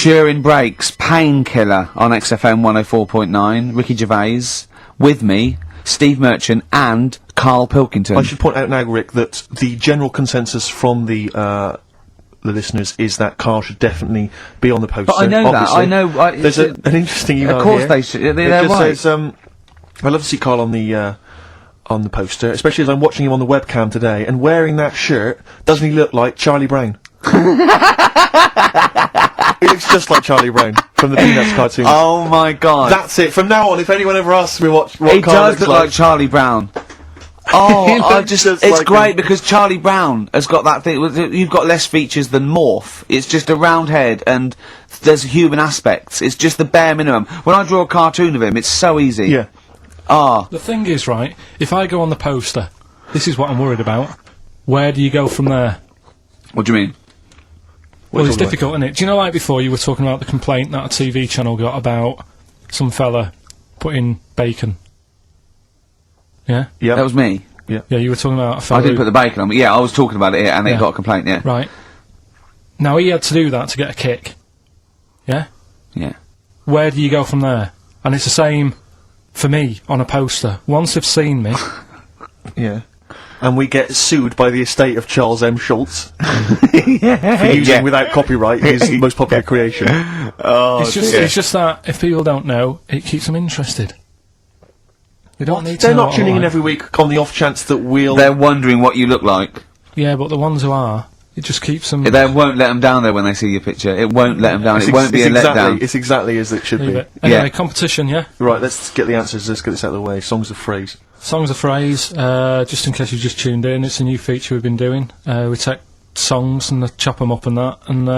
Turin Breaks, Painkiller on XFM 104.9, Ricky Gervais, with me, Steve Merchant, and Karl Pilkington. I should point out now, Rick, that the general consensus from the listeners is that Karl should definitely be on the poster. But I know obviously. that, I know. There's an interesting email Of course here. they should, they're It just right. says, I'd love to see Karl on the poster, especially as I'm watching him on the webcam today, and wearing that shirt, doesn't he look like Charlie Brown? He looks just like Charlie Brown from the Peanuts cartoon. Oh my god. That's it. From now on, if anyone ever asks me what He Karl does looks look like Charlie Brown. He Oh, looks just it's like great him. because Charlie Brown has got that thing. You've got less features than Morph. It's just a round head and there's human aspects. It's just the bare minimum. When I draw a cartoon of him, it's so easy. Yeah. Ah. The thing is, right, if I go on the poster, this is what I'm worried about. Where do you go from there? What do you mean? Well, it's difficult, isn't it? Do you know, like before, you were talking about the complaint that a TV channel got about some fella putting bacon? Yeah? Yeah. That was me. Yeah, you were talking about a fella I didn't put the bacon on, but yeah, I was talking about it here and it Yeah. got a complaint, yeah. Right. Now, he had to do that to get a kick. Yeah? Yeah. Where do you go from there? And it's the same for me on a poster. Once they've seen me... Yeah. And we get sued by the estate of Charles M. Schultz for Yeah. using without copyright his most popular creation. Oh, it's just that, if people don't know, it keeps them interested. They don't need to They're know not what I tuning in like. every week on the off chance that we'll... They're wondering what you look like. Yeah, but the ones who are, it just keeps them... They won't let them down there when they see your picture. It won't let them down. It won't be a letdown. It's exactly as it should Leave be. it. Anyway, Yeah. competition, yeah? Right, let's get the answers. Let's get this out of the way. Songs of phrase. Songs of phrase, just in case you've just tuned in, it's a new feature we've been doing. We take songs and chop them up and that, and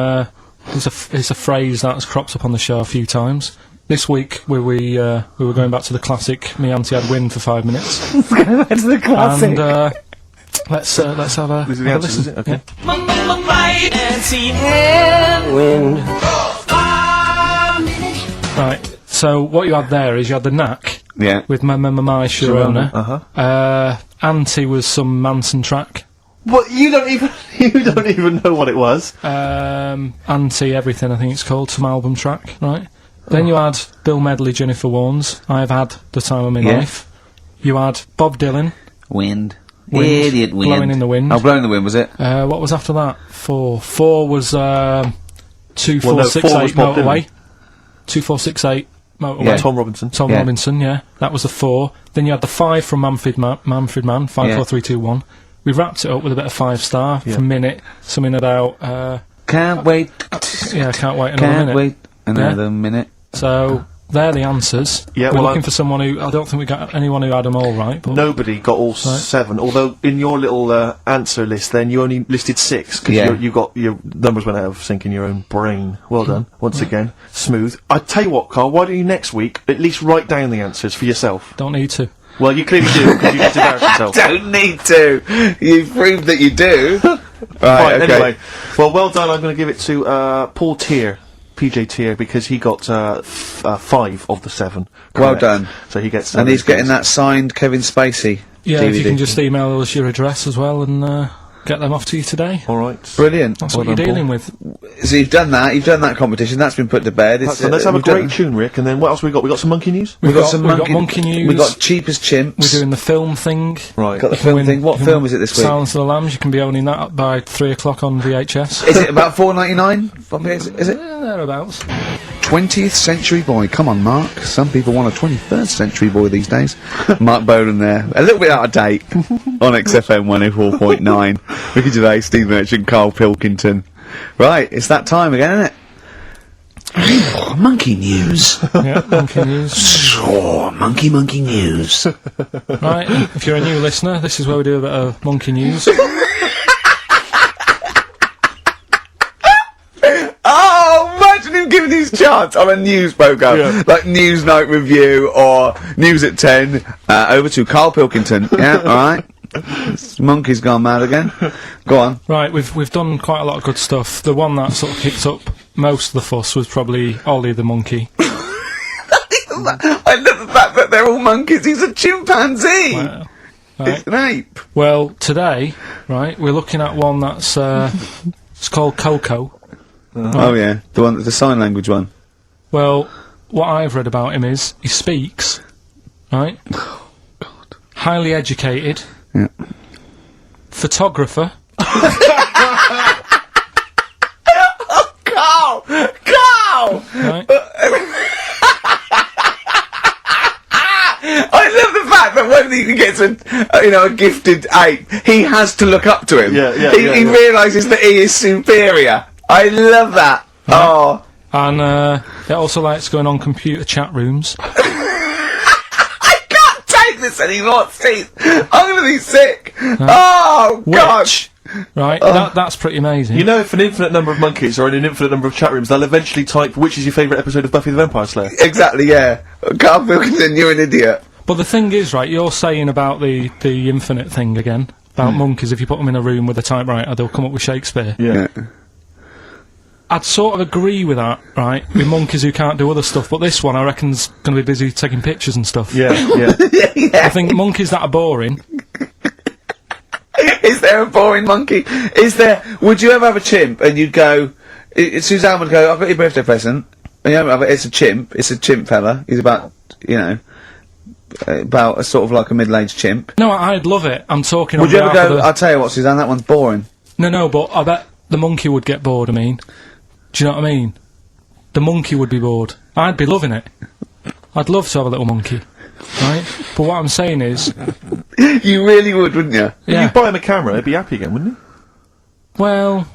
it's a phrase that's cropped up on the show a few times. This week we were going back to the classic "Me Auntie Had Wind" for 5 minutes. That's the classic. And let's have a These are the answers, is it? Okay. Right. So what you had there is you had the knack Yeah. with my Sharona. Uh-huh. Auntie was some Manson track. What? You don't even know what it was. Auntie Everything, I think it's called, some album track, right? Then you had Bill Medley, Jennifer Warnes, I've Had the Time of My Yeah. Life. You had Bob Dylan, Wind. Wind. Idiot wind. Blowing in the Wind. Oh, Blowing in the Wind, was it? What was after that? Four was 2468 4 was Bob Motorway. 2468 Motorway. Yeah. Tom Robinson. Tom Yeah. Robinson, yeah. That was the 4. Then you had the 5 from Manfred Man, 5, 4, 3, 2, 1. We wrapped it up with a bit of 5-star Yeah. from Minute, something about, Can't wait. yeah, I can't wait another Can't minute. wait another minute. So, they're the answers. Yeah, We're well, looking for someone who, I don't think we got anyone who had them all right, but... Nobody got all 7, although in your little answer list then you only listed 6, because Yeah. you got your numbers went out of sync in your own brain. Well done, once again. Smooth. I tell you what, Karl, why don't you next week at least write down the answers for yourself? Don't need to. Well, you clearly do, because you just embarrassed yourself. Don't need to. You've proved that you do. Right, Right, okay. anyway. Well done, I'm going to give it to Paul Tier. PJ Tier, because he got 5 of the 7. Well correct. done. So he gets. And he's getting that signed Kevin Spacey Yeah, DVD. if you can just email us your address as well and get them off to you today. All right. Brilliant. That's Well what you're done, dealing with. So you've done that competition, that's been put to bed. It's, So let's have a we've done- great tune, Rick, and then what else we got? We got some monkey news? We've got some we've got monkey, monkey news. We've got Cheap as Chimps. We're doing the film thing. Right. Got the You can film win- thing. What you film can is it this week? Silence of the Lambs. You can be owning that by 3 o'clock on VHS. Is it about $4.99? Is it? Thereabouts. 20th century boy. Come on, Mark. Some people want a 21st century boy these days. Mark Bolan there. A little bit out of date on XFM 104.9. Ricky Gervais, Steve Merchant, Karl Pilkington. Right, it's that time again, isn't it? Monkey news. Yeah, monkey news. Oh, monkey news. Right, if you're a new listener, this is where we do a bit of monkey news. Oh, imagine him giving his chance on a news programme, Yeah. like News Night Review or News at 10. Over to Karl Pilkington. Yeah, all right. Monkey's gone mad again. Go on. Right, we've done quite a lot of good stuff. The one that sort of kicked up most of the fuss was probably Ollie the monkey. I love the fact that they're all monkeys. He's a chimpanzee. Right. It's an ape. Well, today, right, we're looking at one that's it's called Coco. Oh yeah, the sign language one. Well, what I've read about him is he speaks, right? Oh God. Highly educated. Yeah. Photographer. Karl! Right? I love the fact that when he gets a gifted ape, he has to look up to him. He realises that he is superior. I love that. Right. Oh. And he also likes going on computer chat rooms. I can't take this anymore, Steve. I'm going to be sick. Oh, God. Right, that's pretty amazing. You know, if an infinite number of monkeys are in an infinite number of chat rooms, they'll eventually type, which is your favourite episode of Buffy the Vampire Slayer? Exactly, yeah. Karl Pilkington, you're an idiot. But the thing is, right, you're saying about the infinite thing again, about monkeys, if you put them in a room with a typewriter, they'll come up with Shakespeare. Yeah. I'd sort of agree with that, right, with monkeys who can't do other stuff, but this one I reckon's going to be busy taking pictures and stuff. Yeah. I think monkeys that are boring... Is there a boring monkey? Would you ever have a chimp and you'd go, Suzanne would go, I've got your birthday present. And it's a chimp fella. He's about a sort of like a middle-aged chimp. No, I'd love it. I'm talking Would on you ever behalf of go, I'll tell you what, Suzanne, that one's boring. No, but I bet the monkey would get bored, Do you know what I mean? The monkey would be bored. I'd be loving it. I'd love to have a little monkey. Right? But what I'm saying is... You really would, wouldn't you? Yeah. You'd buy him a camera, he'd be happy again, wouldn't he? Well...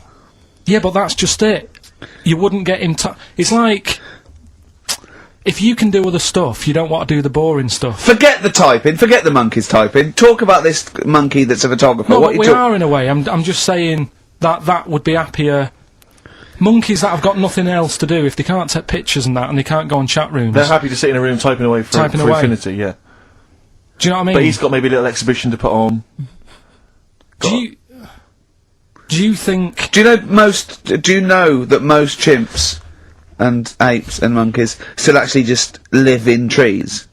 Yeah, but that's just it. You wouldn't get him it's like... If you can do other stuff, you don't want to do the boring stuff. Forget the typing, forget the monkey's typing. Talk about this monkey that's a photographer. No, but we are in a way. I'm just saying that would be happier... Monkeys that have got nothing else to do, if they can't take pictures and that, and they can't go on chat rooms... They're happy to sit in a room typing away for infinity, yeah. Do you know what I mean? But he's got maybe a little exhibition to put on. Do you think... Do you know that most chimps and apes and monkeys still actually just live in trees?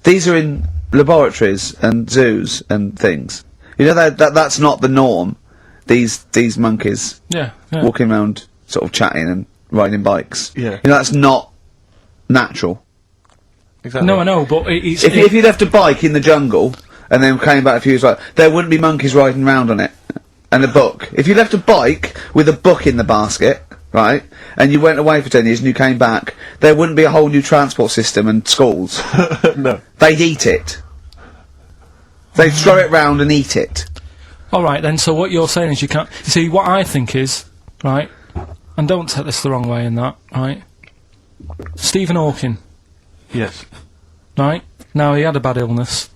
These are in laboratories and zoos and things. You know that's not the norm. These monkeys walking around sort of chatting and riding bikes. Yeah. You know, that's not natural. Exactly. No, I know, but it's... If you left a bike in the jungle and then came back a few years later, there wouldn't be monkeys riding around on it. And a book. If you left a bike with a book in the basket, right, and you went away for 10 years and you came back, there wouldn't be a whole new transport system and schools. No. They'd eat it. They'd throw it round and eat it. Alright then, so what you're saying is you can't... You see, what I think is, right, and don't take this the wrong way in that, right, Stephen Hawking, Yes. right, now he had a bad illness.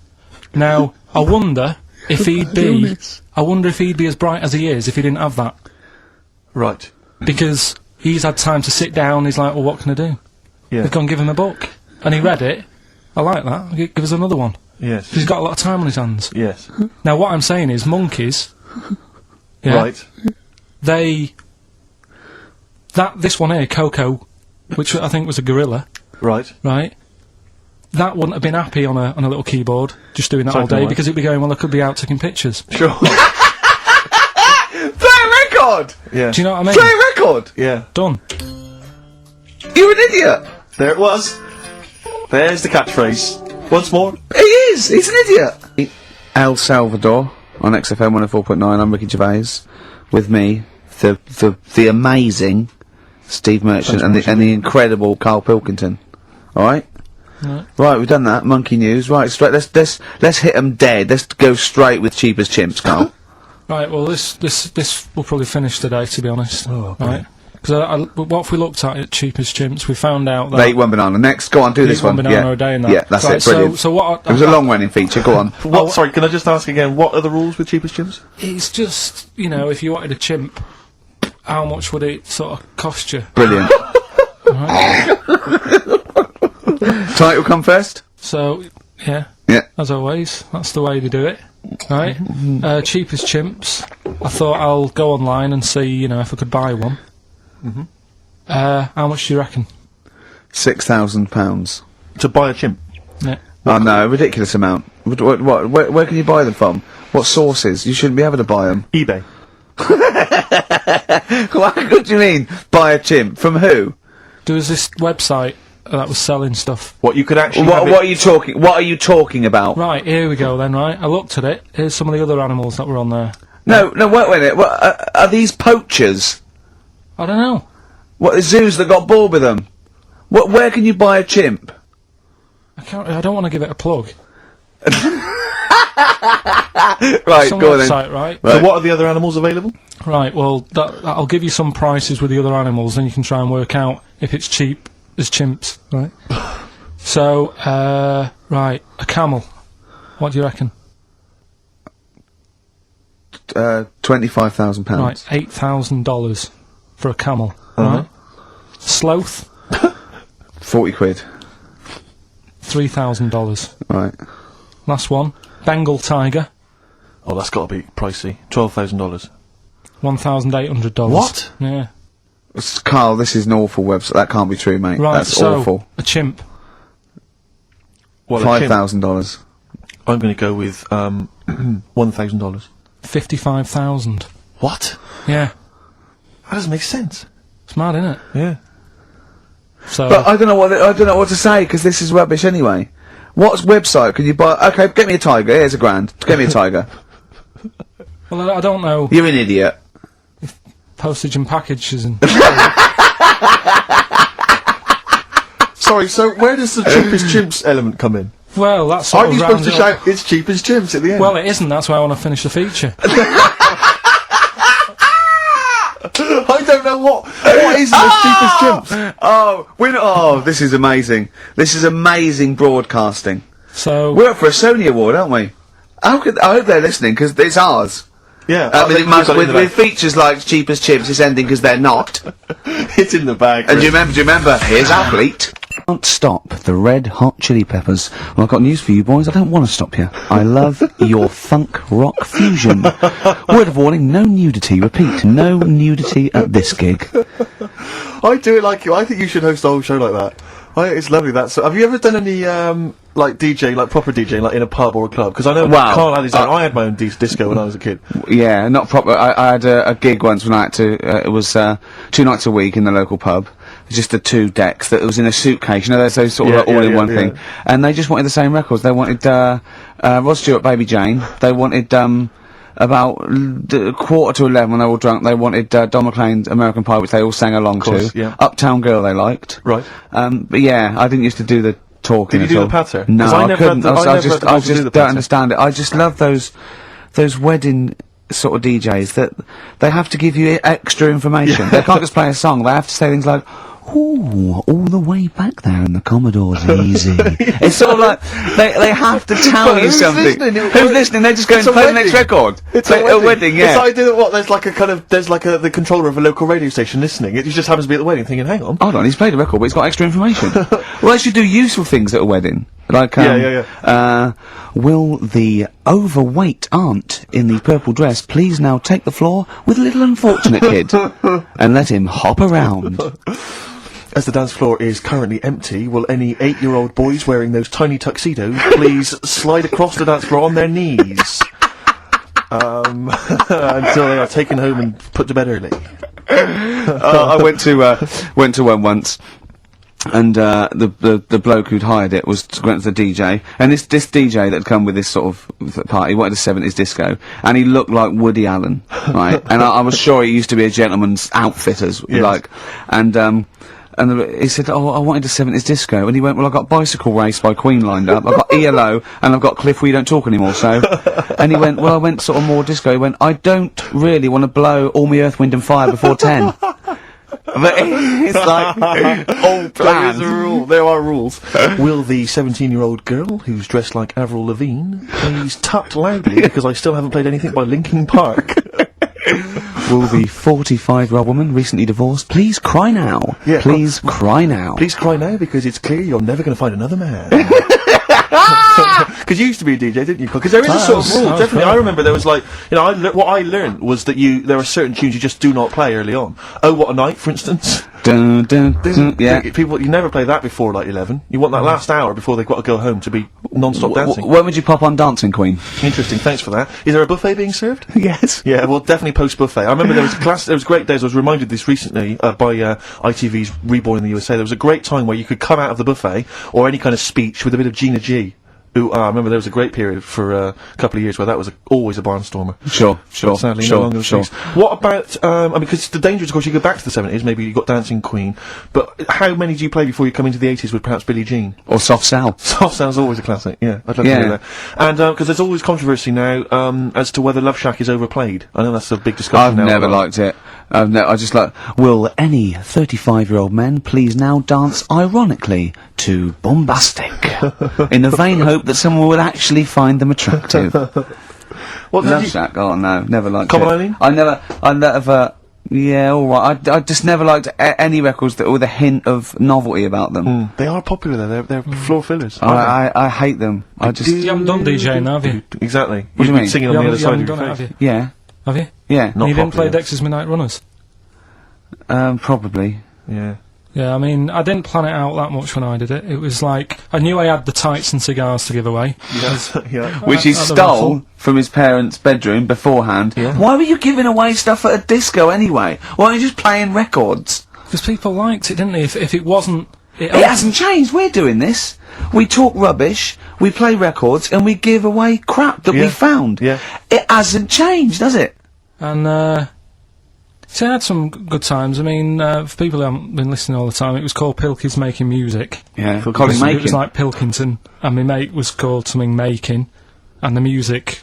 Now, I wonder if he'd be... I wonder if he'd be as bright as he is if he didn't have that. Right. Because he's had time to sit down, he's like, well, what can I do? Yeah. They've gone give him a book. And he read it. I like that. Give us another one. Yes. He's got a lot of time on his hands. Yes. Now, what I'm saying is, monkeys... Yeah, Right. This one here, Coco, which I think was a gorilla, Right. right? That wouldn't have been happy on a little keyboard, just doing that all Typing day, away. because it'd be going, well, I could be out taking pictures. Sure. Play a record! Yeah. Do you know what I mean? Play a record! Yeah. Done. You're an idiot! There it was. There's the catchphrase. Once more. He is! He's an idiot! El Salvador on XFM 104.9. I'm Ricky Gervais. With me, the amazing Steve Merchant and the incredible Karl Pilkington. Alright? Right, we've done that. Monkey news. Right, straight. Let's hit them dead. Let's go straight with cheap as chimps, Karl. Right, well, this will probably finish today, to be honest. Oh, okay. Right? Because what if we looked at cheap as chimps, we found out that... They eat one banana. Next, go on, do this one. banana a day and that. Yeah, that's Right, it. Brilliant. So what... It was a long-running feature. Go on. What? Sorry, can I just ask again, what are the rules with cheapest chimps? It's just, you know, if you wanted a chimp, how much would it sort of cost you? Brilliant. Title come first? So, yeah, Yeah. as always, that's the way they do it, right? Cheapest chimps. I thought I'll go online and see, you know, if I could buy one. How much do you reckon? £6,000. To buy a chimp? Yeah. Oh no, ridiculous amount. Where can you buy them from? What sources? You shouldn't be able to buy them. eBay. What do you mean, buy a chimp? From who? There was this website that was selling stuff. What, you could actually What are you talking? What are you talking about? Right, here we go then, right? I looked at it. Here's some of the other animals that were on there. No, wait a minute. What, are these poachers? I don't know. What, the zoos that got bored with them? Where can you buy a chimp? I don't want to give it a plug. Right, Some go on then. website, right? So what are the other animals available? Right, well, I'll give you some prices with the other animals, then you can try and work out if it's cheap as chimps, right? So, right, a camel. What do you reckon? £25,000. Right, $8,000 for a camel, right? Sloth, 40 quid. $3,000. Right. Last one, Bengal tiger, Oh, that's got to be pricey. $12,000. $1,800. What? Yeah. Karl, this is an awful website. That can't be true, mate. Right, That's so, awful. a chimp, Well, $5,000. I'm going to go with $1,000. 55,000. What? Yeah. That doesn't make sense. It's mad, isn't it? Yeah. So, But I don't know what to say because this is rubbish anyway. What website can you buy? Okay, get me a tiger. Here's £1,000. Get me a tiger. well, I don't know. You're an idiot. Postage and packages and... Sorry, so where does the cheapest chimps element come in? Well, that's sort Aren't of you supposed to rounds it up. shout, it's cheap as chimps at the end? Well, it isn't. That's why I want to finish the feature. I don't know what is the cheapest chimps? Oh, this is amazing. This is amazing broadcasting. So, We're up for a Sony award, aren't we? I hope they're listening because it's ours. Yeah. I mean, you've it must, got it in the with features like Cheap as Chips, it's ending because they're not. bag. It's in the bag. And do you remember? Here's Athlete. Can't stop the Red Hot Chili Peppers. Well, I've got news for you, boys. I don't want to stop you. I love your funk rock fusion. Word of warning: no nudity. Repeat: no nudity at this gig. I do it like you. I think you should host a whole show like that. It's lovely. Have you ever done any like DJ, like proper DJ, like in a pub or a club? Because I know Wow. Karl had his own. I had my own disco when I was a kid. Yeah, not proper. I had a gig once when I had to. It was 2 nights a week in the local pub. Just the 2 decks that was in a suitcase. You know, there's those sort of Yeah, like all-in-one yeah. thing. And they just wanted the same records. They wanted Rod Stewart, Baby Jane. They wanted about 11:15 when they were all drunk. They wanted Don McLean's American Pie, which they all sang along course, to. yeah. Uptown Girl they liked. Right. But yeah, I didn't used to do the talking. Did you at do all. the patter? No, 'Cause I I never couldn't. had the- I I never had the balls to do the don't patter. understand it. I just love those wedding sort of DJs that they have to give you extra information. They can't just play a song. They have to say things like, "Ooh, all the way back there in the Commodore's easy." It's sort of like they have to tell But you who's something. listening? Who's listening? They just go and It's a play the next wedding. record. It's Play a wedding, yeah. It's like there's like the controller of a local radio station listening. It just happens to be at the wedding, thinking, hang on. Hold on, he's played a record, but he's got extra information. Well, they should do useful things at a wedding. Like, will the overweight aunt in the purple dress please now take the floor with little unfortunate kid and let him hop around? As the dance floor is currently empty, will any 8-year-old boys wearing those tiny tuxedos please slide across the dance floor on their knees until they are taken home and put to bed early? I went to one once. And the bloke who'd hired it went to the DJ, and this DJ that had come with this sort of party, he wanted a 70s disco, and he looked like Woody Allen, right? And I was sure he used to be a gentleman's outfitters, Yes. like, and he said, "Oh, I wanted a 70s disco," and he went, "Well, I've got Bicycle Race by Queen lined up, I've got ELO, and I've got Cliff We Don't Talk Anymore." So, and he went, "Well, I went sort of more disco." He went, "I don't really want to blow all my Earth, Wind and Fire before 10." But it's like all planned. There is a rule. There are rules. Will the 17-year-old girl who's dressed like Avril Lavigne please tut loudly because I still haven't played anything by Linkin Park? Will the 45-year-old woman recently divorced please cry now? Yeah, Please cry now. Please cry now because it's clear you're never going to find another man. Because you used to be a DJ, didn't you? Because there is a sort of rule, definitely. I remember there was like, you know, what I learned was that there are certain tunes you just do not play early on. Oh, What a Night, for instance. Dun, dun, dun, yeah. People, you never play that before like 11. You want that last hour before they've got to go home to be non-stop dancing. When would you pop on Dancing Queen? Interesting, thanks for that. Is there a buffet being served? Yes. Yeah, well, definitely post-buffet. I remember there was great days. I was reminded this recently by ITV's Reborn in the USA. There was a great time where you could come out of the buffet or any kind of speech with a bit of Gina G. I remember there was a great period for a couple of years where that was always a barnstormer. Sure. Sadly, no longer the case. What about, because the danger is, of course, you go back to the 70s, maybe you got Dancing Queen, but how many do you play before you come into the 80s with perhaps Billie Jean? Or Soft Cell. Soft Cell's always a classic, yeah. I'd love to hear that. And, because there's always controversy now, as to whether Love Shack is overplayed. I know that's a big discussion now. I've never liked it. I just like, will any 35-year-old men please now dance ironically to Bombastic, in the vain hope that someone will actually find them attractive. What Love Shack, oh no, never liked Come it. on, Eileen? I never, yeah, alright, I just never liked any records that with a hint of novelty about them. They are popular though, they're floor fillers. I hate them. You haven't done DJing, have you? Exactly. What do you You've been mean? singing on the other side of your have face. you? Yeah, Have you? yeah, Not You didn't play popular. Dexter's Midnight Runners? probably. Yeah. Yeah, I mean, I didn't plan it out that much when I did it. It was like, I knew I had the tights and cigars to give away. Yes. Yeah. Which he at the stole raffle. from his parents' bedroom beforehand. Yeah. Why were you giving away stuff at a disco anyway? Why aren't you just playing records? Because people liked it, didn't they? If it wasn't... It hasn't changed. We're doing this. We talk rubbish, we play records, and we give away crap that we found. Yeah. It hasn't changed, does it? And, so I had some good times. I mean, for people who haven't been listening all the time, it was called Pilkins Making Music. Yeah, It Colin was Makin. like Pilkington, and my mate was called something Making, and the music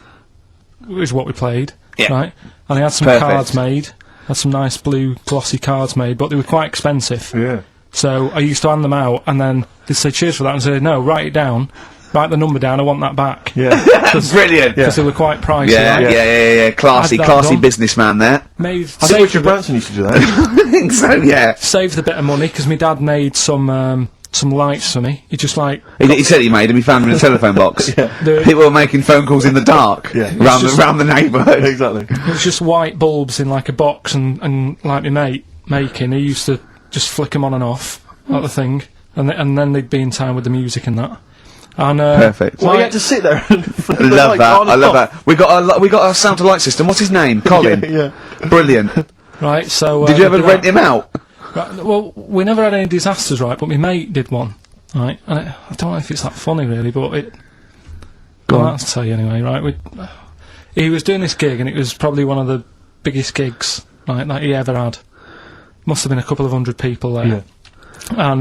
is what we played, Yeah. right? And I had some Perfect. cards made, had some nice blue glossy cards made, but they were quite expensive. Yeah. So I used to hand them out, and then they'd say cheers for that, and say, no, write it down, write the number down, I want that back. Yeah. Brilliant. Because they were quite pricey. Yeah, right? yeah. Classy, Had that classy done. businessman there. Made, I think saved, Richard Branson used to do that. I think so, yeah. saved a bit of money, because my dad made some lights for me. He just like... He said he made them, he found them in a telephone box. the- People were making phone calls in the dark. Yeah. Round the neighbourhood. Exactly. It was just white bulbs in like a box, and like my mate making, he used to just flick them on and off, like the thing, and then they'd be in time with the music and that. And Perfect. Well, you had to sit there and I love that. I love that. We got our sound to light system. What's his name? Colin. Yeah. Brilliant. right, so Did you ever did rent that. him out? Right, well, we never had any disasters, right? But my mate did one, right? And I don't know if it's that funny, really, but it. Well, I'll tell you anyway, right? He was doing this gig, and it was probably one of the biggest gigs, right, that he ever had. Must have been a couple of hundred people there. Yeah.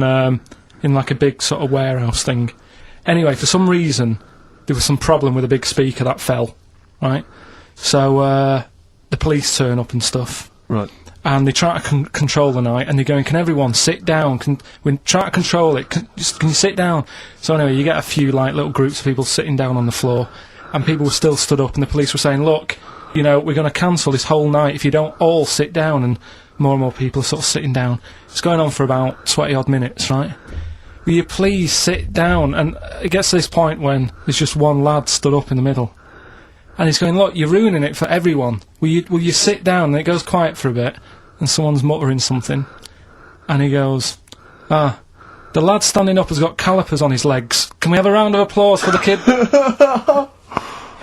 And in like a big sort of warehouse thing. Anyway, for some reason, there was some problem with a big speaker that fell, right? So the police turn up and stuff, Right. and they try to control the night, and they're going, can everyone sit down? We try to control it. Can you sit down? So anyway, you get a few like little groups of people sitting down on the floor, and people were still stood up, and the police were saying, look, you know, we're going to cancel this whole night if you don't all sit down, and more people are sort of sitting down. It's going on for about 20 odd minutes, right? Will you please sit down? And it gets to this point when there's just one lad stood up in the middle, and he's going, look, you're ruining it for everyone. Will you sit down? And it goes quiet for a bit, and someone's muttering something, and he goes, the lad standing up has got calipers on his legs. Can we have a round of applause for the kid?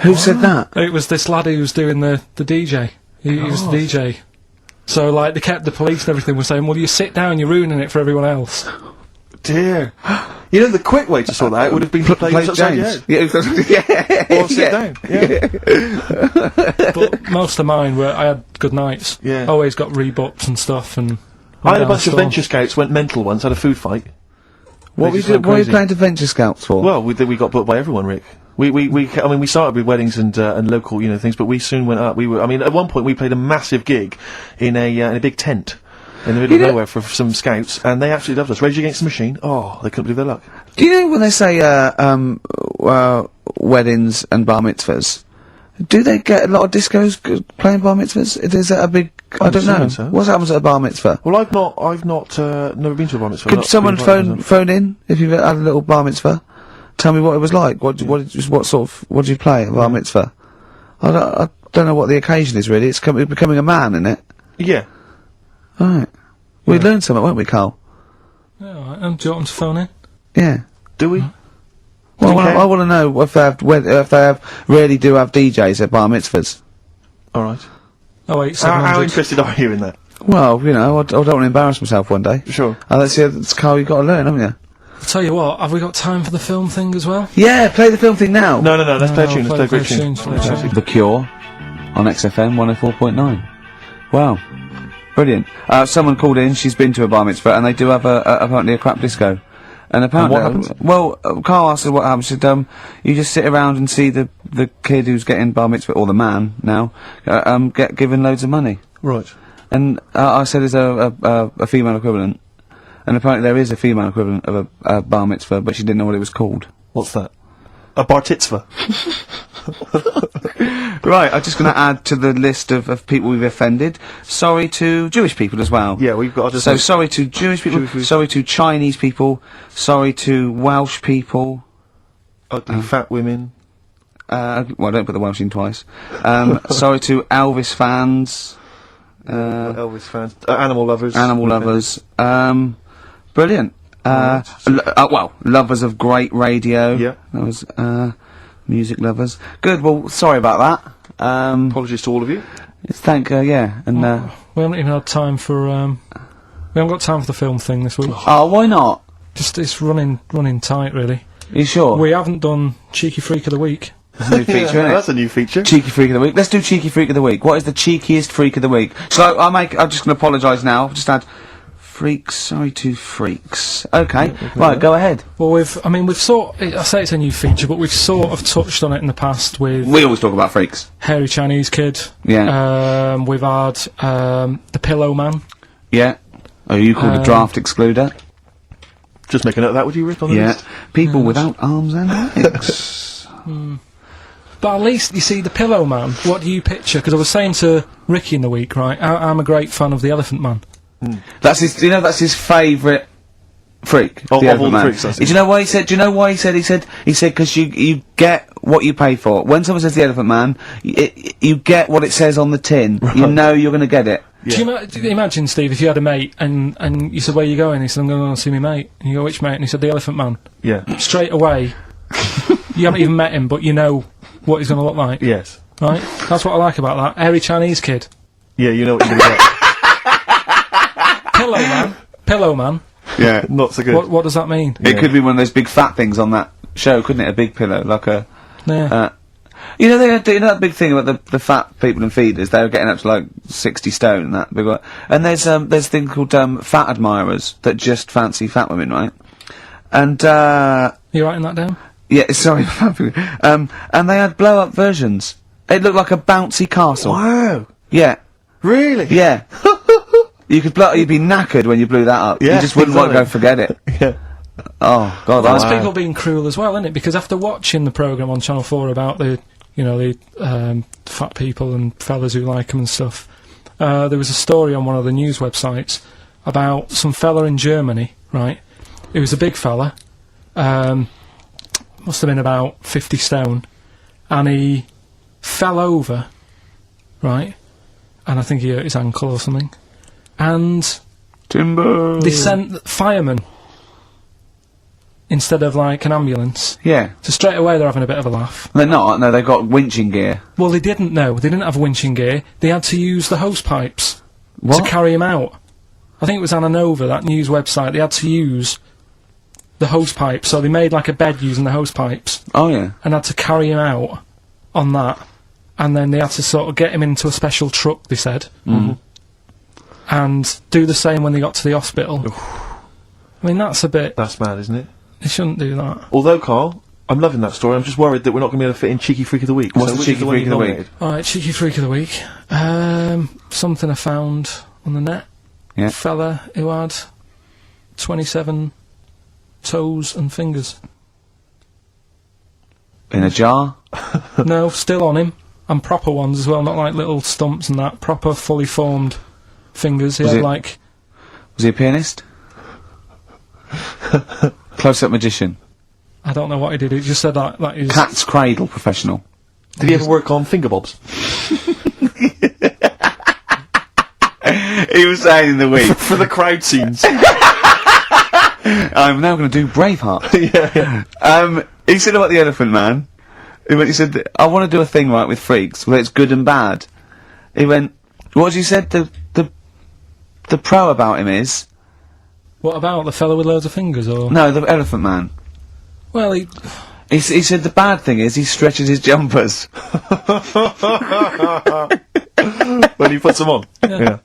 Who said that? It was this lad who was doing the DJ. He was the DJ. So, like, the police and everything were saying, well, you sit down, you're ruining it for everyone else. Dear. You know, the quick way to sort that out would have been to play upside your head. Yeah. Or sit down. Yeah. But most of mine I had good nights. Yeah. Always got rebooked and stuff, and... I had a down bunch of storm. Venture Scouts went mental once, had a food fight. What They were just went you crazy. playing to Venture Scouts for? Well, we got booked by everyone, Rick. I mean, we started with weddings and local, you know, things, but we soon went up. At one point we played a massive gig in a big tent in the middle of nowhere for some scouts, and they absolutely loved us. Rage Against the Machine. Oh, they couldn't believe their luck. Do you know when they say weddings and bar mitzvahs? Do they get a lot of discos playing bar mitzvahs? Is that a big? I don't know. assuming so. What happens at a bar mitzvah? Well, I've not never been to a bar mitzvah. Could Not someone been invited myself. phone in if you've had a little bar mitzvah? Tell me what it was like. What did you play at a bar mitzvah? I don't know what the occasion is really. It's becoming a man, isn't it? Yeah. Right. We'd learn something, won't we, Karl? Yeah, all right. And do you want them to phone in? Yeah. Do we? Well, Okay. I want to know if they really do have DJs at bar mitzvahs. Alright. Oh wait, How 700. interested are you in that? Well, you know, I don't want to embarrass myself one day. Sure. Let's see, it's Karl, you've got to learn, haven't you? I'll tell you what, have we got time for the film thing as well? Yeah, play the film thing now. No, let's play a tune, play let's play a great tune, tune. play a tune. The Cure on XFM 104.9. Wow. Brilliant. Someone called in, she's been to a bar mitzvah, and they do have apparently a crap disco. And apparently, what happens? well, Karl asked her what happens. She said, you just sit around and see the kid who's getting bar mitzvah, or the man now, get given loads of money. Right. And I said, is there a female equivalent? And apparently there is a female equivalent of a bar mitzvah, but she didn't know what it was called. What's that? A bar titzvah. Right, I'm just going to add to the list of people we've offended. Sorry to Jewish people as well. Yeah, we've got to So sorry to Jewish people, sorry to Chinese people, to Welsh people. ugly fat women. Well, don't put the Welsh in twice. Sorry to Elvis fans. Elvis fans. Animal lovers. Animal lovers. Brilliant. Well, lovers of great radio. Yeah. That was, music lovers. Good, well, sorry about that. Apologies to all of you. Yeah, and, We haven't even had time for, we haven't got time for the film thing this week. oh, why not? Just, it's running tight, really. Are you sure? We haven't done Cheeky Freak of the Week. That's a new feature, isn't it? That's a new feature. Cheeky Freak of the Week. Let's do Cheeky Freak of the Week. What is the cheekiest freak of the week? So I'm just going to apologise now. I've just add freaks. Sorry to freaks. Okay, right, go ahead. Well, I say it's a new feature, but we've sort of touched on it in the past with We always talk about freaks. Hairy Chinese Kid. Yeah. We've had, the Pillow Man. Yeah. Oh, you called a draft excluder. Just make a note of that, would you, Rick, on the Yeah. list? People without arms and legs. But at least, you see, the Pillow Man, what do you picture? Because I was saying to Ricky in the week, right, I'm a great fan of the Elephant Man. That's his. You know, that's his favourite freak. Of the all Elephant the Man. freaks, that's Do you know why he said? Do you know why he said? He said because you get what you pay for. When someone says the Elephant Man, you get what it says on the tin. You know you're going to get it. Do you imagine, Steve, if you had a mate and you said, where are you going? He said, I'm going to go and see my mate. And you go, which mate? And he said, the Elephant Man. Yeah. Straight away, you haven't even met him, but you know what he's going to look like. Yes. Right? That's what I like about that. Hairy Chinese Kid. Yeah, you know what you're going to get. Pillow Man. Yeah. Not so good. What does that mean? It could be one of those big fat things on that show, couldn't it? A big pillow, like a. Yeah. You know, you know that big thing about the fat people and feeders. They were getting up to like 60 stone and that big one. And there's a thing called fat admirers that just fancy fat women, right? And You writing that down? yeah, sorry, and they had blow up versions. It looked like a bouncy castle. Wow. Yeah, Really? yeah. You'd be knackered when you blew that up. Yeah, you just wouldn't want to go forget it. Yeah. Oh God, Well, I that's people being cruel as well, isn't it? Because after watching the programme on Channel 4 about the fat people and fellas who like them and stuff, there was a story on one of the news websites about some fella in Germany, right? He was a big fella, must have been about 50 stone, and he fell over, right? And I think he hurt his ankle or something. And timber. they sent firemen instead of like an ambulance. Yeah, So straight away they're having a bit of a laugh. they're not. No, they've got winching gear. Well, they didn't know. They didn't have winching gear. They had to use the hose pipes What? to carry him out. I think it was Anna Nova, that news website. They had to use the hose pipes, so they made like a bed using the hose pipes Oh yeah. and had to carry him out on that. And then they had to sort of get him into a special truck, they said. And do the same when they got to the hospital. I mean, that's a bit... That's mad, isn't it? They shouldn't do that. Although, Karl, I'm loving that story. I'm just worried that we're not going to be able to fit in Cheeky Freak of the Week. What's the which Cheeky is one Freak you've of the week? nominated? Alright, Cheeky Freak of the Week. Something I found on the net. Yeah. Fella who had 27 toes and fingers. In a jar. No, still on him. And proper ones as well, not like little stumps and that. Proper, fully formed fingers. He Was had it- like... Was he a pianist? Close-up magician. I don't know what he did. He just said that he was... Cat's cradle professional. Did he ever work on finger bobs? he was saying in the week. For the crowd scenes. I'm now going to do Braveheart. Yeah. He said about the Elephant Man. He said, I want to do a thing right with freaks where it's good and bad. He went, what you said the pro about him is? What about the fellow with loads of fingers, or...? No, the Elephant Man. Well, He said the bad thing is he stretches his jumpers. When he puts them on. Yeah.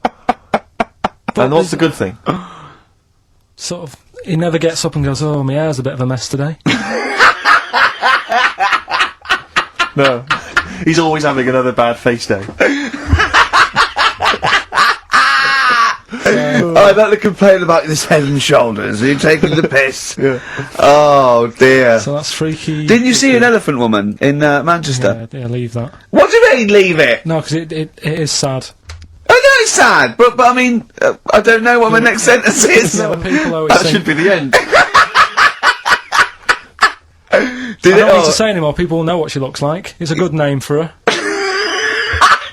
And what's the good thing? Sort of, he never gets up and goes, oh, my hair's a bit of a mess today. No. He's always having another bad face day. I'd like to complain about this head and shoulders. Are you taking the piss? Yeah. Oh, dear. So that's freaky. Didn't you see an elephant woman in Manchester? Yeah, leave that. What do you mean, leave it? No, because it is sad. I know it's sad, but I mean, I don't know what my next sentence is. Yeah, the people always That think... should be the end. Did I don't need oh, to say anymore, people will know what she looks like. It's a good name for her.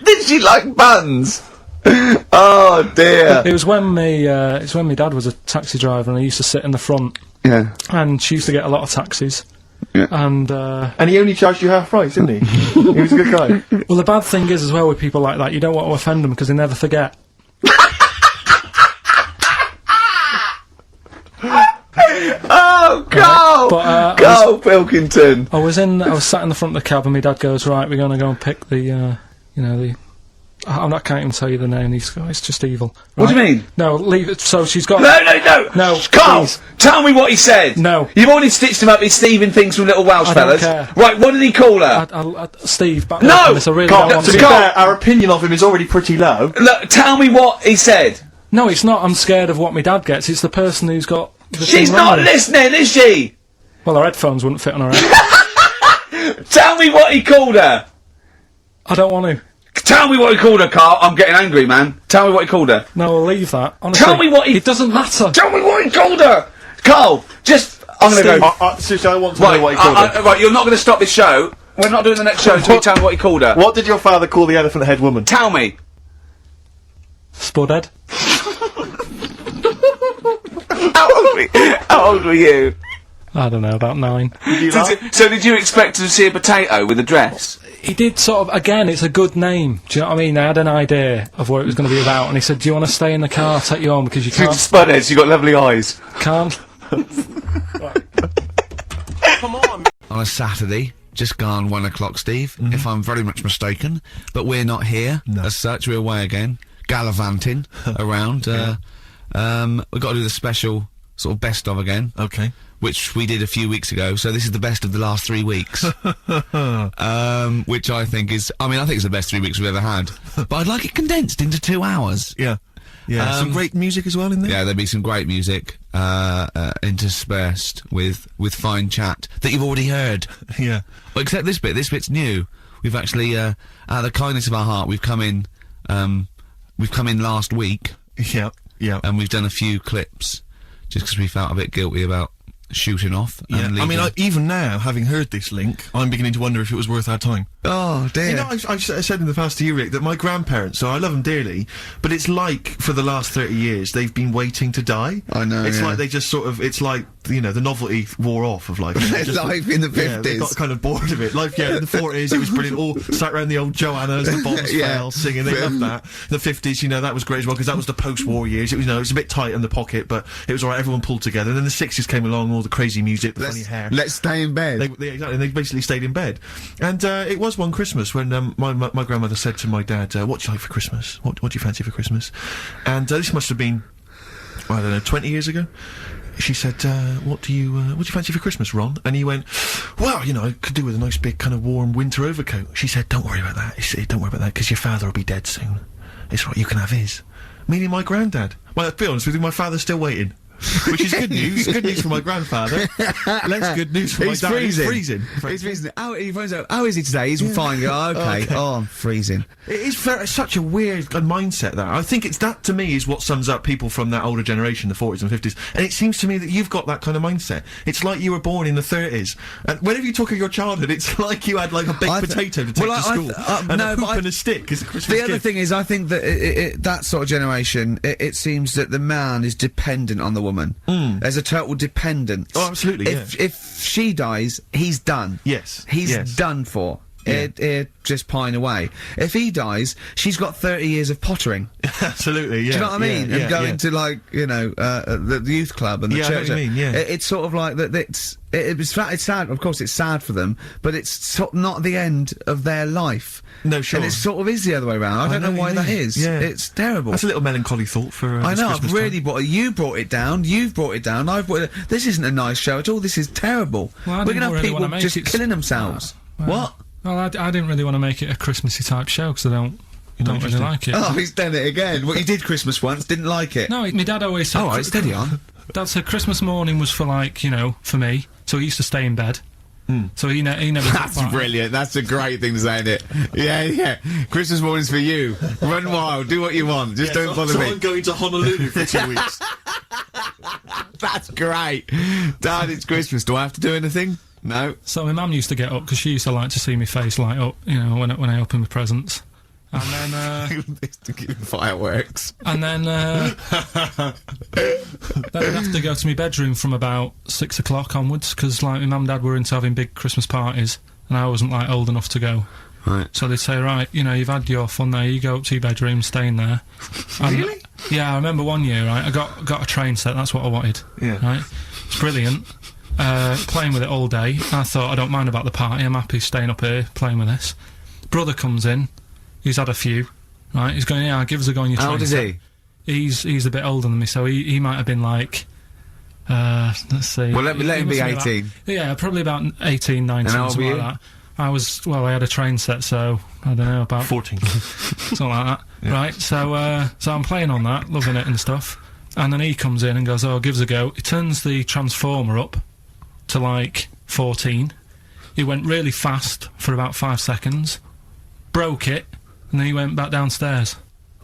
Did she like buns? Oh, dear. It was when my dad was a taxi driver and I used to sit in the front, Yeah. and she used to get a lot of taxis. Yeah. And, And he only charged you half price, didn't he? He was a good guy. well, the bad thing is as well with people like that, you don't want to offend them because they never forget. Oh, go! But, Go, Pilkington! I was sat in the front of the cab and my dad goes, right, we're going to go and pick the I can't even tell you the name of these guys, it's just evil. Right? What do you mean? No, leave it, so she's got... No! No, Karl! please. Tell me what he said! No. You've already stitched him up with Stephen things from Little Welsh I don't fellas. care. Right, what did he call her? Steve, back No! away from this, I really Karl, don't want to to... be fair, our opinion of him is already pretty low. Look, tell me what he said. No, it's not, I'm scared of what my dad gets, it's the person who's got... the She's thing not wrong. listening, is she? Well, her headphones wouldn't fit on her head. Tell me what he called her. I don't want to. Tell me what he called her, Karl. I'm getting angry, man. Tell me what he called her. No, I'll leave that. Honestly, Tell me what he... It doesn't matter. Tell me what he called her! Karl, just... I'm gonna Steve. go... Seriously, I want to know what he called her. Right, you're not gonna stop this show. We're not doing the next show until you tell me what he called her. What did your father call the elephant head woman? Tell me. Spudhead. How old were you? I don't know, about 9. So did you expect to see a potato with a dress? He did sort of, again, it's a good name. Do you know what I mean? They had an idea of what it was going to be about, and he said, do you want to stay in the car? I'll take you home because you can't. Spudheads, you got lovely eyes. Can't. Come on. On a Saturday, just gone 1 o'clock, Steve, if I'm very much mistaken. But we're not here, as such, we're away again, gallivanting around. We've got to do the special sort of best of again. Okay. Which we did a few weeks ago, so this is the best of the last 3 weeks. Which I think is, I think it's the best 3 weeks we've ever had. But I'd like it condensed into 2 hours. Yeah. Yeah, some great music as well in there. Yeah, there'll be some great music, interspersed with fine chat that you've already heard. Yeah. Well, except this bit's new. We've actually, out of the kindness of our heart, we've come in last week. Yeah, yeah. And we've done a few clips, just because we felt a bit guilty about shooting off. Yeah, And I mean, leaving. even now, having heard this link, I'm beginning to wonder if it was worth our time. Oh, dear. You know, I've said in the past to you, Rick, that my grandparents, so I love them dearly, but it's like, for the last 30 years, they've been waiting to die. I know, It's yeah. like they just sort of, it's like, you know, the novelty wore off of life. You know, just- Life in the Yeah, they 50s. got kind of bored of it. Life, yeah, in the 40s, it was brilliant. All sat around the old Joannas, the bombs Yeah. fell, singing, they loved that. The 50s, you know, that was great as well, because that was the post-war years. It was, you know, it was a bit tight in the pocket, but it was alright, everyone pulled together. And then the 60s came along, all the crazy music, the funny hair. Let's stay in bed. Exactly, and they basically stayed in bed. And it was one Christmas when my grandmother said to my dad, what do you like for Christmas? What do you fancy for Christmas? And this must have been, I don't know, 20 years ago. She said, what do you fancy for Christmas, Ron? And he went, well, you know, I could do with a nice big kind of warm winter overcoat. She said, don't worry about that. He said, don't worry about that, because your father will be dead soon. It's right, you can have his. Meaning my granddad. Well, to be honest with you, my father's still waiting. which is good news. Good news for my grandfather. Less good news for my dad. Freezing. He's freezing. He's freezing. He phones out, how is he today? He's fine. Oh, okay. Oh, I'm freezing. It is such a weird mindset, that. I think that, to me, is what sums up people from that older generation, the 40s and 50s. And it seems to me that you've got that kind of mindset. It's like you were born in the 30s. And whenever you talk of your childhood, it's like you had, like, a baked potato to take to school. And a hoop and a stick is a Christmas gift. The other thing is, I think that that sort of generation, it seems that the man is dependent on the woman. There's a total dependence. Oh, absolutely, If she dies, he's done. Yes. He's done for. Yeah. He'd just pine away. If he dies, she's got 30 years of pottering. Absolutely, yeah. Do you know what I mean? Yeah, And going to, like, you know, the youth club and the Yeah, I know church. what you mean, yeah. It's sort of like that. It's sad. Of course, it's sad for them, but it's not the end of their life. No, sure. And it sort of is the other way around. I don't know why what you that mean. is. Yeah. It's terrible. That's a little melancholy thought for. I this know. Christmas I've really time. you brought it down. You've brought it down. I've brought it. This isn't a nice show at all. This is terrible. Well, I We're didn't gonna have really people wanna make just it killing themselves. What? Well, I didn't really want to make it a Christmassy type show because I don't really interested? like it. Oh, he's done it again. Well, you did Christmas once, didn't like it. No, my dad always said. All right, steady on. Dad said Christmas morning was for, like, you know, for me. So he used to stay in bed. So he never. That's took part. brilliant. That's a great thing to say, isn't it? Yeah. Christmas morning's for you. Run wild. Do what you want. Just don't bother me. I'm going to Honolulu for 2 weeks. That's great. Dad, it's Christmas. Do I have to do anything? No. So my mum used to get up because she used to like to see my face light up, you know, when I opened my presents. And then, Fireworks. and then I'd have to go to my bedroom from about 6 o'clock onwards because, like, my mum and dad were into having big Christmas parties, and I wasn't, like, old enough to go. Right. So they'd say, right, you know, you've had your fun there, you go up to your bedroom, stay in there. Really? Yeah, I remember one year, right, I got a train set, that's what I wanted. Yeah. Right? It's brilliant. Playing with it all day. I thought, I don't mind about the party, I'm happy staying up here, playing with this. Brother comes in, he's had a few, right, he's going, yeah, give us a go on your train How old is set. he? He's a bit older than me, so he might have been like, let's see. Well, let him be must have 18. been yeah, probably about 18, 19, And how old something were like that. I had a train set, so, I don't know, about 14. something like that. Yeah. Right, so I'm playing on that, loving it and stuff, and then he comes in and goes, oh, give us a go. He turns the transformer up to, like, 14. He went really fast for about 5 seconds, broke it, and then he went back downstairs.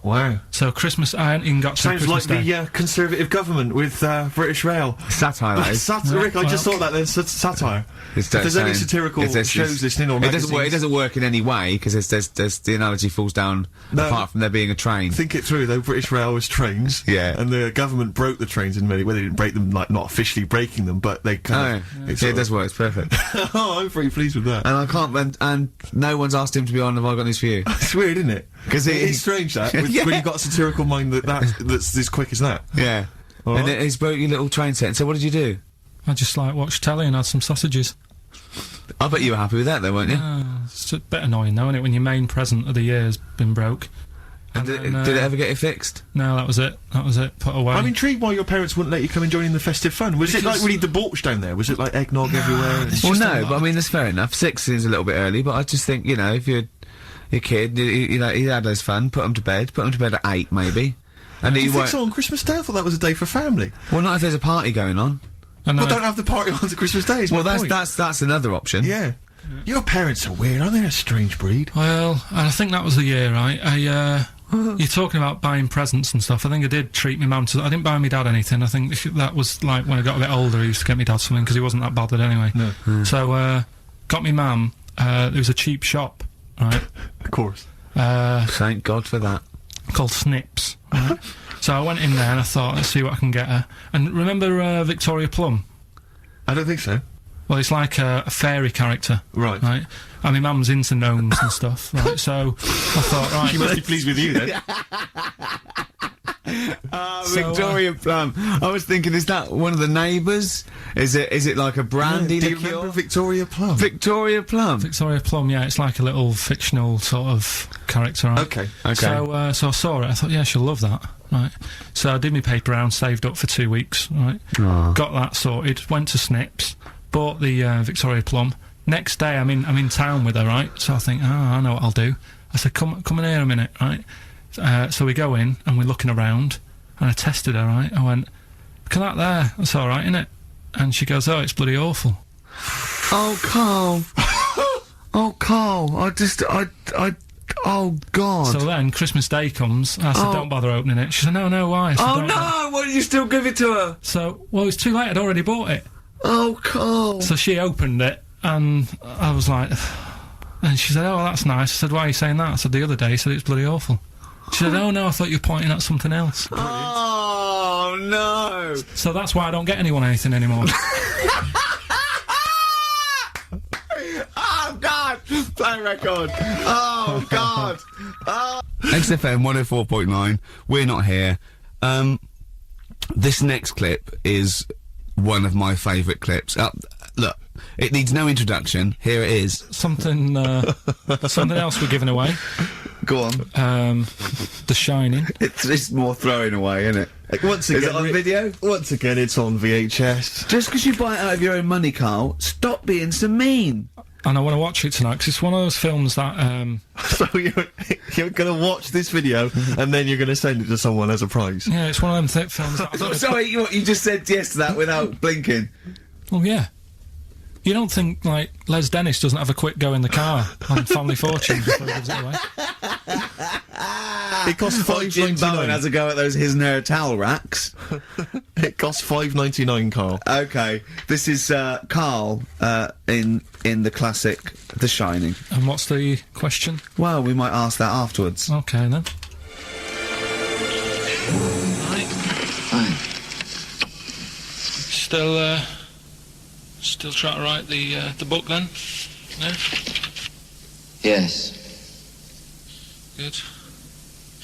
Wow. So Christmas, I hadn't even got to Sounds Christmas like Day. the Conservative government with British Rail. Satire, that is. Rick, I just thought that then, satire. If there's any satirical shows listening or it magazines... it doesn't work in any way, because there's the analogy falls down, apart from there being a train. Think it through, though. British Rail was trains. Yeah. And the government broke the trains in many... Well, they didn't break them, like, not officially breaking them, but they kind of... Yeah, it does work, it's perfect. Oh, I'm pretty pleased with that. And I can't, and no one's asked him to be on Have I Got News For You? It's weird, isn't it? Because it's strange, that, when you've got a satirical mind that's as quick as that. Yeah. All And right. he's broke your little train set, and so what did you do? I just, like, watched telly and had some sausages. I bet you were happy with that, though, weren't you? It's a bit annoying, though, isn't it, when your main present of the year's been broke. And then, did it ever get it fixed? No, that was it. Put away. I'm intrigued why your parents wouldn't let you come and join in the festive fun. Was it, like, really debauched down there? Was it, like, eggnog everywhere? And Well, no, but I mean, that's fair enough. 6 seems a little bit early, but I just think, you know, if you're your kid, you know, he had his fun, put him to bed at 8, maybe. And Do he you think won't. so on Christmas Day? I thought that was a day for family. Well, not if there's a party going on. And Well, don't have the party on to Christmas Day. is Well, my point. that's another option. Yeah. Your parents are weird, aren't they? A strange breed. Well, and I think that was the year, right? You're talking about buying presents and stuff. I think I did treat my mum to... I didn't buy my dad anything. I think that was, like, when I got a bit older, I used to get my dad something, because he wasn't that bothered anyway. No. So, got me mum, there was a cheap shop, right? Of course. Thank God for that. Called Snips. Right? So I went in there and I thought, let's see what I can get her. And remember Victoria Plum? I don't think so. Well, it's like a fairy character. Right. Right? And my mum's into gnomes and stuff, right? So I thought, right... She must be pleased with you, then. Victoria Plum. I was thinking, is that one of the neighbours? Is it like a brandy Do you liqueur? remember Victoria Plum? Victoria Plum. Victoria Plum, yeah, it's like a little fictional sort of character, right? Okay. So I saw it, I thought, yeah, she'll love that, right? So I did my paper round, saved up for 2 weeks, right? Got that sorted, went to Snips, bought the Victoria Plum. Next day, I'm in town with her, right? So I think, I know what I'll do. I said, come in here a minute, right? So we go in, and we're looking around, and I tested her, right? I went, look at that there. That's all right, isn't it? And she goes, oh, it's bloody awful. Oh, Karl. Oh, Karl. Oh, God. So then Christmas Day comes. I said, don't bother opening it. She said, no, why? I said, Oh, "Don't no! Why did you still give it to her? So, well, it's too late. I'd already bought it. Oh, Karl. So she opened it, and I was like, and she said, oh, that's nice. I said, why are you saying that? I said, the other day, you said it was bloody awful. She said, oh, no, I thought you were pointing at something else. Oh, no. So that's why I don't get anyone anything anymore. Oh, God. Play record. Oh, God. Oh. XFM 104.9. We're not here. This next clip is one of my favourite clips. Look, it needs no introduction. Here it is. Something else we're giving away. Go on. The Shining. It's more throwing away, isn't it? Once again, Is it on video? Once again, it's on VHS. Just because you buy it out of your own money, Karl, stop being so mean. And I want to watch it tonight, because it's one of those films that, So you're going to watch this video and then you're going to send it to someone as a prize. yeah, it's one of them films that... I'm sorry, you just said yes to that without blinking. Well, yeah. You don't think, like, Les Dennis doesn't have a quick go in the car on Family Fortune before he gives it away? It costs Jim Bowen $5.99. has a go at those his and her towel racks. It costs $5.99, Karl. Okay, this is Karl in the classic The Shining. And what's the question? Well, we might ask that afterwards. Okay, then. Fine. Still trying to write the book, then? No? Yes. Good.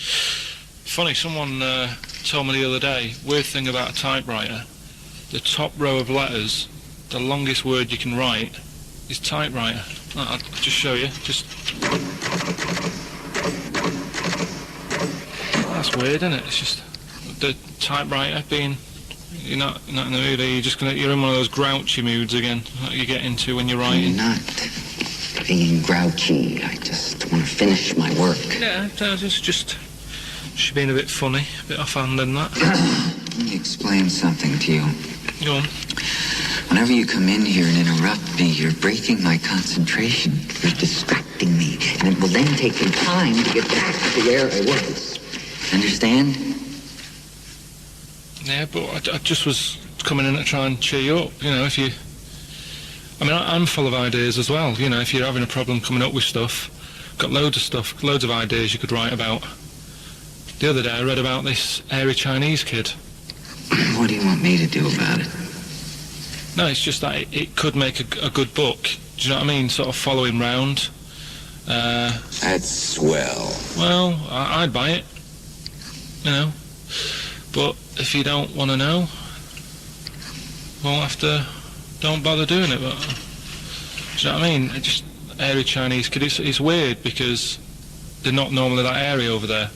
Funny, someone told me the other day, weird thing about a typewriter, the top row of letters, the longest word you can write is typewriter. I'll just show you, That's weird, isn't it? It's just the typewriter being... You're not in the mood, are you? You're in one of those grouchy moods again, that you get into when you're writing. I'm not being grouchy. I just want to finish my work. Yeah, just she's been a bit funny, a bit offhand and that. Let me explain something to you. Go on. Whenever you come in here and interrupt me, you're breaking my concentration. You're distracting me. And it will then take me time to get back to where I was. Understand? Yeah, but I just was coming in to try and cheer you up, you know, if you... I mean, I'm full of ideas as well, you know, if you're having a problem coming up with stuff, got loads of ideas you could write about. The other day I read about this airy Chinese kid. What do you want me to do about it? No, it's just that it could make a good book, do you know what I mean, sort of following round. That's swell. Well, I'd buy it, you know, but if you don't want to know, don't bother doing it, but, do you know what I mean? It just, airy Chinese kid, it's weird because they're not normally that airy over there.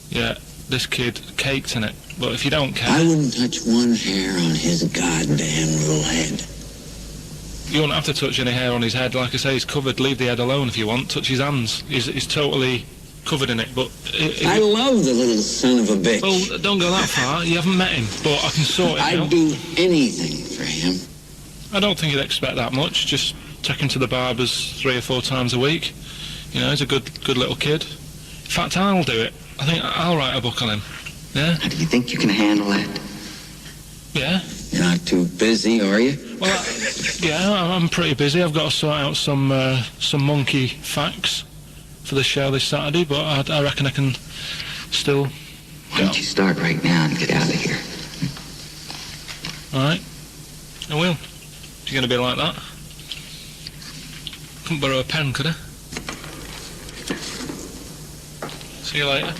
Yeah, this kid caked in it, but if you don't care... I wouldn't touch one hair on his goddamn little head. You won't have to touch any hair on his head, like I say, he's covered, leave the head alone if you want, touch his hands, he's totally covered in it, but... I love the little son of a bitch. Well, don't go that far, you haven't met him, but I can sort it out. I'd do anything for him. I don't think you'd expect that much, just take him to the barbers 3 or 4 times a week. You know, he's a good little kid. In fact, I'll do it. I think I'll write a book on him. Yeah? Now, do you think you can handle that? Yeah? You're not too busy, are you? Well, yeah, I'm pretty busy. I've got to sort out some monkey facts for the show this Saturday, but I reckon I can still... Why don't you start right now and get out of here? Alright. I will. If you're going to be like that. Couldn't borrow a pen, could I? See you later.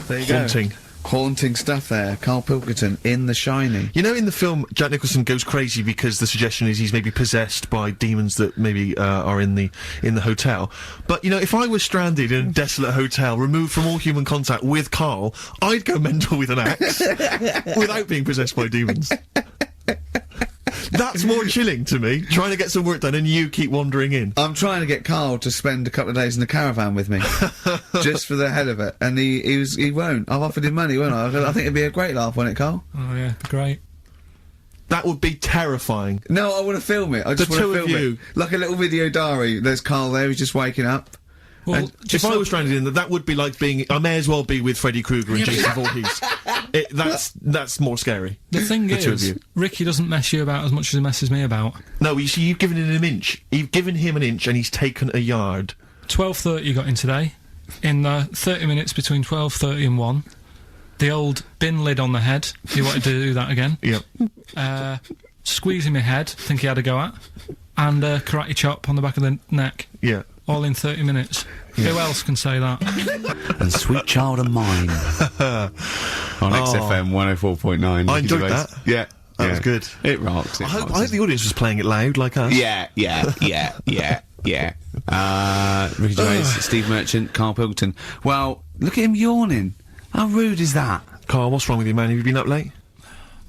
There you Haunting. go. Haunting stuff there. Karl Pilkington in The Shining. You know, in the film, Jack Nicholson goes crazy because the suggestion is he's maybe possessed by demons that maybe are in the hotel. But you know, if I was stranded in a desolate hotel, removed from all human contact with Karl, I'd go mental with an axe without being possessed by demons. That's more chilling to me. Trying to get some work done and you keep wandering in. I'm trying to get Karl to spend a couple of days in the caravan with me, just for the hell of it, and he won't. I've offered him money, won't I? I think it'd be a great laugh, won't it, Karl? Oh yeah, great. That would be terrifying. No, I want to film it. I just want to film it. Like a little video diary. There's Karl there, he's just waking up. Well, And If I was stranded in that would be like being. I may as well be with Freddy Krueger and Jason Voorhees. That's more scary. The thing The two of is, you. Ricky doesn't mess you about as much as he messes me about. No, you see, you've given him an inch. You've given him an inch, and he's taken a yard. 12:30 you got in today. In the 30 minutes between 12:30 and 1, the old bin lid on the head. He wanted to do that again. Yep. Squeezing my head, think he had a go at, and karate chop on the back of the neck. Yeah. All in 30 minutes. Who else can say that? And Sweet Child of Mine. On XFM 104.9. I enjoyed that. Yeah. That was good. It rocks. I hope the audience was playing it loud like us. Yeah. Ricky Gervais, Steve Merchant, Karl Pilkington. Well, look at him yawning. How rude is that? Karl, what's wrong with you, man? Have you been up late?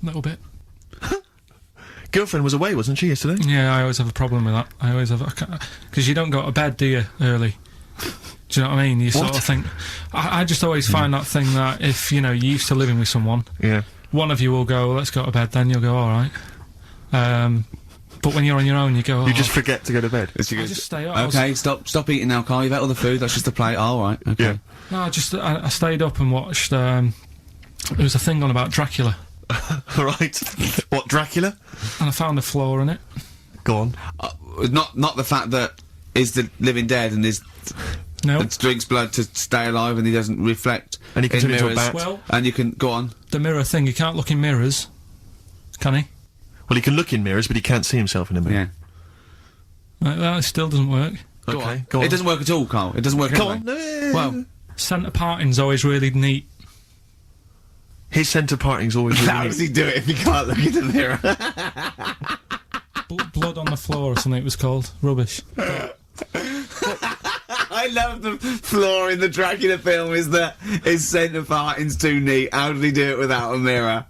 A little bit. Girlfriend was away, wasn't she, yesterday? Yeah, I always have a problem with that. I always have, because you don't go to bed, do you, early? Do you know what I mean? You sort of think, I just always find that thing that if, you know, you're used to living with someone, Yeah. one of you will go, well, let's go to bed, then you'll go, alright. But when you're on your own, you go, You just forget to go to bed. I just stay up. Okay, stop eating now, Karl. You've ate all the food. That's just a plate. All right. Okay. Yeah. No, I stayed up and watched, there was a thing on about Dracula, Right. What, Dracula? and I found a flaw in it. Go on. Not the fact that he's the living dead and No. drinks blood to stay alive and he doesn't reflect. And he can in turn into a mirrors. bat. Well, And you can go on. the mirror thing, you can't look in mirrors, can he? Well, he can look in mirrors, but he can't see himself in a mirror. Yeah. That still doesn't work. Go Okay, on. go on. It doesn't work at all, Karl. It doesn't work. Go anyway. on. Well, Centre parting's always really neat. His centre parting's always how really does he do it if he can't look in the mirror? Blood on the floor or something it was called. Rubbish. I love the flaw in the Dracula film is that his centre parting's too neat. How did he do it without a mirror?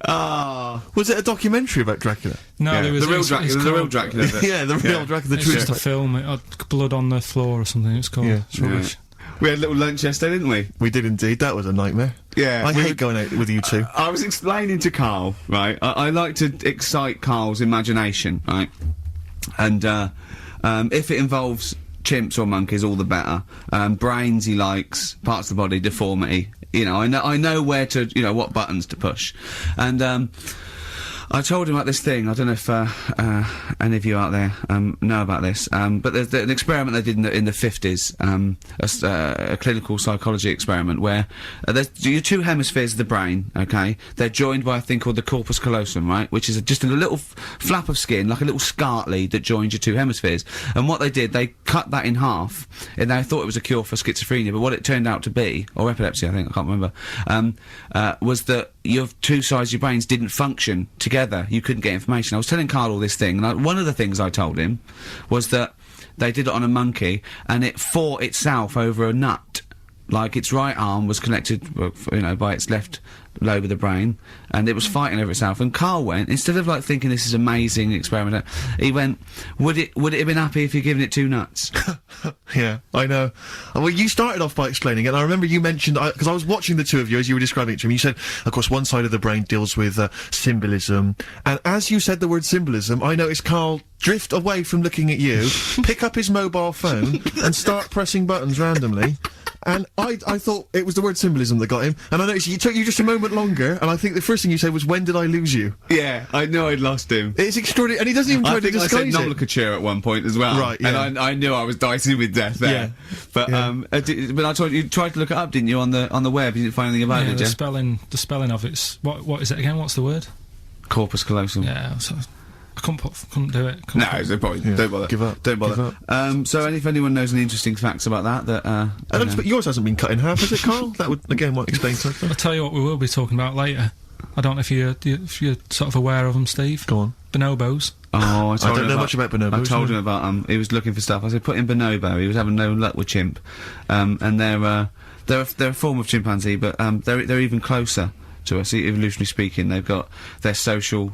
Ah. Was it a documentary about Dracula? No, Yeah, there was the real it's Dracula. The real called- Dracula. bit. Yeah, the real Dracula, the It's true just a Dracula. film. It had blood on the floor or something. It's called. Yeah. It's rubbish. We had a little lunch yesterday, didn't we? We did indeed. That was a nightmare. Yeah. I we hate going out with you two. I was explaining to Karl, right? I like to excite Karl's imagination, right? And if it involves chimps or monkeys, all the better. Brains he likes, parts of the body, deformity. You know, I know where to, you know, what buttons to push. And I told him about this thing. I don't know if any of you out there know about this, but there's an experiment they did in the 50s, a clinical psychology experiment where there's your two hemispheres of the brain, okay? They're joined by a thing called the corpus callosum, right? Which is just a little flap of skin, like a little scarf lead that joins your two hemispheres. And what they did, they cut that in half, and they thought it was a cure for schizophrenia, but what it turned out to be, or epilepsy, I think, I can't remember, was that your two sides of your brains didn't function together. You couldn't get information. I was telling Karl all this thing, and one of the things I told him was that they did it on a monkey, and it fought itself over a nut. Like, its right arm was connected, you know, by its left lobe of the brain, and it was fighting over itself. And Karl went, instead of, like, thinking this is amazing experiment, he went, would it have been happy if you'd given it two nuts? Yeah, I know. Well, you started off by explaining it, and I remember you mentioned, because I was watching the two of you as you were describing it to me, you said, of course, one side of the brain deals with symbolism, and as you said the word symbolism, I noticed Karl drift away from looking at you, pick up his mobile phone, and start pressing buttons randomly. And I thought it was the word symbolism that got him, and I noticed it took you just a moment longer, and I think the first thing you said was, when did I lose you? Yeah, I knew I'd lost him. It's extraordinary, and he doesn't even try I to think I said disguise it. nomenclature at one point as well. Right, yeah. And I knew I was dicing with death there. Yeah. But, but I told you tried to look it up, didn't you, on the web? You didn't find anything about Yeah, it, did you? the spelling of it's what is it again? What's the word? Corpus callosum. Yeah, so I couldn't do it. No, there's no point. Yeah. Don't bother. Give up. Don't bother. Give So, if anyone knows any interesting facts about that, I don't expect yours hasn't been cut in half, has it, Karl? That would, again, might explain something. I'll tell you what we will be talking about later. I don't know if you're sort of aware of them, Steve. Go on. Bonobos. Oh, I don't know much about bonobos, I told no. him about he was looking for stuff. I said put in bonobo. He was having no luck with chimp, and they're a form of chimpanzee, but they're even closer to us, evolutionarily speaking. They've got their social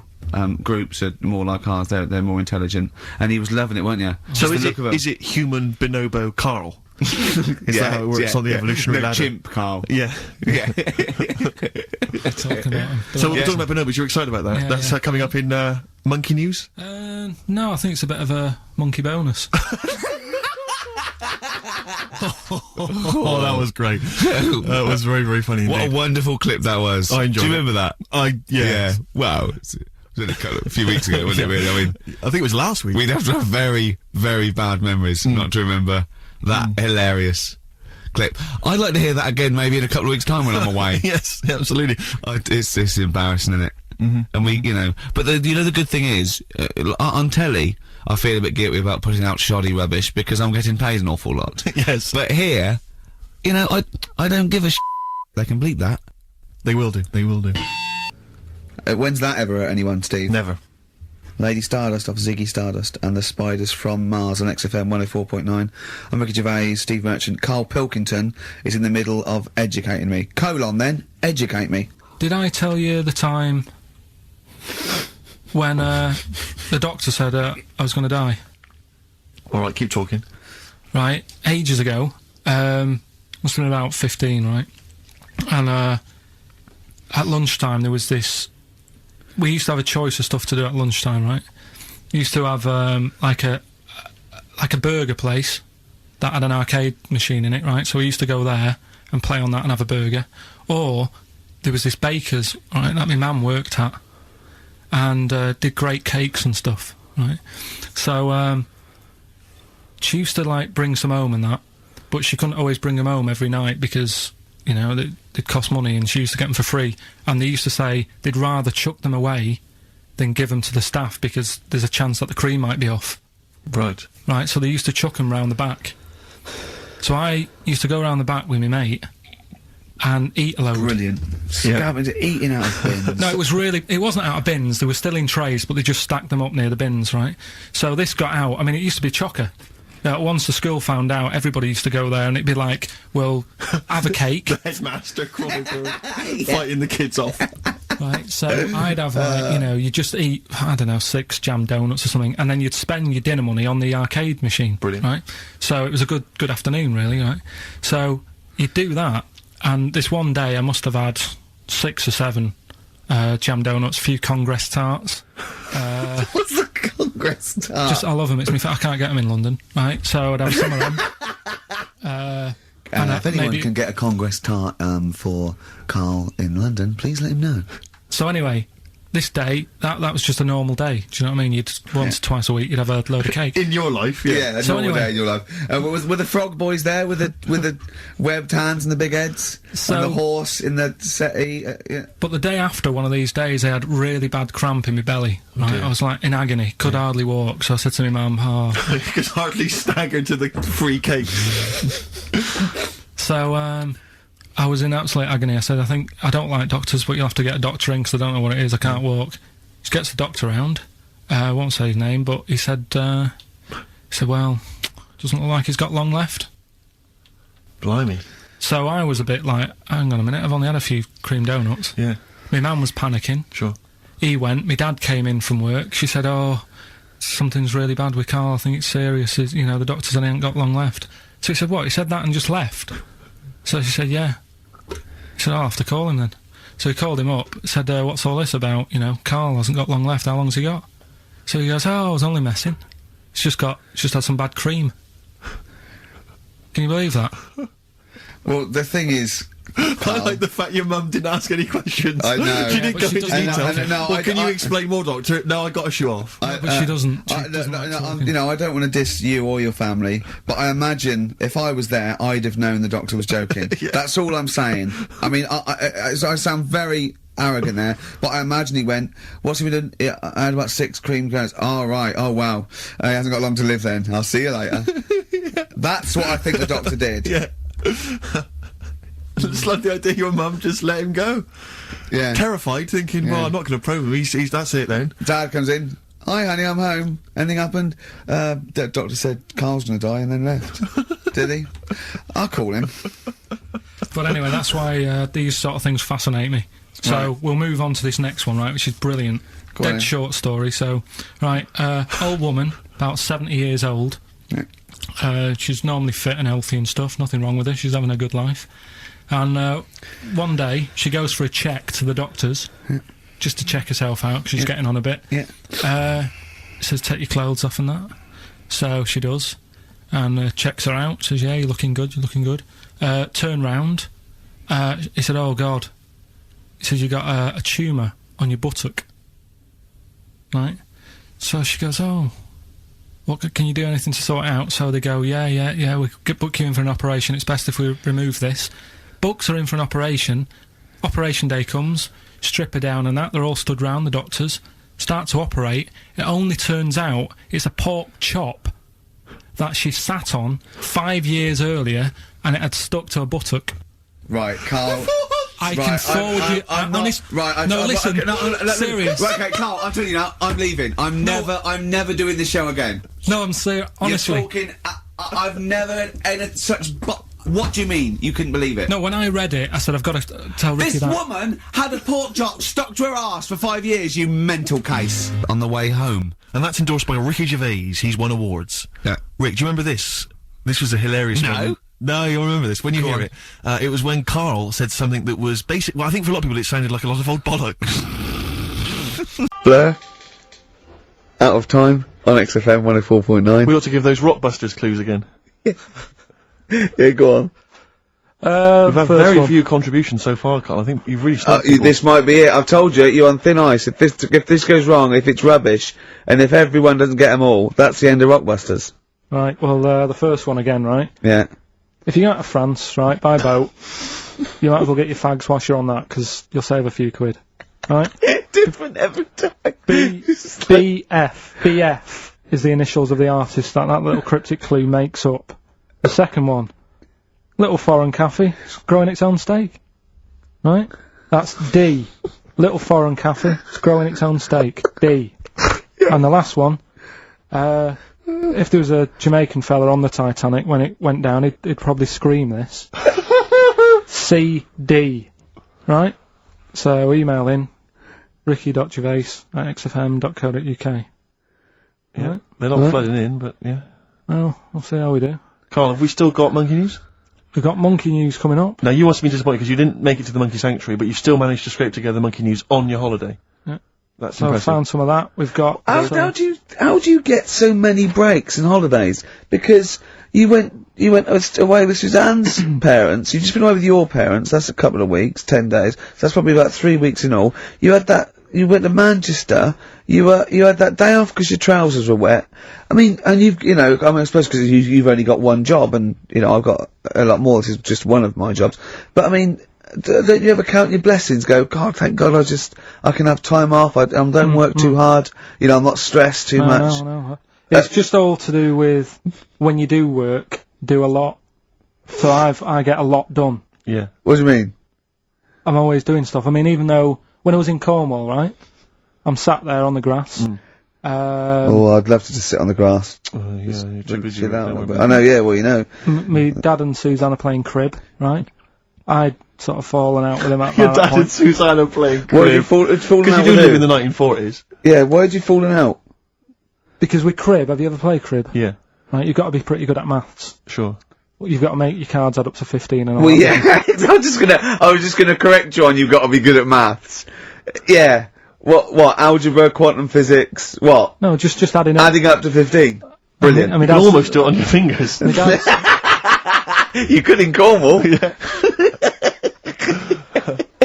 groups are more like ours. They're more intelligent, and he was loving it, weren't you? So Just is the look of 'em. is it human bonobo Karl? Is that how it works on the evolutionary no, ladder? chimp, Karl. Yeah. Yeah. Talking about him. So we're talking about bonobos. You're excited about that? Yeah, That's yeah. Coming up in Monkey News. No, I think it's a bit of a monkey bonus. Oh, that was great. That was very, very funny. What a indeed. wonderful clip that was. I enjoyed Do you it. remember that? Yeah. Wow. It was a few weeks ago, wasn't it, really? I mean, I think it was last week. we'd have to have very, very bad memories not to remember that hilarious clip. I'd like to hear that again maybe in a couple of weeks' time when I'm away. Yes, absolutely. It's embarrassing, isn't it? And we, but the good thing is, on telly, I feel a bit guilty about putting out shoddy rubbish because I'm getting paid an awful lot. Yes. But here, I don't give a They can bleep that. They will do. They will do. When's that ever hurt anyone, Steve? Never. Lady Stardust off Ziggy Stardust and the Spiders from Mars on XFM 104.9. I'm Ricky Gervais, Steve Merchant. Carl Pilkington is in the middle of educating me. Then, educate me. Did I tell you the time when the doctor said I was going to die? All right, keep talking. Right, ages ago. Must have been about 15, right? And at lunchtime there was this. We used to have a choice of stuff to do at lunchtime, right? We used to have like a burger place that had an arcade machine in it, right? So we used to go there and play on that and have a burger. Or there was this baker's, right, that my mum worked at, and did great cakes and stuff, right? So she used to like bring some home and that, but she couldn't always bring them home every night because they'd cost money, and she used to get them for free. And they used to say they'd rather chuck them away than give them to the staff because there's a chance that the cream might be off. Right. Right, so they used to chuck them round the back. So I used to go round the back with my mate and eat a load. Brilliant. Eating out of bins. No, it wasn't out of bins, they were still in trays, but they just stacked them up near the bins, right? So this got out, I mean, it used to be chocker. Once the school found out, everybody used to go there, and it'd be like, well, have a cake. The headmaster crawling through, fighting the kids off. Right, so I'd have, like, you just eat, I don't know, 6 jam donuts or something, and then you'd spend your dinner money on the arcade machine. Brilliant. Right? So it was a good afternoon, really, right? So you'd do that, and this one day I must have had 6 or 7 jam donuts, a few Congress tarts. What's the Congress tart? I love them, I can't get them in London, right? So I'd have some of them. If anyone can get a Congress tart for Carl in London, please let him know. So anyway, this day, that was just a normal day. Do you know what I mean? You'd once, twice a week, you'd have a load of cake. In your life, yeah. Yeah, a So normal anyway- day in your life. Were the frog boys there with the webbed hands and the big heads? So- and the horse in the settee? Yeah. But the day after one of these days, I had really bad cramp in my belly. Right, dear. I was like in agony, could hardly walk. So I said to my mum, You could hardly stagger to the free cakes. So I was in absolute agony. I said, I don't like doctors, but you'll have to get a doctor in because I don't know what it is. I can't walk. He gets the doctor round. I won't say his name, but he said, well, doesn't look like he's got long left. Blimey. So I was a bit like, hang on a minute, I've only had a few cream donuts. Yeah, My mum was panicking. sure. He went. My dad came in from work. She said, "Oh, something's really bad with Karl. I think it's serious. The doctor said he ain't got long left." So he said, "What?" He said that and just left. So she said, "Yeah." He said, "I'll have to call him then." So he called him up. Said, "What's all this about? Karl hasn't got long left. How long's he got?" So he goes, "Oh, I was only messing. It's just had some bad cream." Can you believe that? Well, the thing is, I like the fact your mum didn't ask any questions. I know. She didn't but go she into doesn't- detail. No, Well, can you explain more, Doctor? No, I got to show off. But she doesn't. She I doesn't like talking. I don't want to diss you or your family, but I imagine if I was there, I'd have known the doctor was joking. Yeah. That's all I'm saying. I mean, I sound very arrogant there, but I imagine he went, "What's he been doing? Yeah, I had about 6 cream cones. Oh, right. Oh, wow. He hasn't got long to live then. I'll see you later." That's what I think the doctor did. Yeah. Just love the idea your mum just let him go. Yeah. Terrified, thinking, well, Yeah. I'm not going to probe him. He's that's it then. Dad comes in. "Hi, honey, I'm home. Anything happened?" The doctor said Carl's gonna die and then left. Did he? I'll call him. But anyway, that's why these sort of things fascinate me. So we'll move on to this next one, right, which is brilliant. Go on Dead then. short story. So, right, old woman, about 70 years old. Yeah. She's normally fit and healthy and stuff. Nothing wrong with her. She's having a good life. And one day she goes for a check to the doctors, just to check herself out 'cause she's getting on a bit. Yeah. Says take your clothes off and that. So she does, and checks her out. Says yeah, you're looking good. You're looking good. Turn round. He said, oh God. He says you got a tumour on your buttock. Right. So she goes, oh. Can you do anything to sort it out? So they go, yeah, we could book you in for an operation. It's best if we remove this. Books are in for an operation. Operation day comes, strip her down and that. They're all stood round, the doctors. Start to operate. It only turns out it's a pork chop that she sat on 5 years earlier and it had stuck to her buttock. Right, Karl. I can forward you... listen, serious. Right, okay, Karl, I'm telling you now, I'm leaving. I'm never doing this show again. No, I'm serious, honestly. You're talking... I've never had such... What do you mean? You couldn't believe it? No, when I read it, I said, I've got to tell Ricky This that. woman had a pork chop stuck to her arse for 5 years, you mental case. On the way home. And that's endorsed by Ricky Gervais. He's won awards. Yeah. Rick, do you remember this? This was a hilarious one. No, you'll remember this when you hear it. It was when Karl said something that was basic. Well, I think for a lot of people it sounded like a lot of old bollocks. Blair. Out of time on XFM 104.9. We ought to give those Rockbusters clues again. Yeah, go on. We've had very few contributions so far, Karl. I think you've really started. This might be it. I've told you, you're on thin ice. If this goes wrong, if it's rubbish, and if everyone doesn't get them all, that's the end of Rockbusters. Right, well, the first one again, right? Yeah. If you go out to France, right, by boat, you might as well get your fags whilst you're on that, because you'll save a few quid. Right? Different every time. BF is the initials of the artist that little cryptic clue makes up. The second one, little foreign cafe, it's growing its own steak. Right? That's D. Little foreign cafe, it's growing its own steak. D. And the last one, if there was a Jamaican fella on the Titanic when it went down, he'd probably scream this. CD. Right? So email in ricky.gervais@xfm.co.uk. Yeah, Right? they're not flooding in, but yeah. Well, we'll see how we do. Karl, have we still got monkey news? We've got monkey news coming up. Now, you must be disappointed because you didn't make it to the monkey sanctuary, but you still managed to scrape together monkey news on your holiday. Yeah. That's So I impressive. found some of that. We've got... How do you get so many breaks and holidays? Because you went away with Suzanne's parents. You've just been away with your parents. That's a couple of weeks, 10 days. So that's probably about 3 weeks in all. You had that. You went to Manchester. You had that day off because your trousers were wet. I mean, and I suppose because you've only got one job, and I've got a lot more. This is just one of my jobs. But I mean, don't you ever count your blessings? Go, God, thank God, I can have time off. I don't work too hard. I'm not stressed too much. No. It's just all to do with when you do work, do a lot. So I get a lot done. Yeah. What do you mean? I'm always doing stuff. I mean, even though when I was in Cornwall, right, I'm sat there on the grass. I'd love to just sit on the grass. You're too busy. Chill out a little bit. I know, yeah, well, Me dad and Suzanne are playing crib, right? I'd sort of fallen out with him at Your that dad point. and Suzanne are playing Why did you crib. fallen Because out you do with live who? in the 1940s. Yeah, why did you fallen out? Because with crib, have you ever played crib? Yeah, Right, you've got to be pretty good at maths. sure. You've got to make your cards add up to 15 and all Well, that. yeah, I was just gonna correct you on you've got to be good at maths. Yeah. What, algebra, quantum physics, what? No, just adding up. Adding up to 15. Brilliant. I mean, You can almost do it on your fingers. my dad's, You could in Cornwall.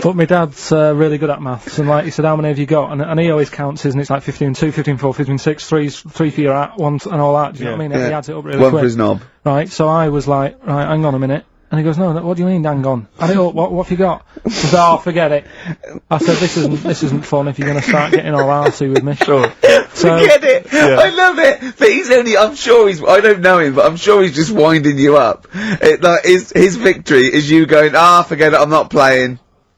but my dad's really good at maths, and like he said, how many have you got? And he always counts his, and it's like 15 2, 15 4, 15 6, 3 for your at, 1 and all that. Do you know what I mean? He adds it up really One quick. for his knob. Right, so I was like, right, hang on a minute. And he goes, no, what do you mean, hang on? Add it up, what have you got? I said, oh, forget it. I said, this isn't fun if you're going to start getting all arsey with me. Sure. So, Forget it. I love it. But I don't know him, but I'm sure he's just winding you up. His victory is you going, forget it, I'm not playing.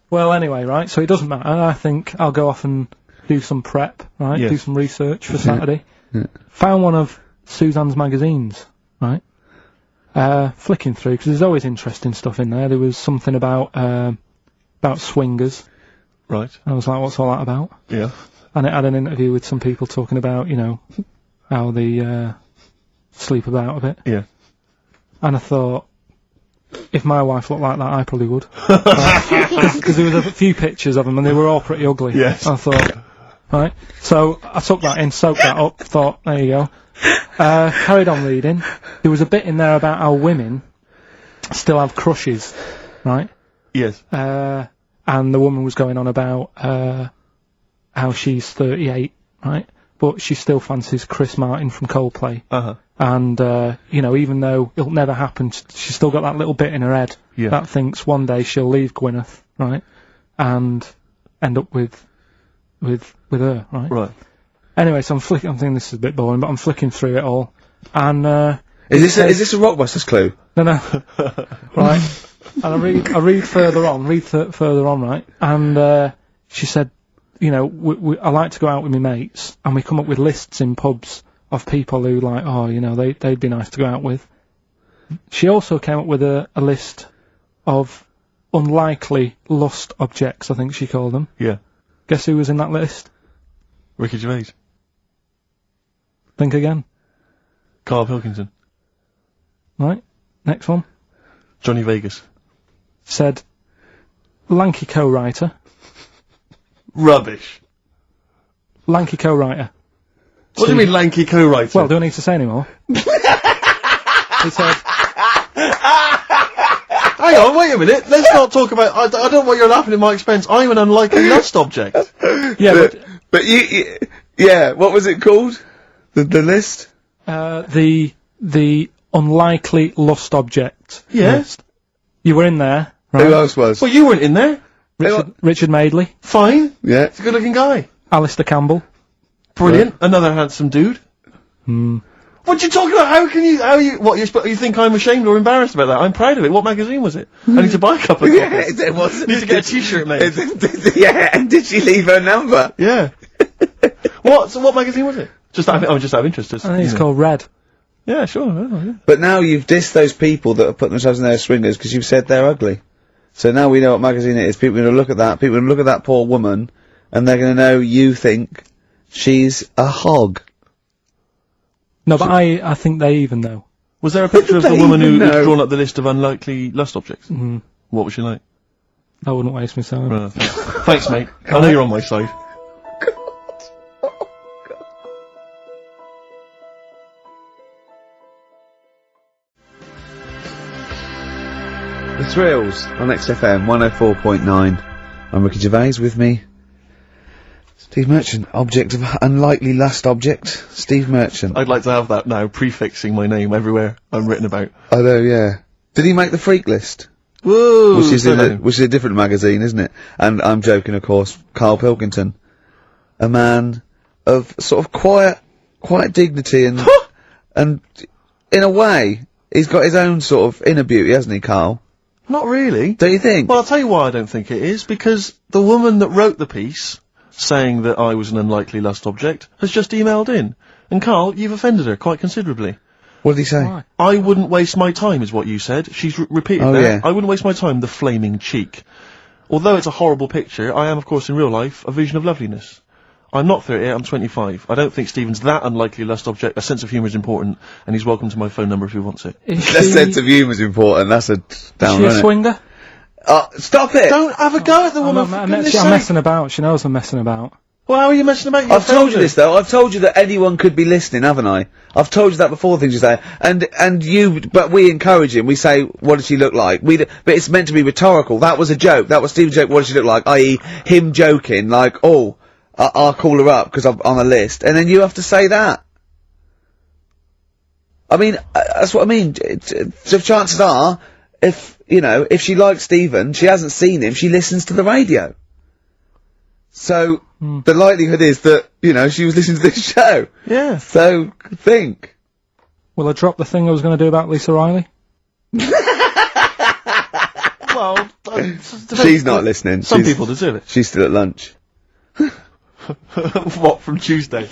well, anyway, right, so it doesn't matter. I think I'll go off and do some prep, right? Yes. Do some research for Saturday. Found one of Suzanne's magazines, right? Flicking through, because there's always interesting stuff in there. There was something about swingers. Right. I was like, what's all that about? Yeah. And it had an interview with some people talking about, you know, how they sleep about a bit. Yeah. And I thought, if my wife looked like that, I probably would. Because there was a few pictures of them, and they were all pretty ugly. Yes. I thought, right. So I took that in, soaked that up, thought, there you go. Carried on reading. There was a bit in there about how women still have crushes, right? Yes. And the woman was going on about how she's 38, right? But she still fancies Chris Martin from Coldplay. Uh-huh. And, you know, even though it'll never happen, she's still got that little bit in her head that thinks one day she'll leave Gwyneth, right? And end up with her, right? Right. Anyway, so I'm thinking this is a bit boring, but I'm flicking through it all. And, Is this a Rockbusters clue? No. Right. And I read further on, right? And, she said, you know, I like to go out with my mates, and we come up with lists in pubs of people who like, oh, you know, they'd be nice to go out with. She also came up with a list of unlikely lust objects, I think she called them. Yeah. Guess who was in that list? Ricky Gervais. Think again. Karl Pilkington. Right. Next one. Johnny Vegas. Said, lanky co-writer. Rubbish. Lanky co-writer. What do you mean lanky co-writer? Well, do I need to say any more? He said... Hang on, wait a minute. Let's not talk about... I don't know why you're laughing at my expense. I'm an unlikely lust object. Yeah, But you yeah, what was it called? The list? The unlikely lust object. Yeah. List. You were in there, right? Who else was? Well, you weren't in there. Richard Madeley, Fine. Yeah. He's a good-looking guy. Alistair Campbell. Brilliant. Another handsome dude. What you talking about? You think I'm ashamed or embarrassed about that? I'm proud of it. What magazine was it? I need to buy a couple of copies. It was. Need to get a t-shirt made. Yeah, and did she leave her number? Yeah. What magazine was it? Just out of interest. I think it's called Red. Yeah, sure. Yeah. But now you've dissed those people that are putting themselves in their swingers because you've said they're ugly. So now we know what magazine it is. People are going to look at that. People are going to look at that poor woman, and they're going to know you think she's a hog. No, but I think they even know. Was there a picture of the They woman even who'd know. drawn up the list of unlikely lust objects? Mm-hmm. What was she like? I wouldn't waste my time. Thanks, mate. I know you're on my side. The Thrills on XFM 104.9. I'm Ricky Gervais, with me Steve Merchant, object of unlikely lust object, Steve Merchant. I'd like to have that now, prefixing my name everywhere I'm written about. I know, yeah. Did he make the freak list? Whoa! Which is a different magazine, isn't it? And I'm joking, of course. Karl Pilkington, a man of sort of quiet dignity and and in a way, he's got his own sort of inner beauty, hasn't he, Karl? Not really. Don't you think? Well, I'll tell you why I don't think it is, because the woman that wrote the piece, saying that I was an unlikely lust object, has just emailed in. And Karl, you've offended her quite considerably. What did he say? Why? I wouldn't waste my time, is what you said. She's repeated Oh, that. yeah. I wouldn't waste my time, the flaming cheek. Although it's a horrible picture, I am, of course, in real life, a vision of loveliness. I'm not 38, I'm 25. I don't think Stephen's that unlikely lust object. A sense of humour is important, and he's welcome to my phone number if he wants it. Is The sense of humour's important, that's a down, she a isn't it? swinger? Stop it! Don't have a go at the woman, for I'm goodness sake. messing about. She knows I'm messing about. Well, how are you messing about? I've told you this though, I've told you that anyone could be listening, haven't I? I've told you that before, things you say. But we encourage him, we say, what does she look like? But it's meant to be rhetorical. That was a joke, that was Stephen's joke, what does she look like? I.e., him joking, like, oh, I'll call her up, because I'm on a list, and then you have to say that. I mean, that's what I mean. So chances are, if she likes Stephen, she hasn't seen him, she listens to the radio. So, the likelihood is that, she was listening to this show. Yeah. So, think. Will I drop the thing I was going to do about Lisa Riley? Well, She's not listening. Some people deserve it. She's still at lunch. What, from Tuesday?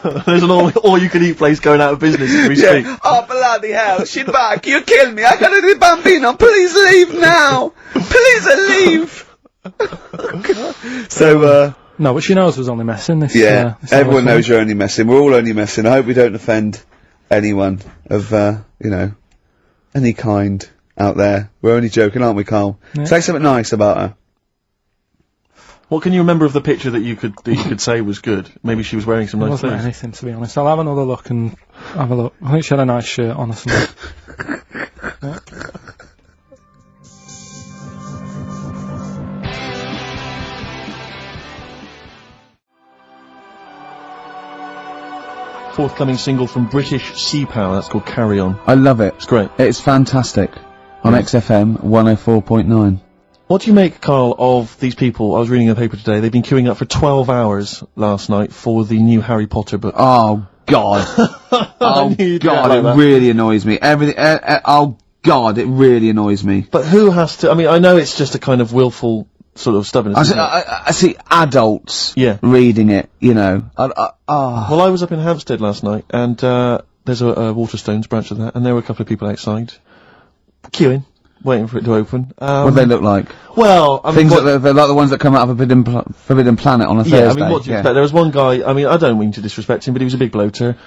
There's an all-you-can-eat place going out of business as we speak. Oh, bloody hell, Shitbag, you killed me. I gotta do Bambino. Please leave now. Please leave. So, No, but she knows was only messing. This, yeah, this everyone hour knows you're only messing. We're all only messing. I hope we don't offend anyone of, you know, any kind out there. We're only joking, aren't we, Karl? Yeah. Say something nice about her. What can you remember of the picture that you could say was good? Maybe she was wearing some It nice wasn't clothes. anything, to be honest. I'll have another look and have a look. I think she had a nice shirt on or something. Yeah. Forthcoming single from British Sea Power, that's called Carry On. I love it. It's great. It's fantastic. On XFM 104.9. What do you make, Karl, of these people? I was reading a paper today. They've been queuing up for 12 hours last night for the new Harry Potter book. Oh, God. Oh, knew you'd God, like it that. really annoys me. Everything, oh, God, it really annoys me. But who has to... I mean, I know it's just a kind of willful sort of stubbornness, isn't it? I see adults Yeah. reading it, you know. Well, I was up in Hampstead last night, and there's a Waterstones branch of that, and there were a couple of people outside, queuing, waiting for it to open. What do they look like? Well, I mean, Things that they're like the ones that come out of Forbidden Planet on a yeah, Thursday. I mean, what do you expect? There was one guy, I mean, I don't mean to disrespect him, but he was a big bloater,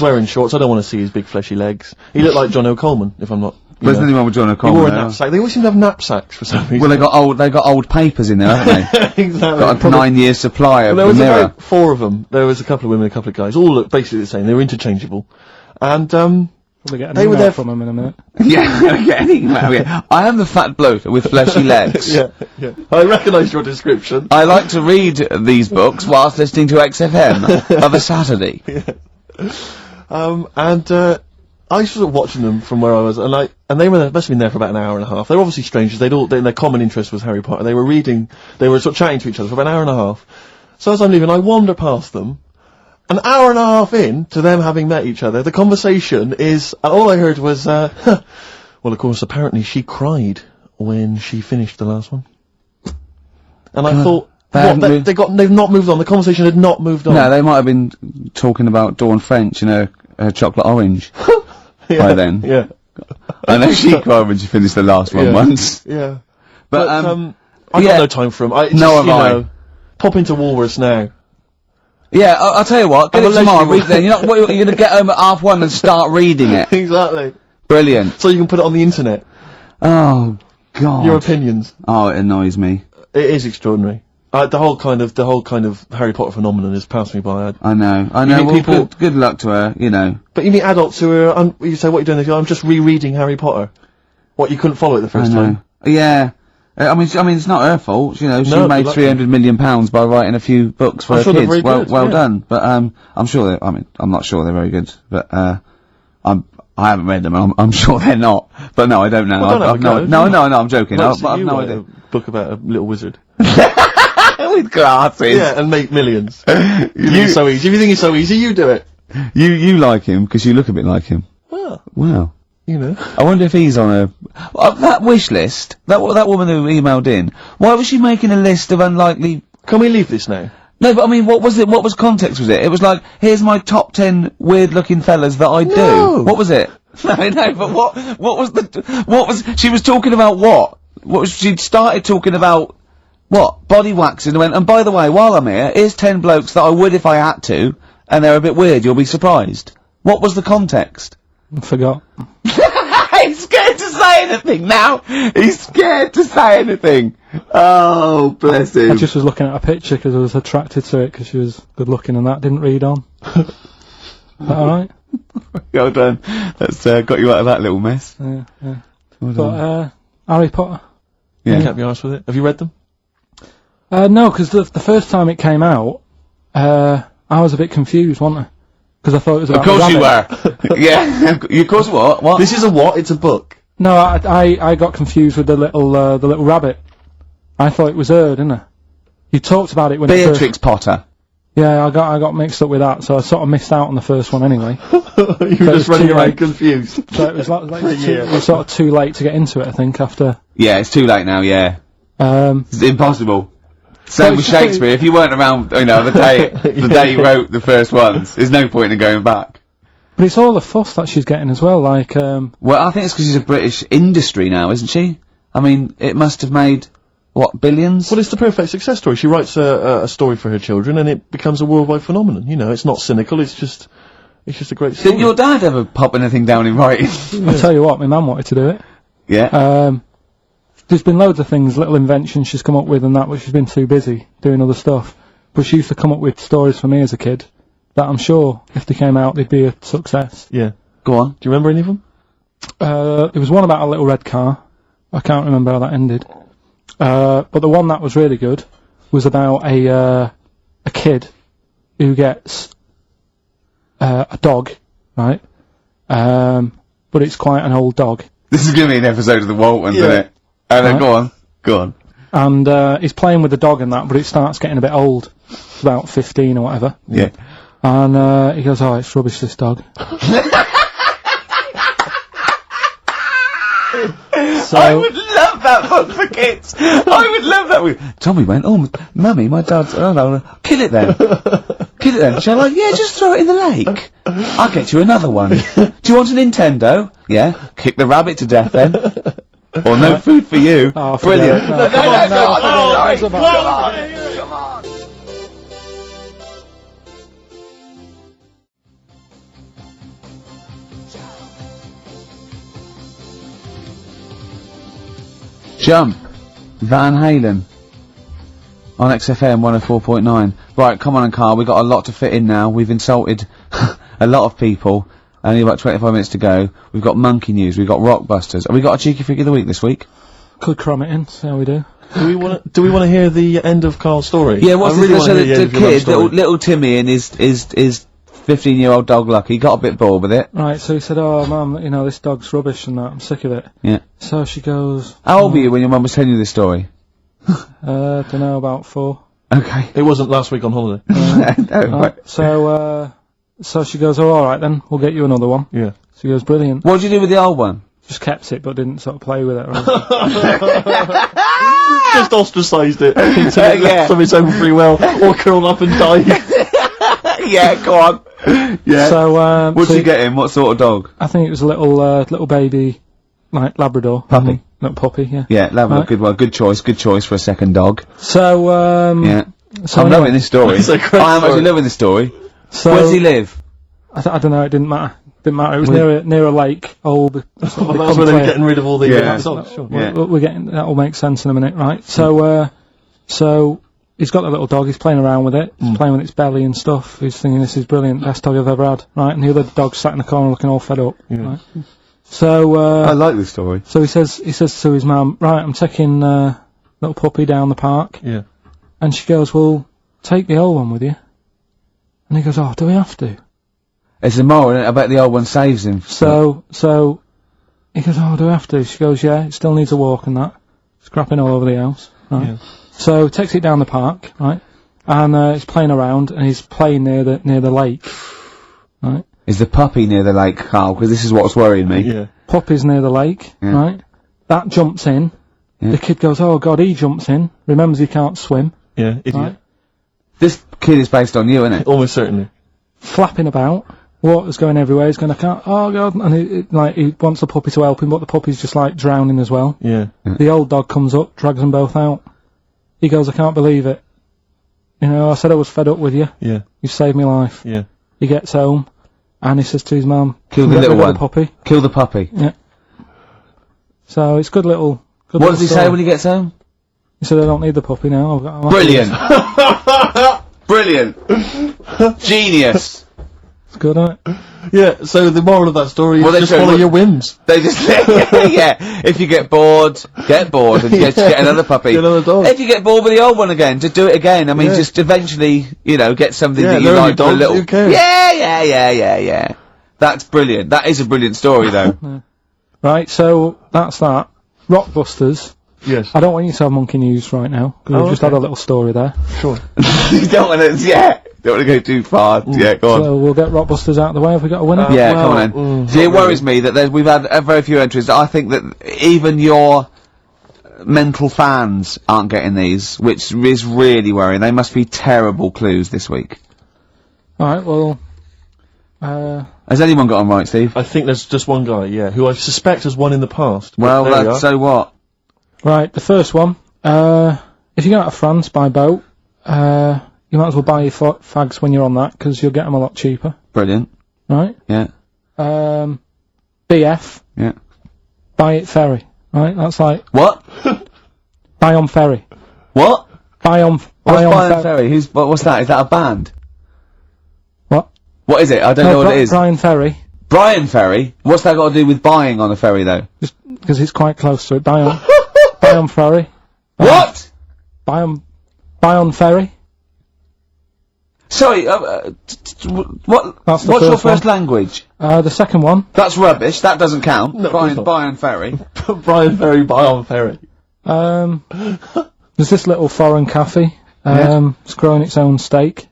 wearing shorts, I don't want to see his big fleshy legs. He looked like John O'Coleman, if I'm not... There's nothing wrong with John He O'Connor. wore a knapsack. They always seem to have knapsacks for some reason. Well, they got old papers in there, haven't they? Exactly. Got a 9-year supply of Well, there was the mirror. about 4 of them. There was a couple of women, a couple of guys, all looked basically the same. They were interchangeable. And, We'll get an They were email there from him in a minute. Yeah, I am the fat bloke with fleshy legs. yeah. I recognised your description. I like to read these books whilst listening to XFM of a Saturday. I was sort of watching them from where I was, and they must have been there for about an hour and a half. They were obviously strangers. Their common interest was Harry Potter. They were sort of chatting to each other for about an hour and a half. So as I'm leaving, I wander past them. An hour and a half in to them having met each other, the conversation is, and all I heard was, well, of course, apparently she cried when she finished the last one. And I thought, they've not moved on. The conversation had not moved on. No, they might have been talking about Dawn French and her chocolate orange by then. Yeah. I know she cried when she finished the last one once. Yeah. But, I've got no time for them. No, have I. Pop into Woolworths now. Yeah, I'll tell you what, get I'm it tomorrow, allegedly- read it then. You're going to get home at 1:30 and start reading it. Exactly. Brilliant. So you can put it on the internet. Oh, God. Your opinions. Oh, it annoys me. It is extraordinary. The whole kind of Harry Potter phenomenon has passed me by. I know. mean Well, people- good luck to her, you know. But you mean adults who are, you say, what are you doing? They go, I'm just rereading Harry Potter. What, you couldn't follow it the I first know. time? Yeah. I mean, it's not her fault, you know, she No, made good luck. £300 million by writing a few books for I'm her sure they're kids. very Well, good, well yeah. done. But, I'm sure I'm not sure they're very good, but, I haven't read them, I'm sure they're not. But no, I don't know. Well, don't have a go. No, I'm joking. No, I've no write idea. a book about a little wizard. With glasses. Yeah, and make millions. You think it's so easy. If you think it's so easy, you do it. You like him, because you look a bit like him. Well, Wow. you know. I wonder if he's on that wish list, that woman who emailed in, why was she making a list of unlikely... Can we leave this now? No, but I mean, what was context was it? It was like, here's my top 10 weird-looking fellas that I do. No. What was it? No, but she was talking about what? She'd started talking about, what? Body waxing, and went, and by the way, while I'm here, here's 10 blokes that I would if I had to, and they're a bit weird, you'll be surprised. What was the context? I forgot. He's scared to say anything now! He's scared to say anything! Oh, bless him. I just was looking at a picture because I was attracted to it because she was good looking and that didn't read on. Is that alright? Well done. That's got you out of that little mess. Yeah. Well done. But, Harry Potter. Yeah. Can't be arsed with it. Have you read them? No, because the first time it came out, I was a bit confused, wasn't I? Because I thought it was about Of course the you rabbit. were. Yeah. Of course what? What? This is a what? It's a book. No, I got confused with the little rabbit. I thought it was her, didn't I? You talked about it when it Beatrix Potter. Yeah, I got mixed up with that, so I sort of missed out on the first one anyway. You were it's just running too around late. confused. So it was like Yeah. it was sort of too late to get into it, I think, after. Yeah, it's too late now, yeah. It's impossible. Same with Shakespeare. If you weren't around, the day he wrote the first ones, there's no point in going back. But it's all the fuss that she's getting as well, like, Well, I think it's because she's a British industry now, isn't she? I mean, it must have made, what, billions? Well, it's the perfect success story. She writes a story for her children, and it becomes a worldwide phenomenon. You know, it's not cynical. It's just a great story. Didn't your dad ever pop anything down in writing? I tell you what, my mum wanted to do it. Yeah. There's been loads of things, little inventions she's come up with and that, but she's been too busy doing other stuff. But she used to come up with stories for me as a kid that I'm sure, if they came out, they'd be a success. Yeah. Go on. Do you remember any of them? There was one about a little red car. I can't remember how that ended. But the one that was really good was about a kid who gets a dog, right? But it's quite an old dog. This is going to be an episode of the Waltons, isn't it? Right. Go on. And he's playing with the dog and that, but it starts getting a bit old. It's about 15 or whatever. Yeah. And he goes, "Oh, it's rubbish, this dog." I would love that book for kids. I would love that. Tommy went, "Oh, Mummy, my dad's... Oh, no, kill it then. Kill it then." Shall I? "Yeah, just throw it in the lake. I'll get you another one. Do you want a Nintendo? Yeah. Kick the rabbit to death then. Or no food for you." Oh, forget Brilliant. it. No, come on, no, Come on. Jump, Van Halen, on XFM 104.9. Right, come on, Karl, we've got a lot to fit in now. We've insulted a lot of people. Only about 25 minutes to go. We've got Monkey News, we've got Rockbusters. Have we got a Cheeky Freak of the Week this week? Could cram it in, see how we do. Do we want to hear the end of Karl's story? Yeah, what's I really this? wanna So hear the end of your kid, story. little Timmy and his 15-year-old dog Lucky got a bit bored with it. Right, so he said, "Oh, Mum, this dog's rubbish and that, I'm sick of it." Yeah. So she goes, How old were you when your mum was telling you this story? don't know, about 4. Okay. It wasn't last week on holiday. No, right. So she goes, "Oh, alright then, we'll get you another one." Yeah. She goes, "Brilliant." What did you do with the old one? Just kept it, but didn't sort of play with it. Or anything. Just ostracised it. Yeah. Of its own free will, or curled up and died. Yeah, go on. Yeah. So, What did you get him? What sort of dog? I think it was a little baby, like Labrador. Puppy. Little puppy, yeah. Yeah, Labrador, Right. good one. Good choice for a second dog. So, Yeah. so I'm anyway, loving this story. It's a great I am story. actually loving this story. So, Where does he live? I don't know, it didn't matter. It was near a lake. That's where they were getting rid of all the Yeah. dogs, sure. Yeah. We're getting, that'll make sense in a minute, right? So, so he's got the little dog, he's playing around with it, he's playing with its belly and stuff, he's thinking this is brilliant, best dog I've ever had, right? And the other dog sat in the corner looking all fed up, right? So, I like this story. so he says to his mum, "Right, I'm taking, little puppy down the park." Yeah. And she goes, "Well, take the old one with you." And he goes, "Oh, do we have to?" It's a moral, isn't it? I bet the old one saves him. So he goes, "Oh, do we have to?" She goes, "Yeah, it still needs a walk and that. Scrapping all over the house." Right? Yeah. So takes it down the park, right? And he's playing around and he's playing near the lake, right? Is the puppy near the lake, Karl? Because this is what's worrying me. Yeah. Puppy's near the lake, right? That jumps in. Yeah. The kid goes, "Oh God," he jumps in, remembers he can't swim, Yeah. Idiot. right? This kid is based on you, isn't it? Almost certainly. Flapping about. Water's going everywhere. He's going, "I can't." Oh God! And he wants the puppy to help him, but the puppy's just like drowning as well. Yeah. The old dog comes up, drags them both out. He goes, "I can't believe it. I said I was fed up with you. Yeah. You saved my life." Yeah. He gets home, and he says to his mum, Kill the "Get little rid of one. the puppy." Kill the puppy. Yeah. So it's good little. Good What little does he story. say when he gets home? He said, "I don't need the puppy now. I'm Brilliant. Brilliant. Genius. It's good, isn't it? Yeah. So the moral of that story is Well, they just show follow what- your whims. They just, yeah. If you get bored, and just get another puppy. Get another dog. If you get bored with the old one again, just do it again. I mean, Yeah. just eventually, get something Yeah, that you learn your like for a dogs, little. who cares? Yeah. That's brilliant. That is a brilliant story, though. Right. So that's that. Rockbusters. Yes. I don't want you to have monkey news right now because we've just okay. had a little story there. Sure. You don't want to, don't want to go too far. Yeah, go on. So we'll get Rockbusters out of the way. Have we got a winner? Yeah, well, come on then. See, it not worries me that we've had very few entries. I think that even your mental fans aren't getting these, which is really worrying. They must be terrible clues this week. Alright, well, Has anyone got them right, Steve? I think there's just one guy, yeah, who I suspect has won in the past. but Well, there we are. so what? right, the first one, if you go out of France by boat, you might as well buy your fags when you're on that, because you'll get them a lot cheaper, Brilliant. right? Yeah. BF, Yeah. buy it ferry, right? That's like, What? buy on ferry. What? Buy on What's Brian ferry. Ferry? What's that? Is that a band? What? What is it? I don't know what it is. Brian Ferry, Brian Ferry? What's that got to do with buying on a ferry, though? just because it's quite close to it. Buy on, buy on ferry. What? Buy on ferry. Sorry, what? That's the What's your first one. first language? The second one, That's rubbish. That doesn't count. No, of course not. Brian Ferry. Brian Ferry, Brian Ferry. there's this little foreign cafe. It's growing its own steak.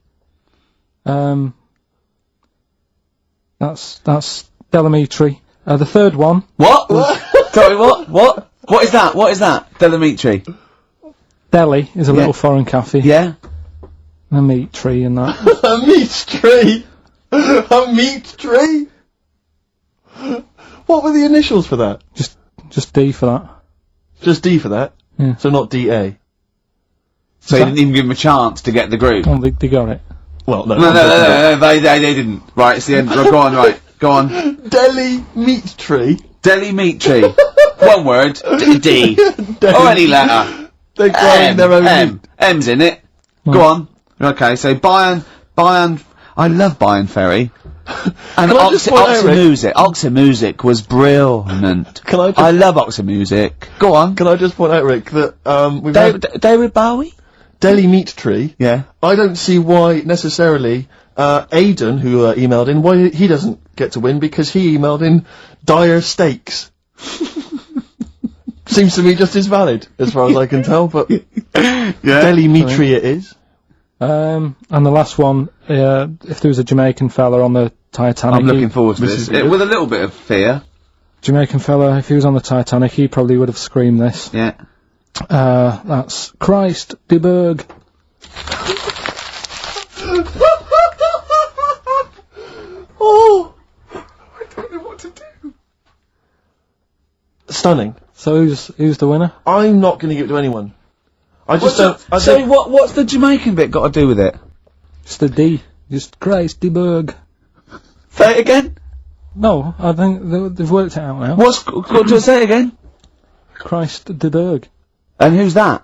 That's Delamitri. The third one, What? Sorry, what? What is that? What is that? Delamitri. Delhi, is a little foreign cafe. Yeah? A meat tree and that. A meat tree! A meat tree! What were the initials for that? Just D for that. Just D for that? Yeah. So not DA? So you didn't even give him a chance to get the group. Oh, they got it. Well, no. No, they didn't. Right, it's the end. Go on, right. Go on. Delhi meat tree? Deli meat tree. One word. D. Or any letter. They're growing their own M. meat. M's in it. Go on. Okay, so Bayern, I love Bayern Ferry. And Can I just point out, Rick- Oxymusic was brilliant. Can I just- I love Oxymusic. Go on. Can I just point out, Rick, that, we've had David Bowie? Delhi meat tree. Yeah. I don't see why, necessarily, Aidan, who, emailed in, why he doesn't get to win, because he emailed in dire steaks. Seems to me just as valid, as far as I can tell, but Yeah. Delhi meat tree it is. And the last one, if there was a Jamaican fella on the Titanic, I'm looking forward to this. With a little bit of fear. Jamaican fella, if he was on the Titanic, he probably would have screamed this. Yeah. That's Christ de Berg. Oh! I don't know what to do. Stunning. So who's the winner? I'm not going to give it to anyone. I just don't. Sorry, what's the Jamaican bit got to do with it? Just a D. Just Christ de Berg. Say it again. No, I think they've worked it out now. Got to say it again? Christ de Berg. And who's that?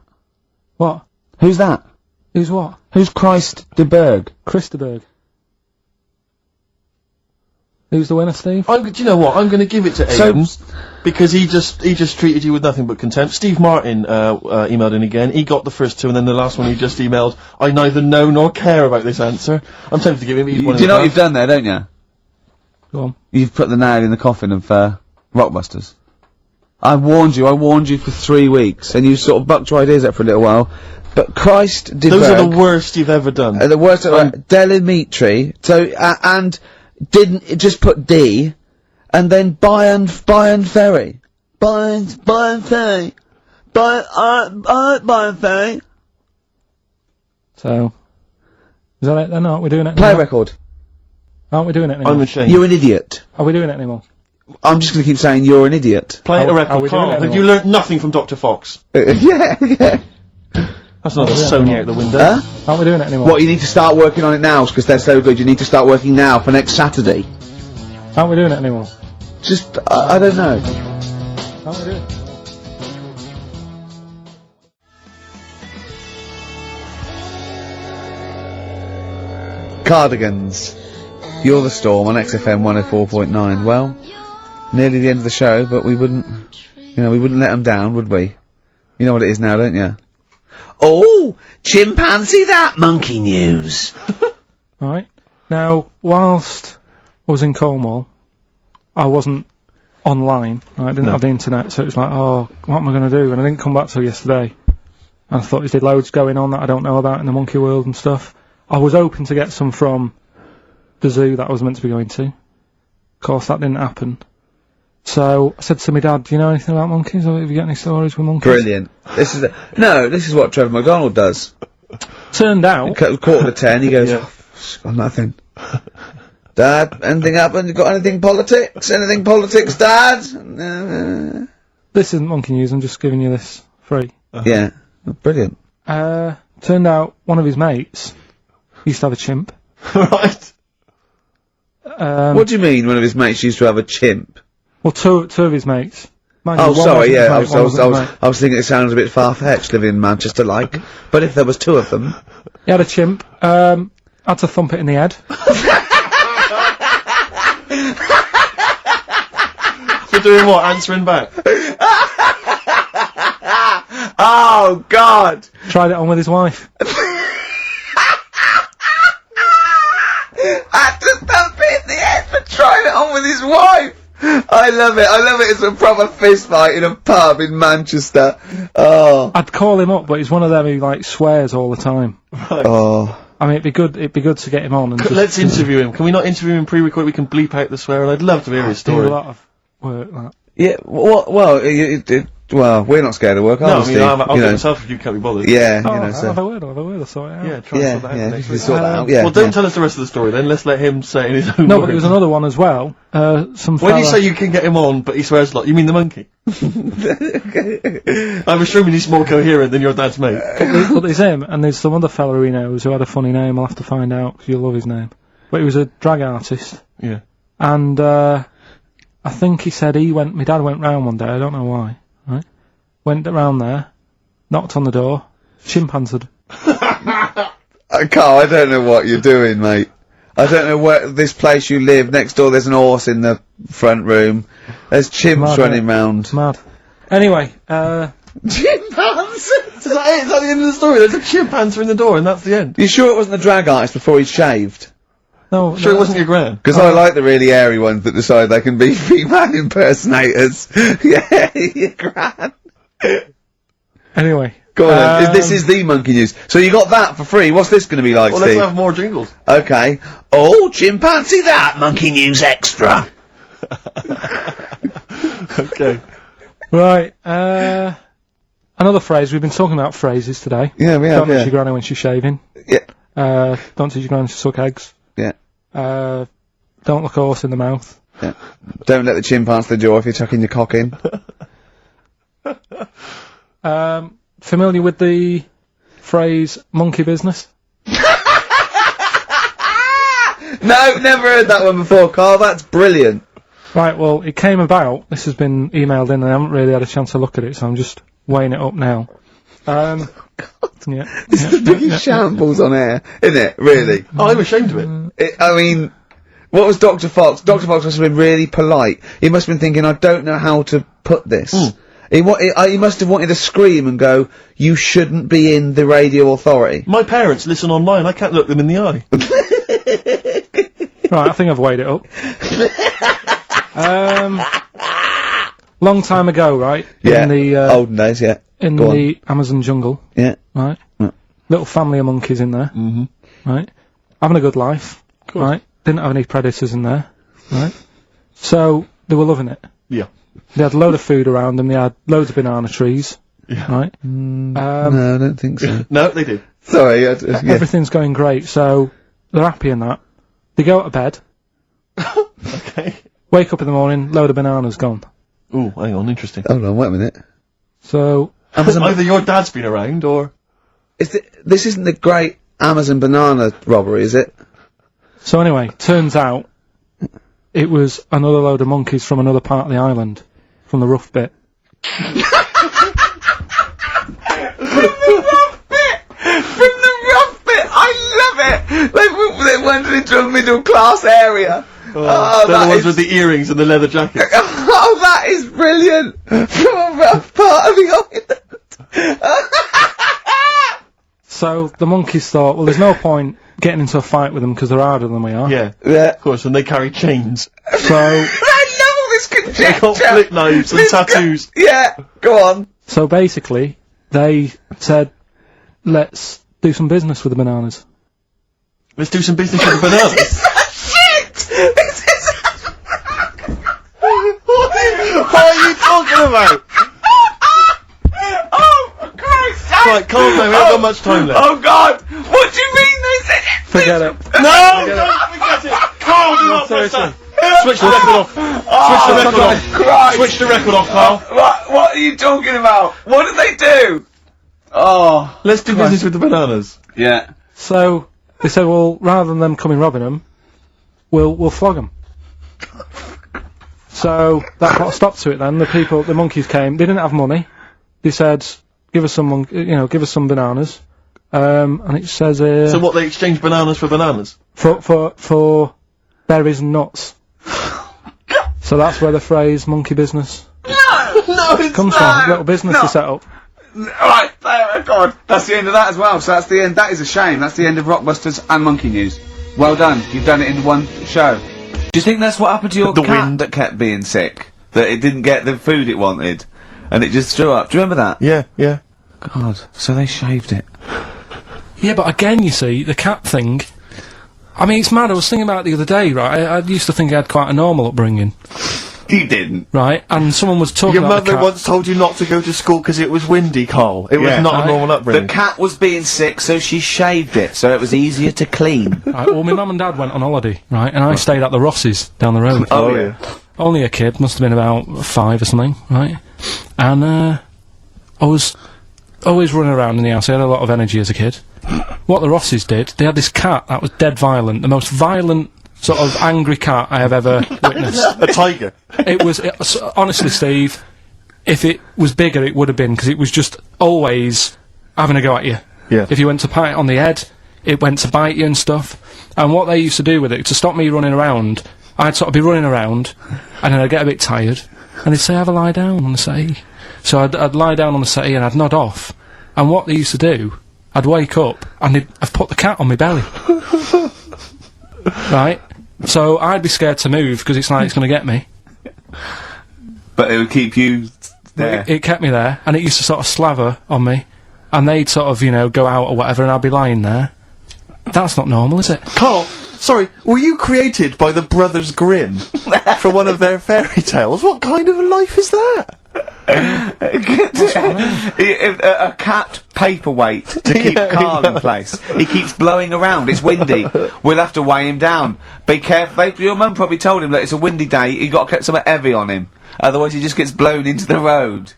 What? Who's that? Who's what? Who's Christ de Berg? Chris de Berg. Who's the winner, Steve? do you know what? I'm going to give it to Aidan, because he just treated you with nothing but contempt. Steve Martin emailed in again. He got the first two, and then the last one he just emailed. I neither know nor care about this answer. I'm tempted to give him. Do you know what you've done there, don't you? Go on. You've put the nail in the coffin of Rockbusters. I warned you for 3 weeks, and you sort of bucked your ideas up for a little while. But Christ de Those Berg, are the worst you've ever done. the worst. Delamitri. So and didn't it just put D, and then Bayern Ferry. Bayern Ferry. Bayern Ferry. So, is that it then? Aren't we doing it Play anymore? record. Aren't we doing it anymore? I'm ashamed. You're an idiot. Are we doing it anymore? I'm just going to keep saying you're an idiot. Play a Are record. we doing Carl, it have anymore? you learnt nothing from Dr. Fox? Yeah. That's not a Sony out the window. Huh? Aren't we doing it anymore? What, you need to start working on it now, because they're so good. You need to start working now for next Saturday. Aren't we doing it anymore? Just, I don't know. Aren't we doing it? Cardigans. You're the Storm on XFM 104.9. Well, nearly the end of the show, but we wouldn't let them down, would we? You know what it is now, don't you? Oh, chimpanzee that monkey news. Right. Now, whilst I was in Cornwall, I wasn't online. I didn't have the internet, so it was like, oh, what am I going to do? And I didn't come back till yesterday. And I thought there's loads going on that I don't know about in the monkey world and stuff. I was hoping to get some from the zoo that I was meant to be going to. Of course, that didn't happen. So I said to my dad, do you know anything about monkeys, or have you got any stories with monkeys? Brilliant. This is what Trevor McDonald does. Turned out, Quarter to 10, he goes, Yeah. "Oh, got nothing. Dad, anything happened? You got anything politics? Anything politics, Dad?" this isn't monkey news, I'm just giving you this free. Yeah. Brilliant. Turned out one of his mates used to have a chimp. Right. What do you mean one of his mates used to have a chimp? Well, two of his mates. Mind you, Oh, one sorry, wasn't his yeah, mate, one wasn't his mate. I was thinking it sounds a bit far-fetched living in Manchester, like. But if there was two of them... He had a chimp, had to thump it in the head. For doing what? Answering back? Oh, God! Tried it on with his wife. Had to thump it in the head for trying it on with his wife! I love it. It's a proper fist fight in a pub in Manchester. Oh. I'd call him up, but he's one of them who, like, swears all the time. Oh. I mean, it'd be good to get him on and just Let's interview him. Can we not interview him pre-record? We can bleep out the swear. I'd love to hear his do a story. lot of work, that. Yeah, well, we're not scared of work, No, are I we, mean, Steve? I'll You do know. it myself if you can't be bothered. Yeah, Oh, you know, I'll so... have a word, I'll sort it out. Yeah, try and sort that out next we week. sort that out, yeah. Well, don't tell us the rest of the story then. Let's let him say it in his own No, words. but there was another one as well. Some When you fella- say you can get him on, but he swears a lot, you mean the monkey? I'm assuming he's more coherent than your dad's mate. But there's him, and there's some other fella he knows who had a funny name. I'll have to find out, 'cause you'll love his name. But he was a drag artist, Yeah. and I think he said my dad went round one day, I don't know why, right? Went round there, knocked on the door, chimp answered. Carl, I don't know what you're doing, mate. I don't know where this place you live. Next door, there's an horse in the front room. There's chimps Mad, running innit? round. Mad. Anyway, Chimpanzee! Is that it? Is that the end of the story? There's a chimp answering the door and that's the end. You sure it wasn't a drag artist before he'd shaved? no, Sure it wasn't your gran? Because I like the really airy ones that decide they can be female impersonators. Yeah, you're grand. Anyway. Go on then. This is the monkey news. So you got that for free. What's this going to be like, Well, Steve? let's have more jingles. Okay. Oh, chimpanzee that! Monkey news extra! Okay. Right, another phrase, we've been talking about phrases today. Yeah, we have, Don't touch yeah. your granny when she's shaving. Yeah. Don't touch your granny to suck eggs. Yeah. Don't look a horse in the mouth. Yeah. Don't let the chimp answer the door if you're chucking your cock in. Familiar with the phrase monkey business? No, never heard that one before, Carl. That's brilliant. Right, well, it came about, this has been emailed in and I haven't really had a chance to look at it, so I'm just weighing it up now. Yeah. This is the biggest shambles on air, isn't it? Really? Oh, I'm ashamed of it. I mean, what was Dr. Fox? Dr. Fox must have been really polite. He must have been thinking, I don't know how to put this. He must have wanted to scream and go, you shouldn't be in the radio authority. My parents listen online, I can't look them in the eye. Right, I think I've weighed it up. Long time ago, right? Yeah. In the, olden days, yeah. in Go the Amazon jungle, Yeah. right? Yeah. Little family of monkeys in there, right? Having a good life, right? Didn't have any predators in there, right? So, they were loving it. Yeah. They had a load of food around them, they had loads of banana trees, Yeah. right? No, I don't think so. No, they did. Sorry, yeah. Everything's going great, so they're happy in that. They go to bed, Okay. wake up in the morning, load of bananas gone. Ooh, hang on, interesting. Hold on, wait a minute. So, Either your dad's been around, or... This isn't the great Amazon banana robbery, is it? so anyway, turns out it was another load of monkeys from another part of the island, from the rough bit. From the rough bit! I love it! They went into a middle class area. they're the ones with the earrings and the leather jackets. Oh, that is brilliant! From a rough part of the island. So the monkeys thought, well, there's no point getting into a fight with them because they're harder than we are. Yeah, Yeah. of course, and they carry chains. So, I love all this conjecture! They got flip knives and tattoos. Yeah, go on. so basically, they said, let's do some business with the bananas. Let's do some business with the bananas. Shit! This is... about? Oh, for Christ's sake! Right, calm down, we haven't got much time left. Oh God! What do you mean this is? Forget it. No! Don't forget it! Carl, do not press that! Switch the record off. Switch the record off. Christ. Switch the record off, Carl. What are you talking about? What did they do? Oh. Let's do business with the bananas. Yeah. So they said, well, rather than them coming robbing them, we'll flog them. So that put a stop to it. Then the monkeys came. They didn't have money. They said, give us some bananas. And it says So what, they exchanged bananas for bananas? for berries and nuts. So that's where the phrase monkey business No, it's comes from. Little business to set up. Alright, God. That's the end of that as well. So that's the end. That is a shame. That's the end of Rockbusters and Monkey News. Well done. You've done it in one show. Do you think that's what happened to your cat that kept being sick? That it didn't get the food it wanted? And it just threw up. Do you remember that? Yeah, yeah. God. So they shaved it. Yeah, but again, you see, the cat thing, I mean, it's mad. I was thinking about it the other day, right? I used to think I had quite a normal upbringing, You didn't. right? And someone was talking Your about the mother cat. once told you not to go to school because it was windy, Carl. It was Yeah. not a Right. normal The upbringing. cat was being sick, so she shaved it, so it was easier to clean. Right, well, my mum and dad went on holiday, right? And I stayed at the Rosses down the road. Oh, yeah. Only a kid, must have been about 5 or something, right? And I was always running around in the house. I had a lot of energy as a kid. What the Rosses did, they had this cat that was dead violent, the most violent sort of angry cat I have ever witnessed. A tiger. It was, honestly, Steve, if it was bigger, it would have been, because it was just always having a go at you. Yeah. If you went to pat it on the head, it went to bite you and stuff. And what they used to do with it, to stop me running around, I'd sort of be running around, and then I'd get a bit tired, and they'd say, have a lie down on the settee. So I'd lie down on the settee and I'd nod off. And what they used to do, I'd wake up, and I'd put the cat on my belly. Right? So I'd be scared to move, because it's like it's going to get me. But it would keep you there. It kept me there, and it used to sort of slaver on me, and they'd sort of, go out or whatever, and I'd be lying there. That's not normal, is it? Carl, sorry, were you created by the Brothers Grimm for one of their fairy tales? What kind of a life is that? A cat paperweight to keep Karl in place. He keeps blowing around. It's windy. We'll have to weigh him down. Be careful. Your mum probably told him that it's a windy day. You got to get something heavy on him. Otherwise, he just gets blown into the road.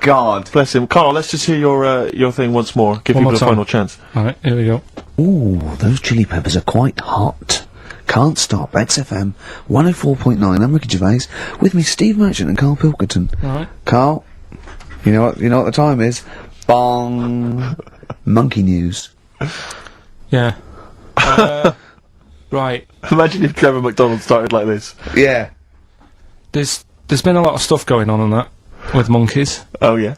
God. Bless him. Carl, let's just hear your thing once more. Give One people more a time. final chance. Alright, here we go. Ooh, those chili peppers are quite hot. Can't stop. XFM 104.9. I'm Ricky Gervais. With me, Steve Merchant and Karl Pilkington. Alright. Karl, you know what the time is? Bong. Monkey News. Yeah. Right. Imagine if Trevor McDonald started like this. Yeah. There's been a lot of stuff going on that, with monkeys. Oh, yeah.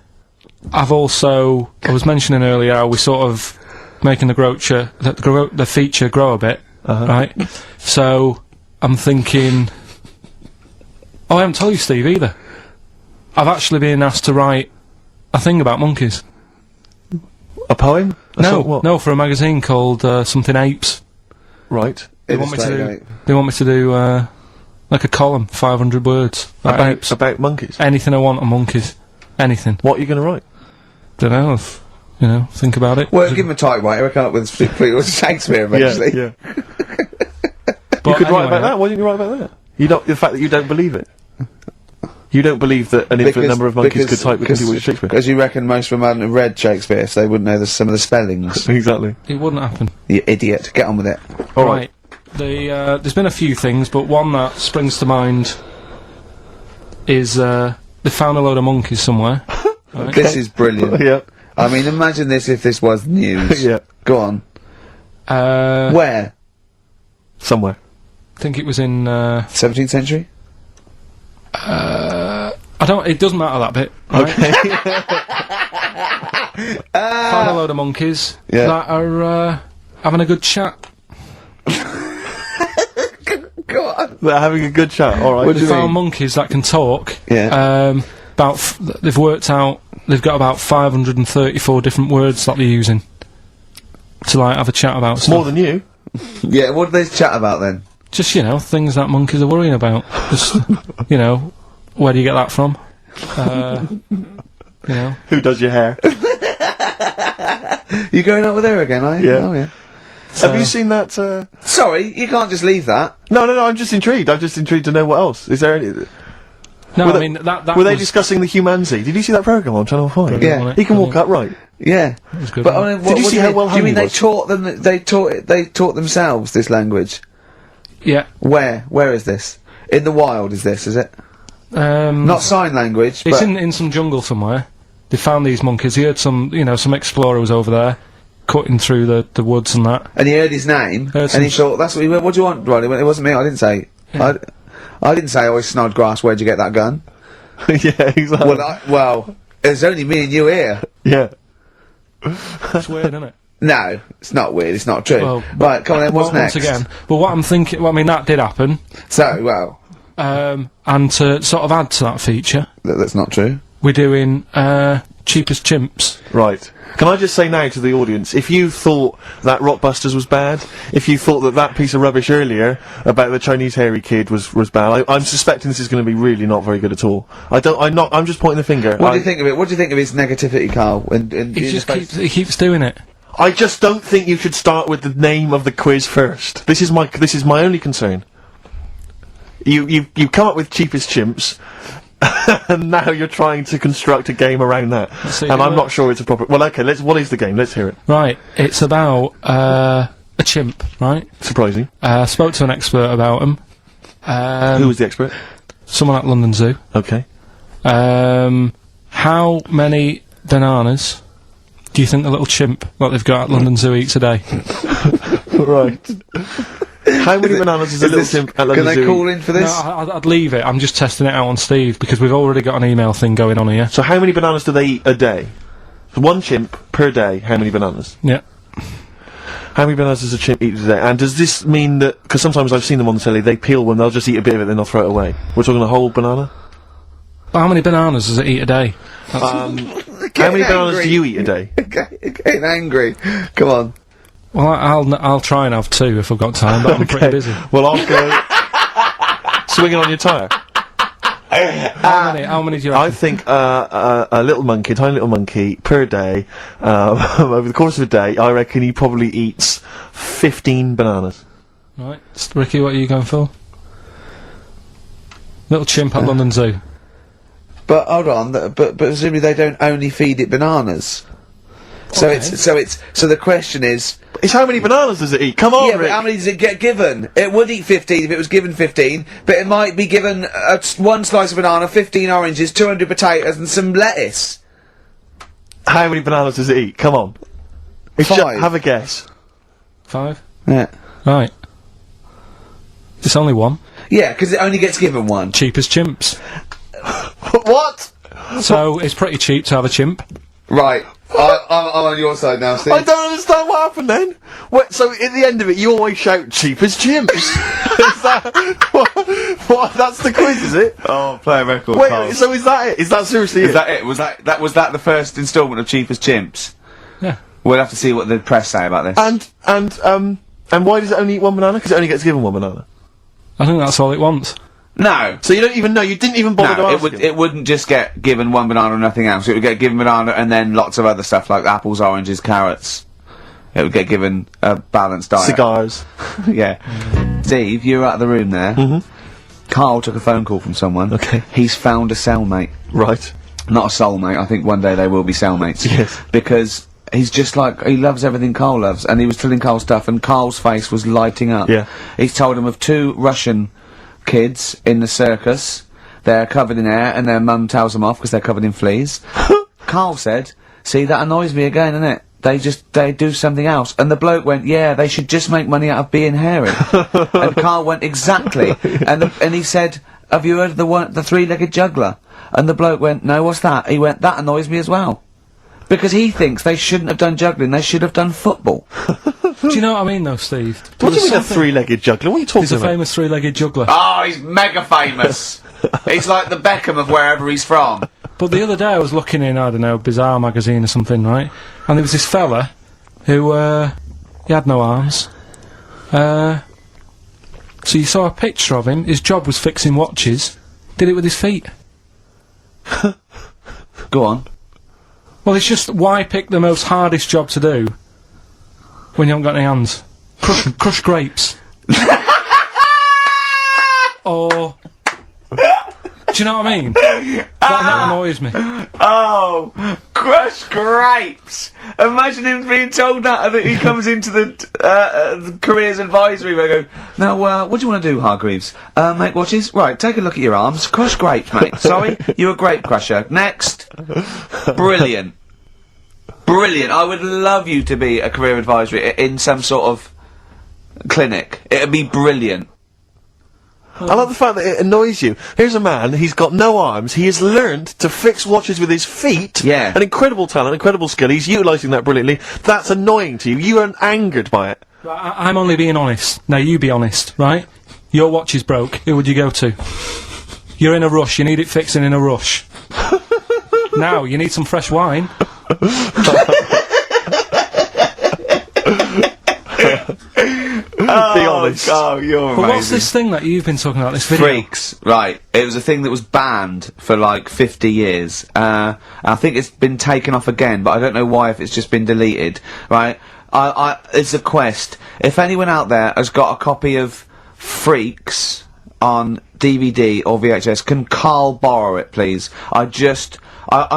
I was mentioning earlier how we sort of making the feature grow a bit, right? So, I'm thinking... Oh, I haven't told you, Steve, either. I've actually been asked to write a thing about monkeys. A poem? No, for a magazine called something Apes. Right. They want me to do like a column, 500 words about apes. About monkeys. Anything I want on monkeys. Anything. What are you going to write? Don't know. Think about it. Well, give him a typewriter. I come up with Shakespeare eventually. Yeah. But You could write anyway, about that. Why didn't you write about that? The fact that you don't believe it. You don't believe that an infinite number of monkeys could type with Shakespeare. Because you reckon most of them hadn't read Shakespeare, so they wouldn't know some of the spellings. Exactly. It wouldn't happen. You idiot. Get on with it. All right. There's been a few things, but one that springs to mind is they found a load of monkeys somewhere. Right? This is brilliant. Yeah. I mean, imagine this if this was news. Yeah. Go on. Where? Somewhere. I think it was in. 17th century? It doesn't matter that bit. Right? Okay. Found a load of monkeys Yeah. that are having a good chat. Go on. They're having a good chat. All right. What do They you found mean? monkeys that can talk. Yeah. They've worked out. They've got about 534 different words that they're using to have a chat about stuff. More than you. Mm. Yeah, what do they chat about then? Just things that monkeys are worrying about. Just where do you get that from? You know. Who does your hair? You going out with her again, are you? Yeah. Oh, yeah. Have you seen that? Sorry, you can't just leave that. No. I'm just intrigued. I'm just intrigued to know what else. Is there any? No, Were I they- mean that. Were they was- discussing the humanity? Did you see that program on Channel 5? Yeah. wasn't it? He can walk upright. Yeah. was good, But wasn't I it? mean, Did you what see do how well do you hung mean he they was? taught them? They taught themselves this language. Yeah. Where is this? In the wild, is this? Is it? Not sign language. It's but in some jungle somewhere. They found these monkeys. He heard some explorer was over there, cutting through the woods and that. and he heard his name, Heard and he some- thought, "That's what he went. What do you want, Ronnie?" He went, "It wasn't me. I didn't say. I didn't say. Oh, Snodgrass. Where'd you get that gun?" Yeah, exactly. Well, there's only me and you here. Yeah. It's weird, isn't it? No, it's not weird. It's not true. Well, right, come on then. What's Well, next? Once again, but what I'm thinking, well, I mean, that did happen. So, well, And to sort of add to that feature, that's not true. we're doing cheapest chimps. Right. Can I just say now to the audience, if you thought that Rockbusters was bad, if you thought that piece of rubbish earlier about the Chinese hairy kid was bad, I'm suspecting this is going to be really not very good at all. I'm just pointing the finger. What do you think of it? What do you think of his negativity, Karl? He keeps doing it. I just don't think you should start with the name of the quiz first. This is my only concern. You come up with cheapest chimps, and now you're trying to construct a game around that. see, And I'm well- not sure it's a proper. Well, okay. What is the game? Let's hear it. Right, it's about a chimp, right? Surprising. Spoke to an expert about him. Who was the expert? Someone at London Zoo. Okay. How many bananas do you think the little chimp that they've got at London Zoo eats a day? Right. How many bananas does a little chimp at Can London they Zoo call eat? in for No, this? I'd leave it. I'm just testing it out on Steve because we've already got an email thing going on here. So how many bananas do they eat a day? So one chimp per day. How many bananas? Yeah. How many bananas does a chimp eat a day? And does this mean that? Because sometimes I've seen them on the telly. They peel one. They'll just eat a bit of it, then they'll throw it away. We're talking a whole banana. But how many bananas does it eat a day? How many bananas do you eat a day? Getting angry. Come on. Well, I'll try and have 2 if I've got time, but I'm pretty busy. Well, I'll go swinging on your tyre. How many do you I reckon? think a little monkey, tiny little monkey, per day, over the course of a day, I reckon he probably eats 15 bananas. Right. Ricky, what are you going for? Little chimp at London Zoo. But hold on. But presumably they don't only feed it bananas. So Okay. so the question is. It's how many bananas does it eat? Come on, Yeah, Rick. but how many does it get given? It would eat 15 if it was given 15, but it might be given one slice of banana, 15 oranges, 200 potatoes, and some lettuce. How many bananas does it eat? Come on. It's 5. have a guess. 5? Yeah. Right. It's only 1. Yeah, because it only gets given one. Cheapest chimps. What? So it's pretty cheap to have a chimp. Right. I'm on your side now, Steve. I don't understand what happened then. What, so at the end of it, you always shout cheap as chimps. Is that what? That's the quiz, is it? Oh, play a record. Wait, so is that it? Is that seriously Is it? that it? Was that the first instalment of Cheapest Chimps? Yeah. We'll have to see what the press say about this. And why does it only eat one banana? Because it only gets given one banana. I think that's all it wants. No. So you don't even know. You didn't even bother to No, ask him. it wouldn't just get given one banana and nothing else. It would get given banana and then lots of other stuff like apples, oranges, carrots. It would get given a balanced diet. Cigars. Yeah. Steve, you were out of the room there. Mm-hmm. Carl took a phone call from someone. Okay. He's found a cellmate. Right. Not a soulmate. I think one day they will be cellmates. Yes. Because he's just like, he loves everything Carl loves. And he was telling Carl stuff and Carl's face was lighting up. Yeah. He's told him of 2 Russian kids in the circus. They're covered in hair and their mum tells them off because they're covered in fleas. Carl said, see, that annoys me again, innit? They do something else. And the bloke went, yeah, they should just make money out of being hairy. And Carl went, exactly. And he said, have you heard of the 3-legged juggler? And the bloke went, no, what's that? He went, that annoys me as well. Because he thinks they shouldn't have done juggling, they should have done football. Do you know what I mean, though, Steve? What do you There's mean a something- 3-legged juggler? What are you talking He's a about? famous 3-legged juggler. Oh, he's mega famous. He's like the Beckham of wherever he's from. But the other day I was looking in, I don't know, Bizarre magazine or something, right? And there was this fella who, he had no arms. So you saw a picture of him, his job was fixing watches, did it with his feet. Go on. Well, it's just, why pick the most hardest job to do when you haven't got any hands? Crush grapes. Or... Do you know what I mean? That annoys me. Oh, crush grapes! Imagine him being told that he comes into the careers advisory where I go, now, what do you want to do, Hargreaves? Make watches? Right, take a look at your arms. Crush grapes, mate. Sorry? You're a grape crusher. Next. Brilliant. Brilliant. I would love you to be a career advisory in some sort of clinic. It'd be brilliant. I love the fact that it annoys you. Here's a man, he's got no arms, he has learned to fix watches with his feet. Yeah. An incredible talent, incredible skill, he's utilising that brilliantly. That's annoying to you. You are angered by it. I'm only being honest. Now, you be honest, right? Your watch is broke. Who would you go to? You're in a rush. You need it fixing in a rush. Now, you need some fresh wine. Be honest. Oh, you're amazing. But what's this thing that you've been talking about, this video? Freaks, right. It was a thing that was banned for like 50 years. I think it's been taken off again, but I don't know why, if it's just been deleted, right? It's a quest. If anyone out there has got a copy of Freaks on DVD or VHS, can Karl borrow it, please? I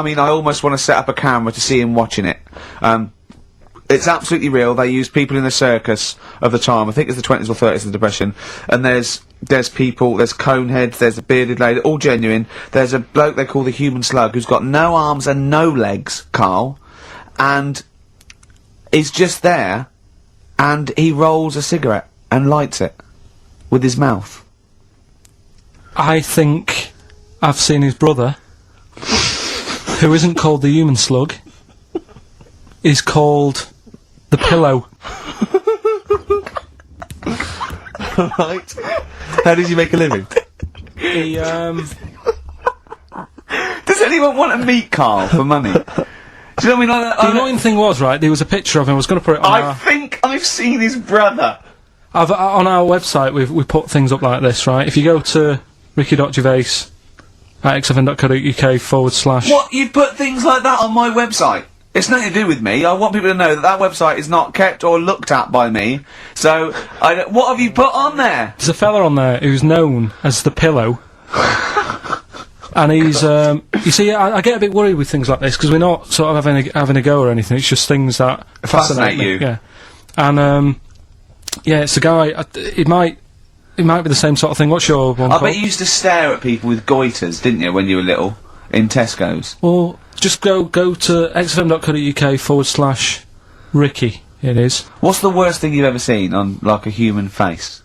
mean, I almost want to set up a camera to see him watching it. It's absolutely real. They use people in the circus of the time. I think it's the 20s or 30s of the Depression. And there's people, there's coneheads, there's a bearded lady, all genuine. There's a bloke they call the Human Slug, who's got no arms and no legs, Karl. And he's just there, and he rolls a cigarette and lights it with his mouth. I think I've seen his brother, who isn't called the Human Slug, is called the Pillow. Right. How does he make a living? He, Does anyone want to meet Karl for money? Do you know what I mean? the annoying thing was, right, there was a picture of him. I was going to put it on I think I've seen his brother. on our website, we put things up like this, right? If you go to Ricky.Gervais at xfn.co.uk / What? You put things like that on my website? It's nothing to do with me. I want people to know that that website is not kept or looked at by me. So, what have you put on there? There's a fella on there who's known as the Pillow. And he's, you see, I get a bit worried with things like this, because we're not sort of having a go or anything, it's just things that Fascinate me. you. Yeah. And, yeah, it's a guy, it might be the same sort of thing. What's your one I called? bet you used to stare at people with goiters, didn't you, when you were little? In Tesco's. Well, just go to xfm.co.uk / Ricky, it is. What's the worst thing you've ever seen on, like, a human face?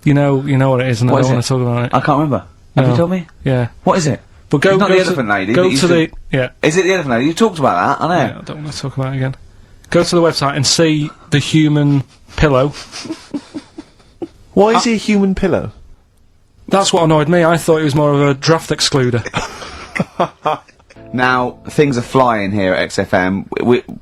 You know what it is, and What I is don't it? want to talk about it. I can't remember. Have you No. told me? Yeah. What is it? But go, It's not go the to, elephant lady that Go used to to- the, yeah. Is it the elephant lady? You talked about that, I know. Yeah, I don't want to talk about it again. Go to the website and see the Human Pillow. Why is he a human pillow? That's what annoyed me. I thought it was more of a draft excluder. Now, things are flying here at XFM.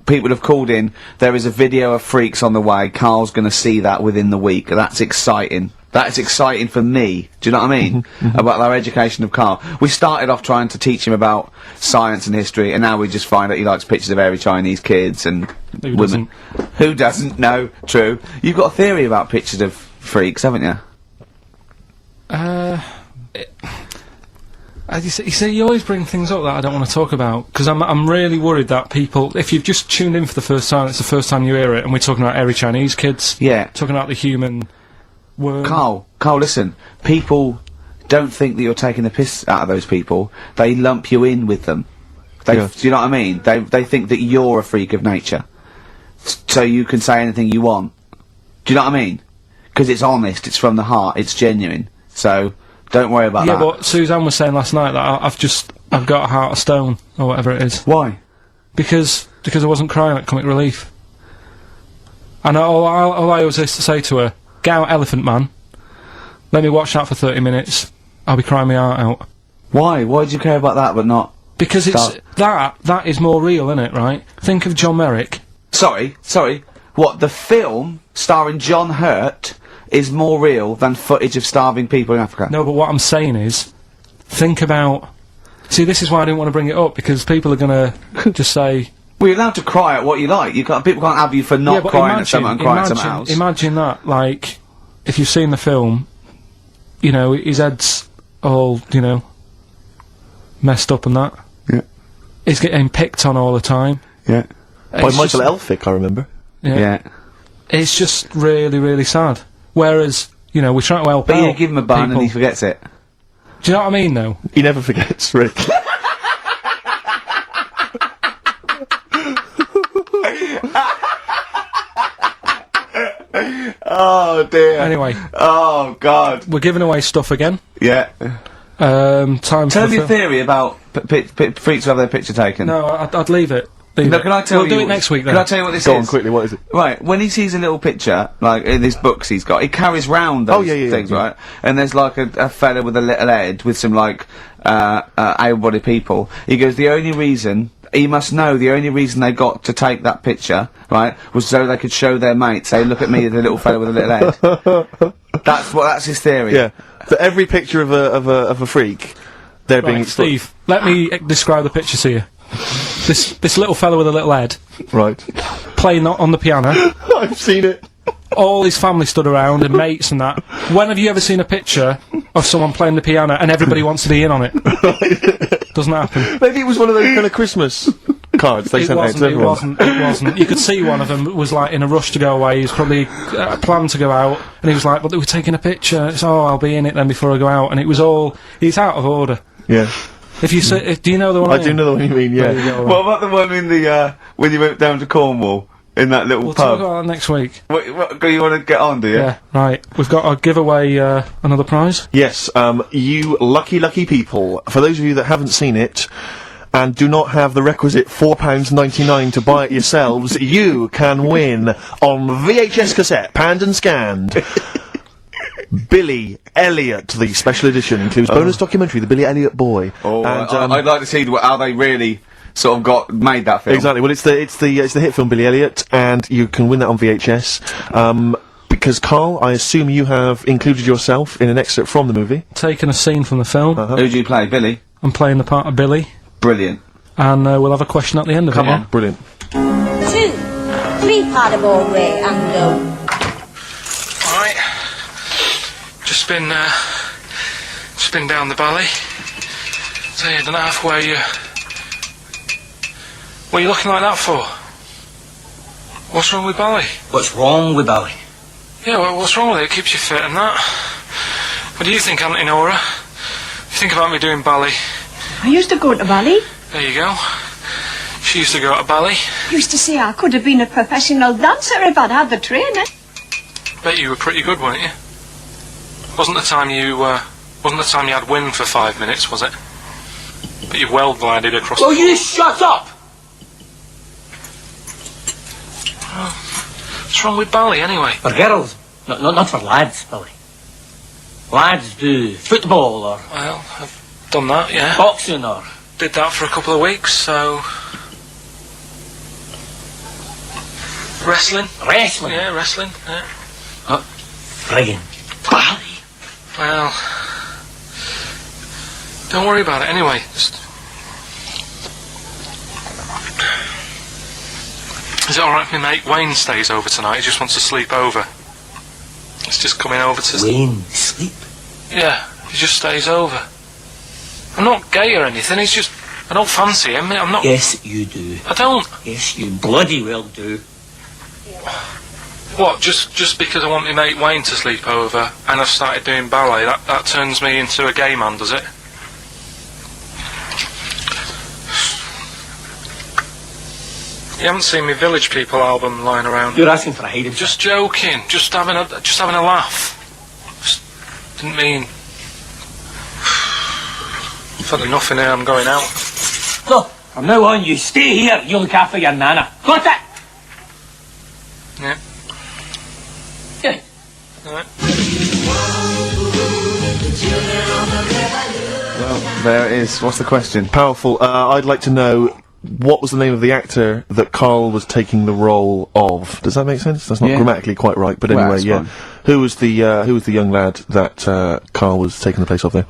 People have called in. There is a video of Freaks on the way. Karl's going to see that within the week. That's exciting. That's exciting for me. Do you know what I mean? About our education of Karl. We started off trying to teach him about science and history, and now we just find that he likes pictures of hairy Chinese kids and Who women. Who doesn't? No, true. You've got a theory about pictures of freaks, haven't you? You see, you always bring things up that I don't want to talk about, because I'm really worried that people, if you've just tuned in for the first time, it's the first time you hear it, and we're talking about hairy Chinese kids. Yeah. Talking about the human worm. Karl, listen. People don't think that you're taking the piss out of those people. They lump you in with them. Do you know what I mean? They think that you're a freak of nature. So you can say anything you want. Do you know what I mean? Because it's honest, it's from the heart, it's genuine. So, don't worry about that. Yeah, but Suzanne was saying last night that I've got a heart of stone, or whatever it is. Why? Because I wasn't crying at Comic Relief. And all I always used to say to her, get out Elephant Man, let me watch that for 30 minutes, I'll be crying my heart out. Why? Why do you care about that but not... Because it's... That is more real, isn't it, right? Think of John Merrick. Sorry. What, the film starring John Hurt is more real than footage of starving people in Africa? No, but what I'm saying is, think about See, this is why I didn't want to bring it up, because people are gonna just say... Well, you're allowed to cry at what you like. People can't have you for not but crying at someone and crying at someone else. Imagine that, like, if you've seen the film, you know, his head's all, you know, messed up and that. Yeah. He's getting picked on all the time. Yeah. By Michael Elphick, I remember. Yeah. It's just really, really sad. Whereas, you know, we try to help But out you give him a bun and he forgets it. Do you know what I mean, though? He never forgets, Rick. Oh dear. Anyway. Oh God. We're giving away stuff again. Yeah. Time Tell for me your theory about freaks who have their picture taken. No, I'd leave it. No, can I tell we'll you? do it next week then. Can I tell you what this Go is? on, quickly, what is it? Right, when he sees a little picture, like in his books he's got, he carries round those things, right? And there's like a fella with a little head with some like able-bodied people. He goes, the only reason he must know the only reason they got to take that picture, right, was so they could show their mates, say, look at me, the little fella with a little head. That's his theory. Yeah. So every picture of a freak, they're being Right, Steve, let me describe the picture to you. This little fella with a little head, right, playing on the piano. I've seen it. All his family stood around and mates and that. When have you ever seen a picture of someone playing the piano and everybody wants to be in on it? Doesn't happen. Maybe it was one of those kind of Christmas cards they sent out to everyone. It wasn't. You could see one of them was like in a rush to go away. He was probably planned to go out, and he was like, "But they were taking a picture." It's, "Oh, I'll be in it then before I go out." And it was all. He's out of order. Yeah. If you say, do you know the one? I do know the one you mean. Yeah. What about the one in the when you went down to Cornwall in that little We'll pub? talk about that next week. What you want to get on, do you? Yeah, right. We've got to give away another prize. Yes. You lucky people. For those of you that haven't seen it and do not have the requisite £4.99 to buy it yourselves, you can win on VHS cassette, panned and scanned. Billy Elliot, the special edition, includes bonus documentary, The Billy Elliot Boy. Oh, and, I'd like to see how they really sort of made that film. Exactly. Well, it's the hit film Billy Elliot, and you can win that on VHS. Because Karl, I assume you have included yourself in an excerpt from the movie. Taking a scene from the film. Who do you play, Billy? I'm playing the part of Billy, Brilliant. and we'll have a question at the end of Come it. on. Brilliant. 2, 3 part of all way and go. Alright. Just been down the valley. So I don't know halfway. What are you looking like that for? What's wrong with Bally? What's wrong with Bally? Yeah, well, what's wrong with it? It keeps you fit and that. What do you think, Auntie Nora? You think about me doing Bally? I used to go to ballet. There you go. She used to go to Bally. Used to say I could have been a professional dancer if I'd had the training. Bet you were pretty good, weren't you? Wasn't the time you had wind for 5 minutes, was it? But you well glided across. Will you shut up? What's wrong with Bally, anyway? For girls, not for lads, Billy. Lads do football or Well, I've done that, yeah. boxing or... Did that for a couple of weeks, so... Wrestling? wrestling. Yeah, wrestling, yeah. Friggin' Bally. Well... Don't worry about it, anyway. Just... Is it alright if my mate Wayne stays over tonight? He just wants to sleep over. He's just coming over to... Wayne, sleep. Yeah, he just stays over. I'm not gay or anything, he's just... I don't fancy him, I'm not... Yes, you do. I don't... Yes, you bloody well do. What, just because I want my mate Wayne to sleep over and I've started doing ballet, that turns me into a gay man, does it? You haven't seen my Village People album lying around? You're asking for a hiding. Just joking, just having a laugh. Just didn't mean... I've had enough in here, I'm going out. No, from now on, you stay here. You look after your nana. Got it? Yeah. Yeah. Alright. Well, there it is. What's the question? Powerful. I'd like to know what was the name of the actor that Karl was taking the role of. Does that make sense? That's not Yeah. grammatically quite right, but Well, anyway, that's yeah. fine. Who was the young lad that Karl was taking the place of there?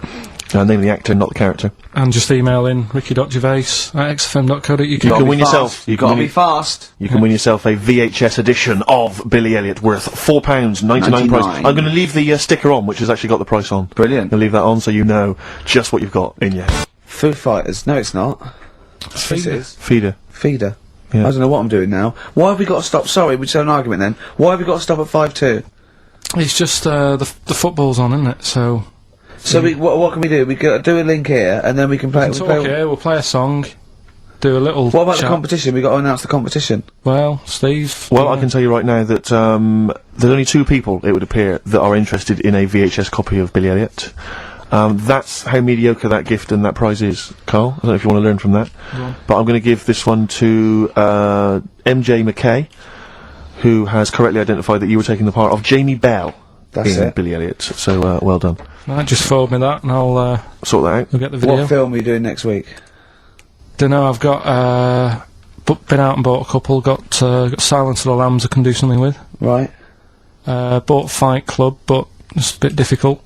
Name of the actor, not the character. And just email in ricky.gervais@xfm.co.uk. You can win yourself. You gotta be fast. You can win yourself a VHS edition of Billy Elliot worth £4.99 price. I'm going to leave the sticker on, which has actually got the price on. Brilliant. I'll leave that on so you know just what you've got in your head. Foo Fighters. No, it's not. Yes, it is. Feeder. Feeder. Yeah. I don't know what I'm doing now. Why have we got to stop? Sorry, we just had an argument then. Why have we got to stop at 5-2? It's just the football's on, isn't it? So what can we do? We do a link here, and then we can play. We'll play a song, do a little. What about chat. the competition? We got to announce the competition. Well, Steve. Well, I can tell you right now that there's only 2 people, it would appear, that are interested in a VHS copy of Billy Elliot. That's how mediocre that gift and that prize is, Carl. I don't know if you want to learn from that. Yeah. But I'm going to give this one to MJ McKay, who has correctly identified that you were taking the part of Jamie Bell in Billy Elliot. So, well done. Right, just forward me that and I'll sort that out. We'll get the video. What film are you doing next week? Dunno, I've got been out and bought a couple, got Silence of the Lambs I can do something with. Right. Bought Fight Club, but it's a bit difficult.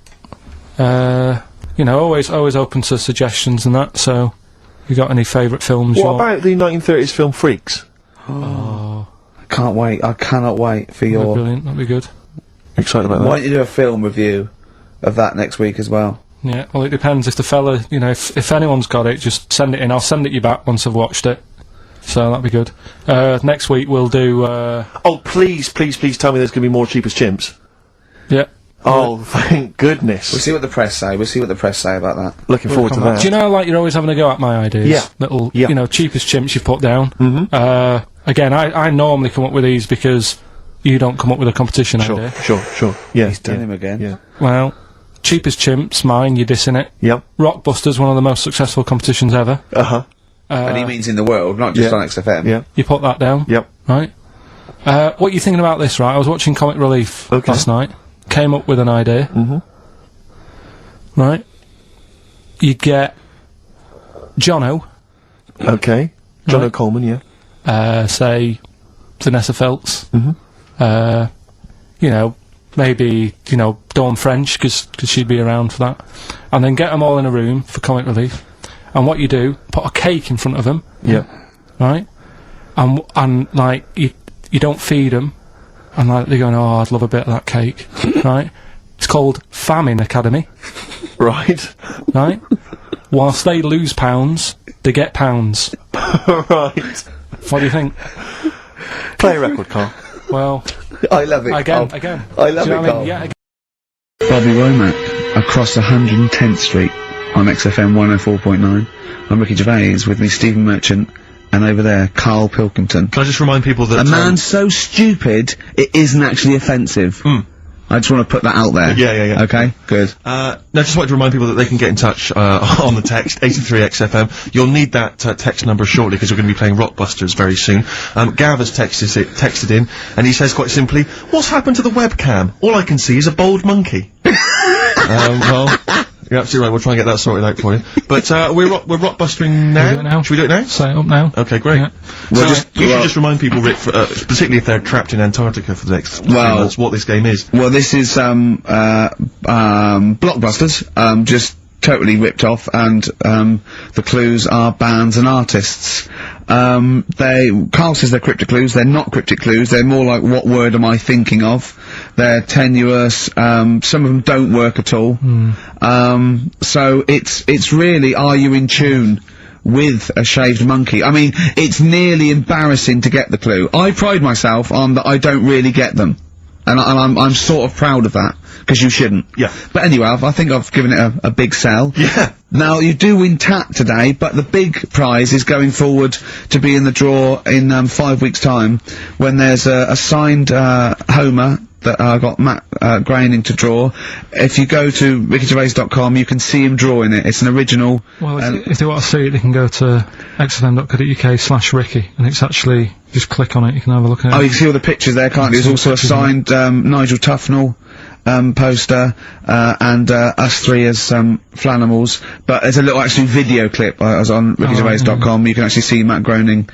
You know, always open to suggestions and that, so you got any favourite films? What about the 1930s film Freaks? Oh. I can't wait. I cannot wait for your... Brilliant, that'd be good. Excited about that? Why don't you do a film review of that next week as well? Yeah, well it depends if the fella, you know, if anyone's got it, just send it in. I'll send it you back once I've watched it. So that'd be good. Next week we'll do, Oh, please tell me there's going to be more Cheap as Chimps. Yeah. Oh, thank goodness. We'll see what the press say. We'll see what the press say about that. Looking forward to that. Do you know, like, you're always having a go at my ideas? Yeah. Little, Yeah. you know, cheapest chimps you put down. Mm-hmm. Again, I normally come up with these because you don't come up with a competition idea. Sure. Yeah. He's done him again. Yeah. Well, cheapest chimps, mine, you're dissing it. Yep. Rockbusters, one of the most successful competitions ever. Uh-huh. And he means in the world, not just Yeah. on XFM. Yeah. You put that down. Yep. Right. What are you thinking about this, right? I was watching Comic Relief last night. Came up with an idea. Mm-hmm. Right. You get Jono. Okay. John Right. O'Coleman, yeah. Say Vanessa Feltz. Mm-hmm. You know, maybe, you know, Dawn French, because she'd be around for that. And then get them all in a room for Comic Relief. And what you do, put a cake in front of them. Yeah. Right? And like, you don't feed them. And like, they're going, oh, I'd love a bit of that cake. Right? It's called Famine Academy. Right. Right? Whilst they lose pounds, they get pounds. Right. What do you think? Play a record, Carl. Well, I love it, again. I love Do you it, know what I Carl. mean? Yeah, again. Bobby Womack, across 110th Street on XFM 104.9. I'm Ricky Gervais, with me Stephen Merchant, and over there, Karl Pilkington. Can I just remind people that... A man so stupid, it isn't actually offensive. I just want to put that out there. Yeah. Okay, good. No, just wanted to remind people that they can get in touch on the text 83XFM. You'll need that text number shortly because we're going to be playing Rockbusters very soon. Gav has texted in, and he says quite simply, "What's happened to the webcam? All I can see is a bald monkey." Well, you're absolutely right. We'll try and get that sorted out for you. But we're rockbustering now. Should we do it now? Should we do it now? Set it up now. Okay, great. Yeah. You should just remind people, Rick, particularly if they're trapped in Antarctica for the next 3 months, what this game is. Well, this is, Blockbusters, just totally ripped off, and, the clues are bands and artists. Karl says they're cryptic clues, they're not cryptic clues, they're more like, what word am I thinking of? They're tenuous, some of them don't work at all. So it's really, are you in tune with a shaved monkey? I mean, it's nearly embarrassing to get the clue. I pride myself on that I don't really get them. And I'm sort of proud of that, because you shouldn't. Yeah. But anyway, I think I've given it a big sell. Yeah. Now, you do win TAT today, but the big prize is going forward to be in the draw in 5 weeks' time, when there's a signed Homer that I got Matt Groening to draw. If you go to rickygervais.com, you can see him drawing it. It's an original. Well, if they want to see it, they can go to xfm.co.uk/Ricky, and it's actually, just click on it, you can have a look at it. Oh, you can see all the pictures there, can't you? There's also a signed Nigel Tufnell poster, and us three as Flanimals, but there's a little actually video clip. I was on rickygervais.com. You can actually see Matt Groening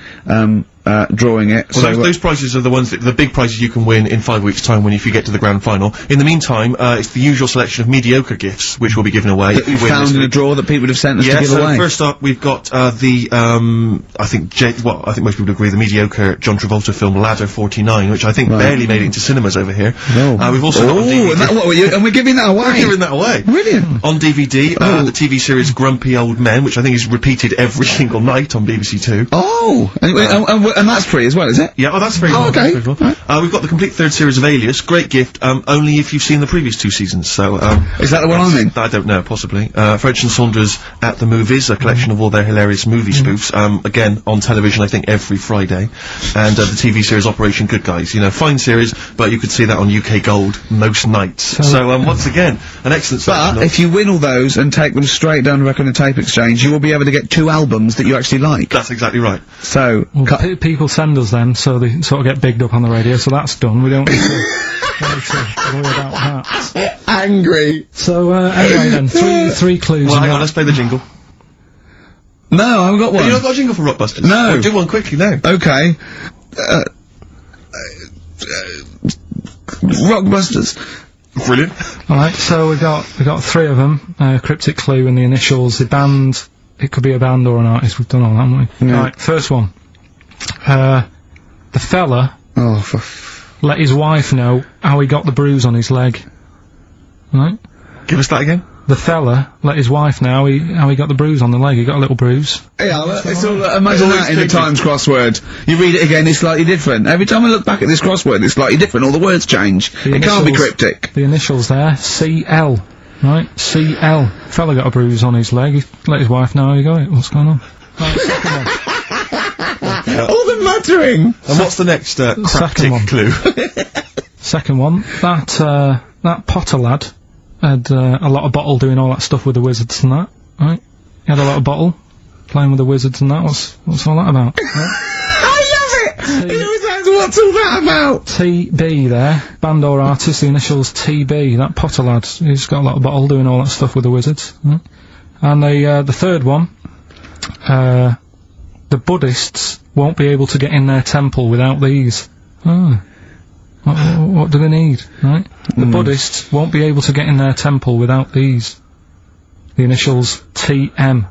drawing it. Well, those prizes are the ones the big prizes you can win in 5 weeks' time if you get to the grand final. In the meantime, it's the usual selection of mediocre gifts which will be given away. That we found in a drawer that people have sent us to give away. First up, we've got I think most people agree, the mediocre John Travolta film Ladder 49, which I think barely made it into cinemas over here. We've also got on DVD. And we're giving that away. We're giving that away. Brilliant. On DVD, the TV series Grumpy Old Men, which I think is repeated every single night on BBC Two. Oh, and that's free as well, is it? Yeah, that's free. Oh, okay. We've got the complete third series of Alias. Great gift, only if you've seen the previous 2 seasons. So, is that the one I'm in? I don't know, possibly. French and Saunders at the Movies, a collection of all their hilarious movie spoofs. Again, on television, I think every Friday. And the TV series Operation Good Guys. You know, fine series, but you could see that on UK Gold most nights. So, once again, an excellent selection. But if you win all those and take them straight down to Record and Tape Exchange, you will be able to get 2 albums that you actually like. That's exactly right. So, people send us them, so they sort of get bigged up on the radio, so that's done. We don't need to worry about that. Angry. So, anyway then, three clues. Well, hang on, let's play the jingle. No, I haven't got one. You not got a jingle for Rockbusters? No. Well, do one quickly now. Okay. Rockbusters. Brilliant. Alright, so we got 3 of them. Cryptic clue and the initials, the band. It could be a band or an artist. We've done all that, haven't we? Yeah. Alright, first one. The fella let his wife know how he got the bruise on his leg. Right? Give us that again. The fella let his wife know how he got the bruise on the leg. He got a little bruise. Yeah, it's all, imagine that in a Times crossword. You read it again, it's slightly different. Every time I look back at this crossword, it's slightly different. All the words change. It can't be cryptic. The initials there, CL. Right? CL. Fella got a bruise on his leg. He let his wife know how he got it. What's going on? Right, second one. All the muttering! And what's the next, cryptic clue? Second one. That Potter lad had a lot of bottle doing all that stuff with the wizards and that, right? He had a lot of bottle playing with the wizards and that. What's all that about? Right? I love it! What's all that about? TB there, band or artist, the initials TB. That Potter lad, he's got a lot of bottle doing all that stuff with the wizards. Right? And the third one, the Buddhists won't be able to get in their temple without these. What do they need, right? The Buddhists won't be able to get in their temple without these. The initials TM.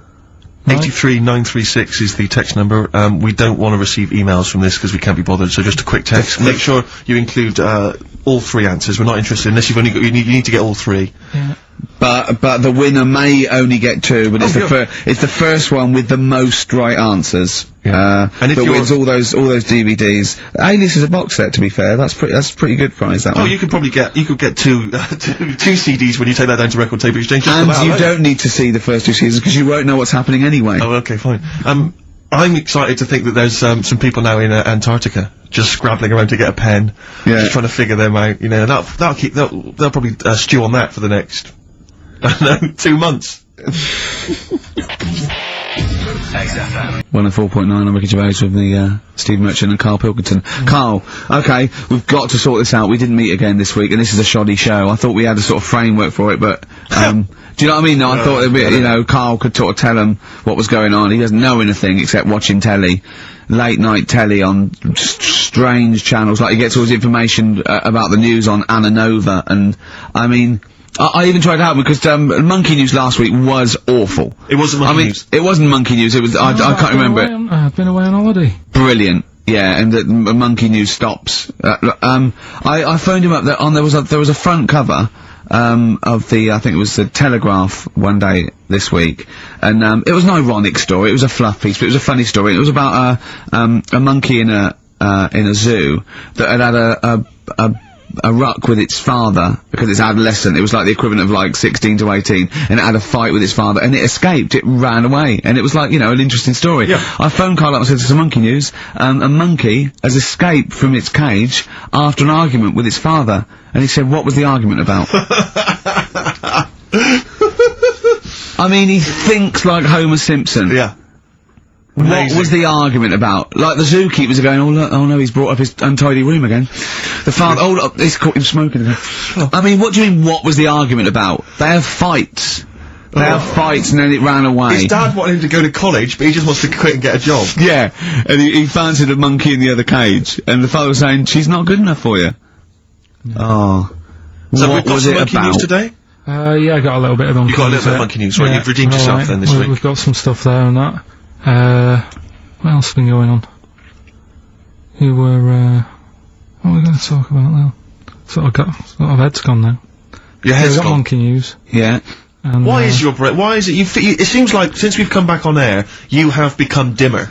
Right? 83936 is the text number. We don't want to receive emails from this because we can't be bothered, so just a quick text. Make sure you include all 3 answers. We're not interested unless you've only got, you need to get all 3. Yeah. But the winner may only get 2, but it's the first one with the most right answers. Yeah. And if that wins all those DVDs. Alias is a box set, to be fair. That's a pretty good prize, that one. Oh, you could get 2 CDs when you take that down to Record Tape Exchange. And you don't need to see the first 2 seasons because you won't know what's happening anyway. Oh, okay, fine. I'm excited to think that there's some people now in Antarctica just scrabbling around to get a pen, just trying to figure them out. You know, they'll probably stew on that for the next 2 months. XFM. 104.9 on Ricky Gervais with the Steve Merchant and Karl Pilkington. Karl, okay, we've got to sort this out. We didn't meet again this week, and this is a shoddy show. I thought we had a sort of framework for it, but do you know what I mean? No, I thought it'd be, you know, Karl could sort of tell him what was going on. He doesn't know anything except watching telly, late night telly on strange channels. Like he gets all his information about the news on Anna Nova, and I mean. I even tried to help because Monkey News last week was awful. It wasn't Monkey News. It wasn't Monkey News. It was I can't remember it. I've been away on holiday. Brilliant. Yeah, and the Monkey News stops. I phoned him up. There was a front cover of the I think it was the Telegraph one day this week, and it was an ironic story. It was a fluff piece, but it was a funny story. It was about a monkey in a zoo that had a ruck with its father because it's adolescent. It was like the equivalent of like 16 to 18, and it had a fight with its father, and it escaped. It ran away, and it was like, you know, an interesting story. Yeah. I phoned Karl up and said, "This is Monkey News. A monkey has escaped from its cage after an argument with its father." And he said, "What was the argument about?" I mean, he thinks like Homer Simpson. Yeah. What was the argument about? Like the zookeepers are going, oh no, he's brought up his untidy room again. The father, he's caught him smoking again. I mean, what do you mean, what was the argument about? They have fights. They have fights and then it ran away. His dad wanted him to go to college, but he just wants to quit and get a job. Yeah, and he fancied a monkey in the other cage, and the father was saying, she's not good enough for you. Oh. So what we've got was some it monkey about? news today? Yeah, I got a little bit of monkey news. You got a little bit of monkey news, right? You've redeemed yourself then this week. We've got some stuff there and that. What else has been going on? You were, what are we going to talk about now? Sort of head's gone now. Your Yeah, head's we got gone. monkey news. Yeah. And, Why is your brain? Why is it? It seems like since we've come back on air, you have become dimmer.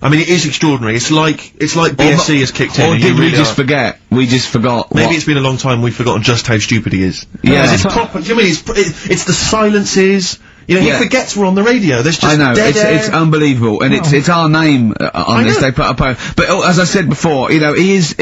I mean, it is extraordinary. It's like BSC has kicked in. Or and did you really we just are. forget? We just forgot. Maybe what- it's been a long time. We've forgotten just how stupid he is. Yeah. It's proper. Do you know what I mean? It's the silences. You know, Yeah. he forgets we're on the radio. There's just I know, dead air. it's unbelievable, and it's our name on this. know. They put up but as I said before, you know, he is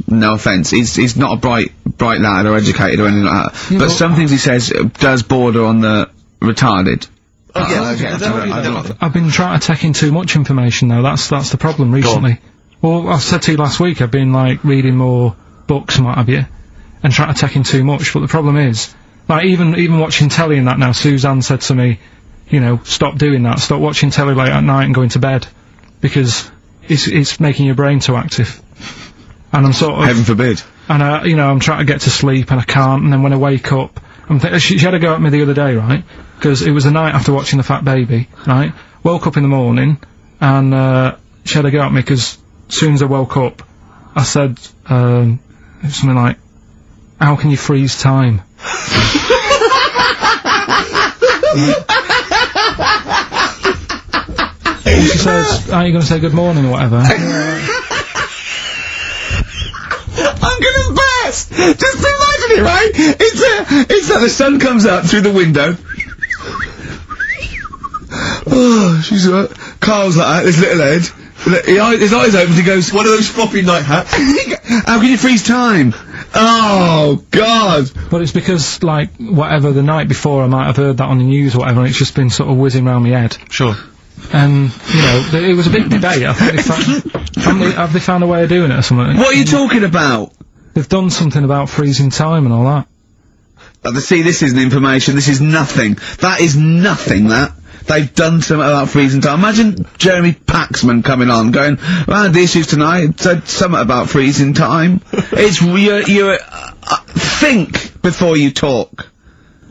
no offence, he's not a bright lad or educated or anything like that. Yeah, but but- some things he says does border on the retarded. Oh, yeah, okay, I don't know. I've been trying to take in too much information though, that's the problem recently. Well, I said to you last week, I've been like reading more books and what have you, and trying to take in too much, but the problem is, like even watching telly and that now, Suzanne said to me, you know, stop doing that, stop watching telly late at night and going to bed, because it's making your brain too active. And I'm sort of... Heaven forbid. And, you know, I'm trying to get to sleep and I can't, and then when I wake up, she had a go at me the other day, right? Because it was the night after watching The Fat Baby, right? Woke up in the morning, and, she had a go at me because as soon as I woke up, I said, something like, how can you freeze time? She says, are you going to say good morning or whatever? I'm gonna burst! Just imagine it, right? It's that the sun comes up through the window. Oh, she's Carl's like that, his little head. His eyes open, he goes, One of those floppy night hats. how can you freeze time? Oh, God! But it's because, like, whatever, the night before I might have heard that on the news or whatever, and it's just been sort of whizzing round my head. Sure. And, you know, it was a big debate. I think have they found a way of doing it or something? What are you talking about? They've done something about freezing time and all that. See, this isn't information, this is nothing. That is nothing, that. They've done something about freezing time. Imagine Jeremy Paxman coming on, going, well, the issues tonight said something about freezing time. It's, think before you talk.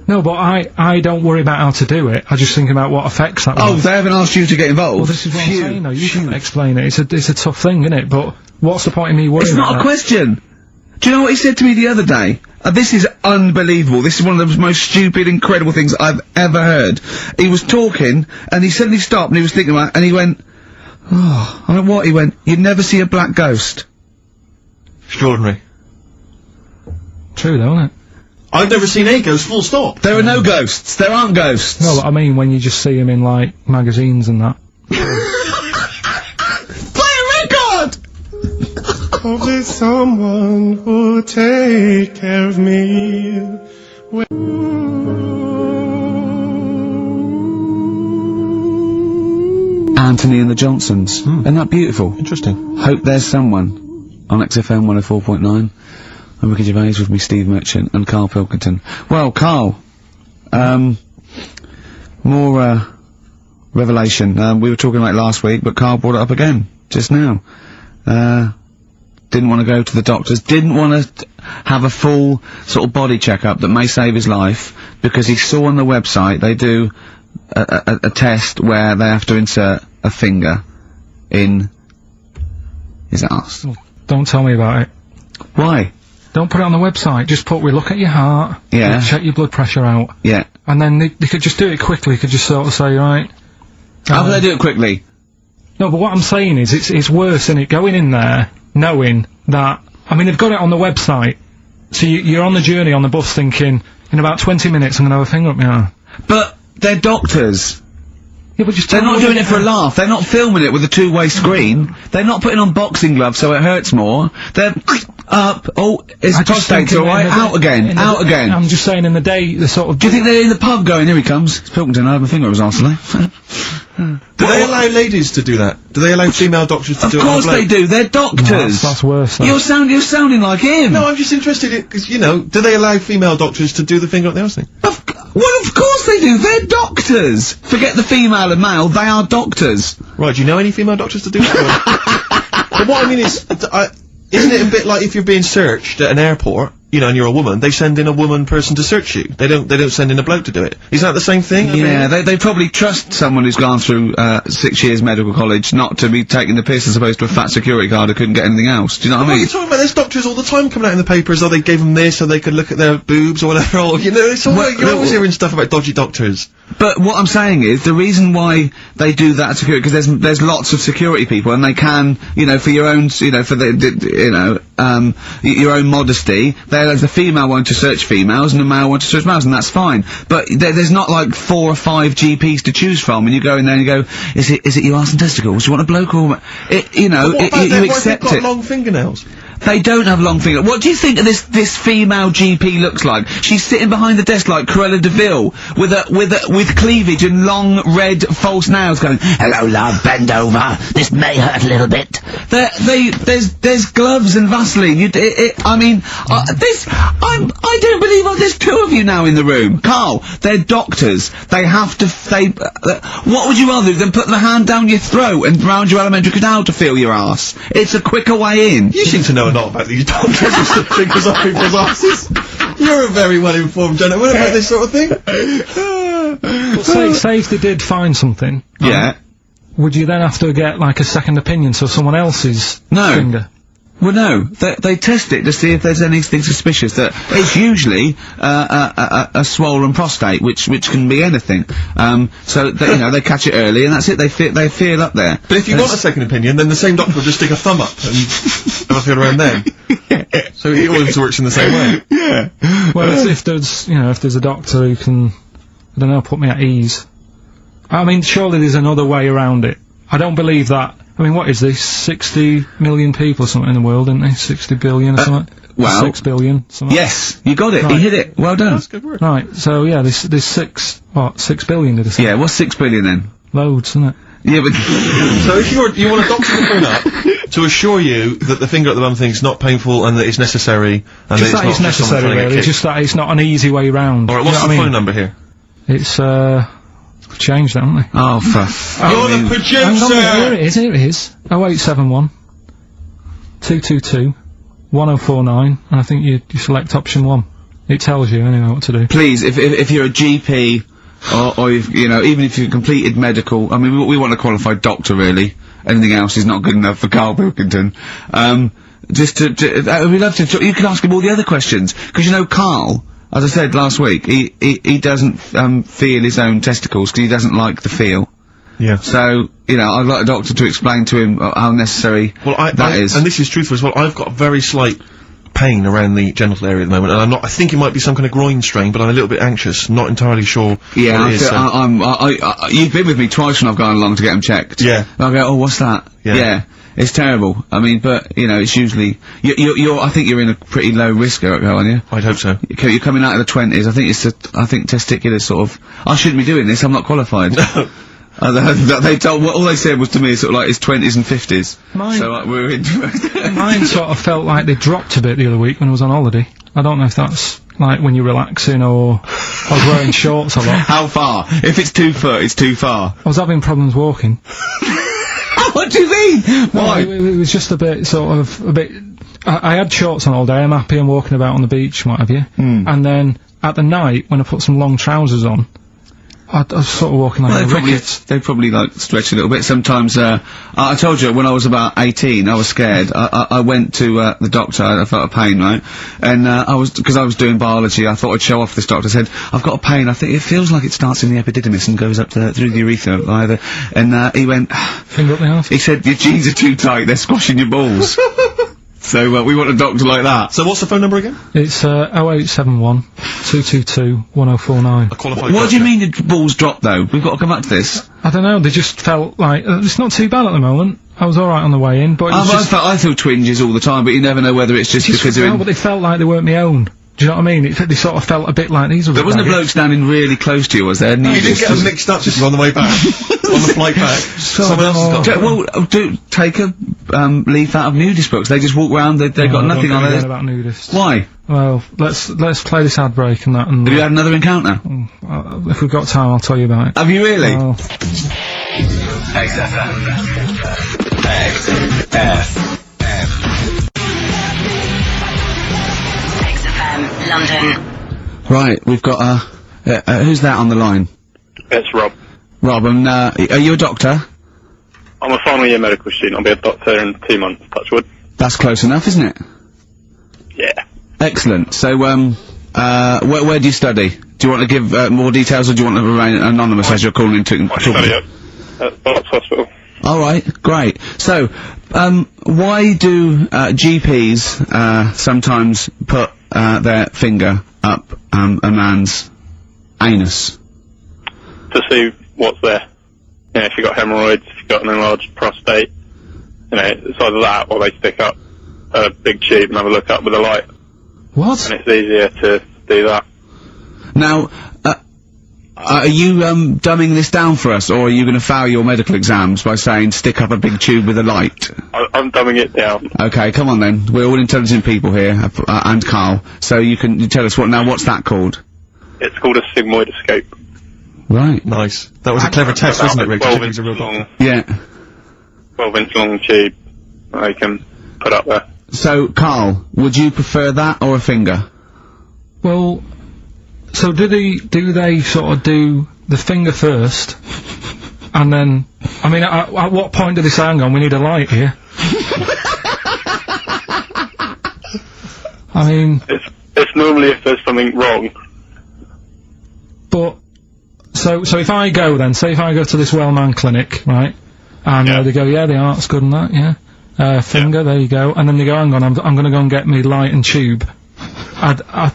No, but I don't worry about how to do it. I just think about what effects that will Oh, have. they haven't asked you to get involved? Well, this is what Phew. I'm saying, though. You can explain it. It's a tough thing, isn't it? But what's the point in me worrying It's about not a that? question. Do you know what he said to me the other day? This is unbelievable. This is one of the most stupid, incredible things I've ever heard. He was talking, and he suddenly stopped, and he was thinking about it, and he went, oh, I went, what? He went, you'd never see a black ghost. Extraordinary. True, though, isn't it? I've never seen a ghost, full stop. There are no ghosts. There aren't ghosts. No, but I mean when you just see them in, like, magazines and that. Play a record! Hope there's someone who'll take care of me. Anthony and the Johnsons. Isn't that beautiful? Interesting. Hope there's someone on XFM 104.9. I'm Ricky Gervais with me, Steve Merchant, and Karl Pilkington. Well, Karl, more, revelation. We were talking like last week, but Karl brought it up again, just now. Didn't want to go to the doctors, didn't want to have a full sort of body checkup that may save his life, because he saw on the website they do a test where they have to insert a finger in his ass. Don't tell me about it. Why? Don't put it on the website. Just put, we look at your heart. Yeah. We check your blood pressure out. Yeah. And then they could just do it quickly. They could just sort of say, right. How do they do it quickly? No, but what I'm saying is, it's worse, isn't it? Going in there, knowing that, I mean, they've got it on the website. So you're on the journey on the bus thinking, in about 20 minutes I'm gonna have a finger up my arm. But they're doctors. Yeah, but just They're tell not me doing it for a laugh. They're not filming it with a two-way screen. They're not putting on boxing gloves so it hurts more. They're up. Oh, his I just prostate's think alright. Out again. Out again. I'm just saying in the day, the sort of... Do you think they're in the pub going, here he comes? It's Pilkington, I have my finger up his arse today. Do they allow ladies to do that? Do they allow female doctors to Of do it? course they do. They're doctors. that's worse, though. You're sounding like him. No, I'm just interested in, because, you know, do they allow female doctors to do the finger up the arse thing? Well, of course they do. They're doctors. Forget the female and male. They are doctors. Right, do you know any female doctors to do that? But what I mean is, isn't it a bit like if you're being searched at an airport, you know, and you're a woman, they send in a woman person to search you. They don't send in a bloke to do it. Isn't that the same thing? Yeah, they probably trust someone who's gone through 6 years medical college not to be taking the piss as opposed to a fat security guard who couldn't get anything else. Do you know what I mean? What are you talking about? There's doctors all the time coming out in the papers, or they gave them this so they could look at their boobs or whatever, or, you know, it's all you're always hearing stuff about dodgy doctors. But what I'm saying is, the reason why they do that at security, because there's lots of security people, and they can, you know, for your own, you know, for your own modesty, there's a female one to search females and a male one to search males, and that's fine. But there's not like 4 or 5 GPs to choose from, and you go in there and you go, is it your arse and testicles? Do you want a bloke or you know, But what about you them? accept What if they've it. got long fingernails? They don't have long fingers. What do you think this female GP looks like? She's sitting behind the desk like Cruella de Vil with cleavage and long red false nails going, "Hello love, bend over. This may hurt a little bit." There's gloves and Vaseline. I don't believe there's 2 of you now in the room. Karl, they're doctors. They have to, what would you rather do than put the hand down your throat and round your alimentary canal to feel your arse? It's a quicker way in. You seem to know a lot about these doctors who stick fingers up people's asses. You're a very well-informed gentleman about this sort of thing. Well, say if they did find something. Yeah. Would you then have to get, like, a second opinion, so someone else's finger? Well, no. They test it to see if there's anything suspicious. That it's usually a swollen prostate, which can be anything. So you know, they catch it early, and that's it. They feel up there. But if you want a second opinion, then the same doctor will just stick a thumb up and have a feel around then. So it always works in the same way. Yeah. Well, if there's a doctor who can, I don't know, put me at ease. I mean, surely there's another way around it. I don't believe that. I mean, what is this? 60 million people or something in the world, isn't there? 60 billion or something? Well, 6 billion, something. Yes, you got it. Right. You hit it. Well done. That's good work. Right, so yeah, there's 6 billion, did I say? Yeah, what's 6 billion then? Loads, isn't it? Yeah, but So if you want a doctor to phone up to assure you that the finger at the bum thing's not painful and that it's necessary, and Just that that it's it's not just someone necessary, trying to really. get kicked. Just that it's not an easy way round. Alright, what's the phone number here? It's, changed that, haven't they? oh, You're the producer! Hang on, here it is. 0871 222 1049, and I think you select option 1. It tells you anyway what to do. please, if you're a GP, or if, you know, even if you've completed medical, I mean, we want a qualified doctor, really. Anything else is not good enough for Karl Pilkington. Just we'd love to, you can ask him all the other questions, because you know, Karl, as I said last week, he doesn't, feel his own testicles, because he doesn't like the feel. Yeah. So, you know, I'd like a doctor to explain to him how necessary that is. And this is truthful as well, I've got a very slight pain around the genital area at the moment, and I think it might be some kind of groin strain, but I'm a little bit anxious, not entirely sure Yeah, what it is. you've been with me twice when I've gone along to get them checked. Yeah. And I go, oh, what's that? Yeah. It's terrible. I mean, but, you know, it's usually, I think you're in a pretty low risk, aren't you? I'd hope so. You're coming out of the 20s. I think testicular sort of, I shouldn't be doing this, I'm not qualified. They told, all they said was to me sort of like, it's 20s and 50s. Mine- So, we're into Mine sort of felt like they dropped a bit the other week when I was on holiday. I don't know if that's, like, when you're relaxing or I was wearing shorts a lot. How far? If it's 2 foot, it's too far. I was having problems walking. What do you mean? Why? It was just a bit, I had shorts on all day, I'm happy, I'm walking about on the beach and what have you. And then, at the night, when I put some long trousers on, I was sort of walking like a rickets. They probably like stretch a little bit. Sometimes, I told you when I was about 18, I was scared. I went to, the doctor, I felt a pain, right? And, because I was doing biology, I thought I'd show off this doctor. I said, I've got a pain, I think it feels like it starts in the epididymis and goes up through the urethra, either. And, he went, Finger up the arse? he said, your jeans are too tight, they're squashing your balls. So, we want a doctor like that. So what's the phone number again? It's 0871 222 1049. A qualified What do you doctor. mean your balls dropped, though? We've got to come back to this. I don't know, they just felt like, it's not too bad at the moment. I was alright on the way in, but it was just, I feel twinges all the time, but you never know whether it's just because no, they're but they felt like they weren't my own. Do you know what I mean? They sort of felt a bit like these were. There wasn't a bloke standing really close to you, was there? You didn't get them mixed up just on the way back. On the flight back. Someone else has got Well, take a leaf out of nudist books. They just walk round. They got nothing on it. About nudists. Why? Well, let's play this ad break and that. And Have you had another encounter? if we've got time, I'll tell you about it. Have you really? XFM, London. Right, we've got who's that on the line? It's Rob. Rob, and are you a doctor? I'm a final year medical student. I'll be a doctor in 2 months, touch wood. That's close enough, isn't it? Yeah. Excellent. So, where do you study? Do you want to give more details, or do you want to remain anonymous as you're calling into? I study at Barts Hospital. All right, great. So, why do GPs sometimes put their finger up a man's anus? To see what's there. You know, if you've got hemorrhoids, if you've got an enlarged prostate, you know, it's either that or they stick up a big tube and have a look up with a light. What? And it's easier to do that. Now, are you dumbing this down for us, or are you going to fail your medical exams by saying stick up a big tube with a light? I'm dumbing it down. Okay, come on then. We're all intelligent people here, and Karl. So you tell us what's that called? It's called a sigmoidoscope. Right. Nice. That was a clever test, wasn't it, Rick? 12-inch long. Yeah. 12-inch long tube that they can put up there. So, Karl, would you prefer that or a finger? Well, so do they sort of do the finger first, and then, I mean, at what point do they say, hang on, we need a light here? I mean... It's normally if there's something wrong. But, so if I go then, say if I go to this well-known clinic, right, and they go, yeah, the art's good and that, yeah, finger, there you go, and then they go, hang on, I'm gonna go and get me light and tube. I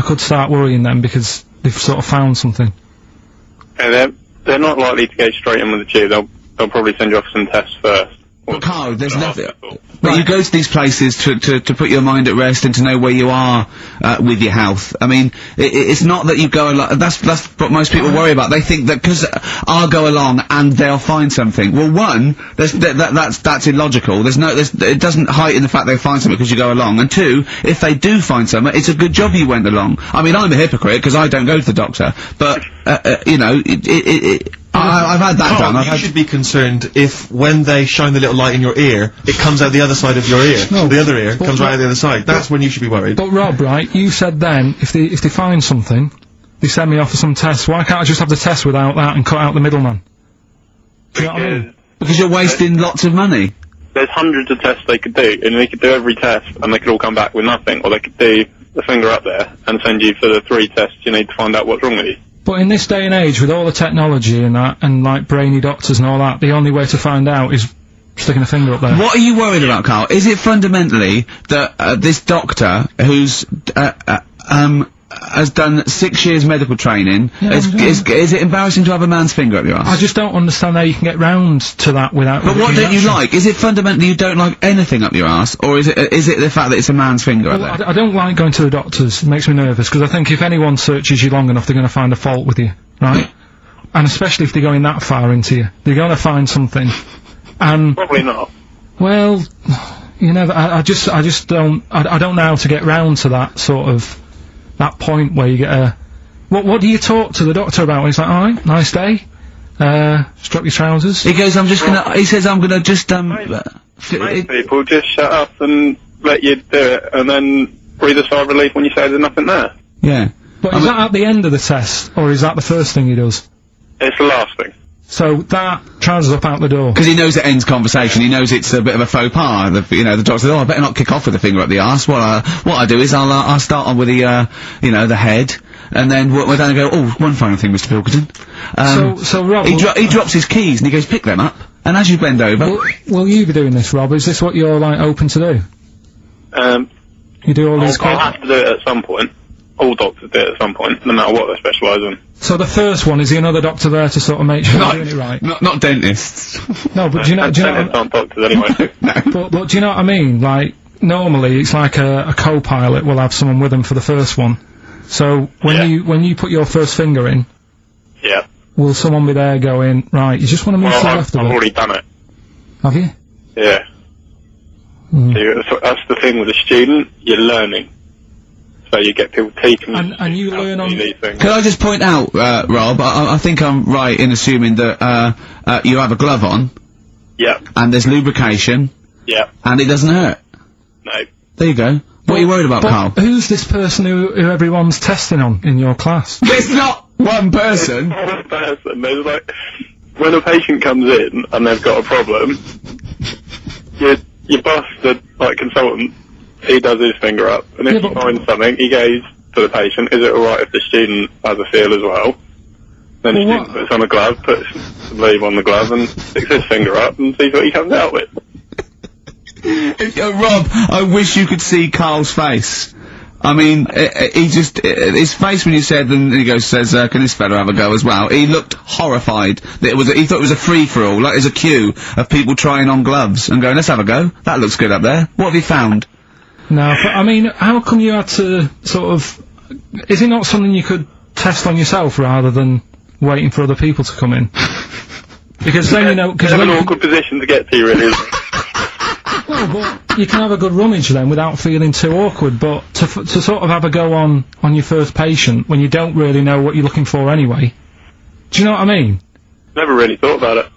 could start worrying then because they've sort of found something. And they're not likely to go straight in with the tube. They'll probably send you off some tests first. But Karl, there's nothing. But you go to these places to put your mind at rest and to know where you are with your health. I mean, it's not that you go along. That's what most people worry about. They think that because I'll go along and they'll find something. Well, one, that's illogical. It doesn't heighten the fact they'll find something because you go along. And two, if they do find something, it's a good job you went along. I mean, I'm a hypocrite because I don't go to the doctor, but I've had that done. You should be concerned if, when they shine the little light in your ear, it comes out the other side of your ear. No, the other ear comes right out the other side. That's when you should be worried. But Rob, right, you said then, if they find something, they send me off for some tests. Why can't I just have the test without that and cut out the middleman? Do you know what I mean? Because you're wasting lots of money. There's hundreds of tests they could do, and they could do every test, and they could all come back with nothing. Or they could do the finger up there and send you for the 3 tests you need to find out what's wrong with you. But in this day and age, with all the technology and that, and like brainy doctors and all that, the only way to find out is sticking a finger up there. What are you worried about, Karl? Is it fundamentally that this doctor who's has done 6 years medical training, is it embarrassing to have a man's finger up your ass? I just don't understand how you can get round to that without... But what don't you like? Is it fundamentally you don't like anything up your ass, or is it the fact that it's a man's finger up there? I don't like going to the doctors. It makes me nervous, because I think if anyone searches you long enough, they're going to find a fault with you, right? And especially if they're going that far into you. They're going to find something. And... Probably not. Well, you know, I just don't... I don't know how to get round to that sort of... that point where you get a... What do you talk to the doctor about? He's like, alright, nice day. Strap your trousers. He goes, he says, I'm gonna just, Most people just shut up and let you do it, and then breathe a sigh of relief when you say there's nothing there. Yeah. But is that at the end of the test, or is that the first thing he does? It's the last thing. So that trousers up out the door. Because he knows it ends conversation. He knows it's a bit of a faux pas. The doctor says, "Oh, I better not kick off with the finger up the arse." What I do is I'll start on with the the head, and then we're down and go. Oh, one final thing, Mr. Pilkington. So Rob, he drops his keys and he goes, "Pick them up." And as you bend over, will you be doing this, Rob? Is this what you're like open to do? You do all these. I'll have to do it at some point. All doctors do it at some point, no matter what they specialise in. So the first one, is there another doctor there to sort of make sure you're doing it right? Not dentists. No, but do you know... Dentists aren't doctors anyway. No. But do you know what I mean? Like, normally it's like a co-pilot will have someone with them for the first one. So when you put your first finger in, Yeah. will someone be there going, right, you just want to move to the left I've of it? already done it. Have you? Yeah. So that's the thing with a student, you're learning. So you get people teaching and you learn on these things. Can I just point out, Rob, I think I'm right in assuming that, you have a glove on, Yeah. and there's lubrication, Yeah. and it doesn't hurt. No. There you go. What are you worried about, but Karl? who's this person who everyone's testing on in your class? It's not one person! One person. There's like, when a patient comes in and they've got a problem, your boss, the consultant, he does his finger up, and if he finds something, he goes to the patient, is it alright if the student has a feel as well? Then the student puts on a glove, puts the leave on the glove, and sticks his finger up and sees what he comes out with. Rob, I wish you could see Karl's face. I mean, he just, his face when you said, and he says, can this fella have a go as well? He looked horrified. That he thought it was a free-for-all, like there's a queue of people trying on gloves and going, let's have a go. That looks good up there. What have you found? No, but I mean, how come you had to sort of, is it not something you could test on yourself rather than waiting for other people to come in? Because then you know, it's an awkward position to get to, really, isn't it? Well, but you can have a good rummage then without feeling too awkward, but to sort of have a go on your first patient when you don't really know what you're looking for anyway. Do you know what I mean? Never really thought about it.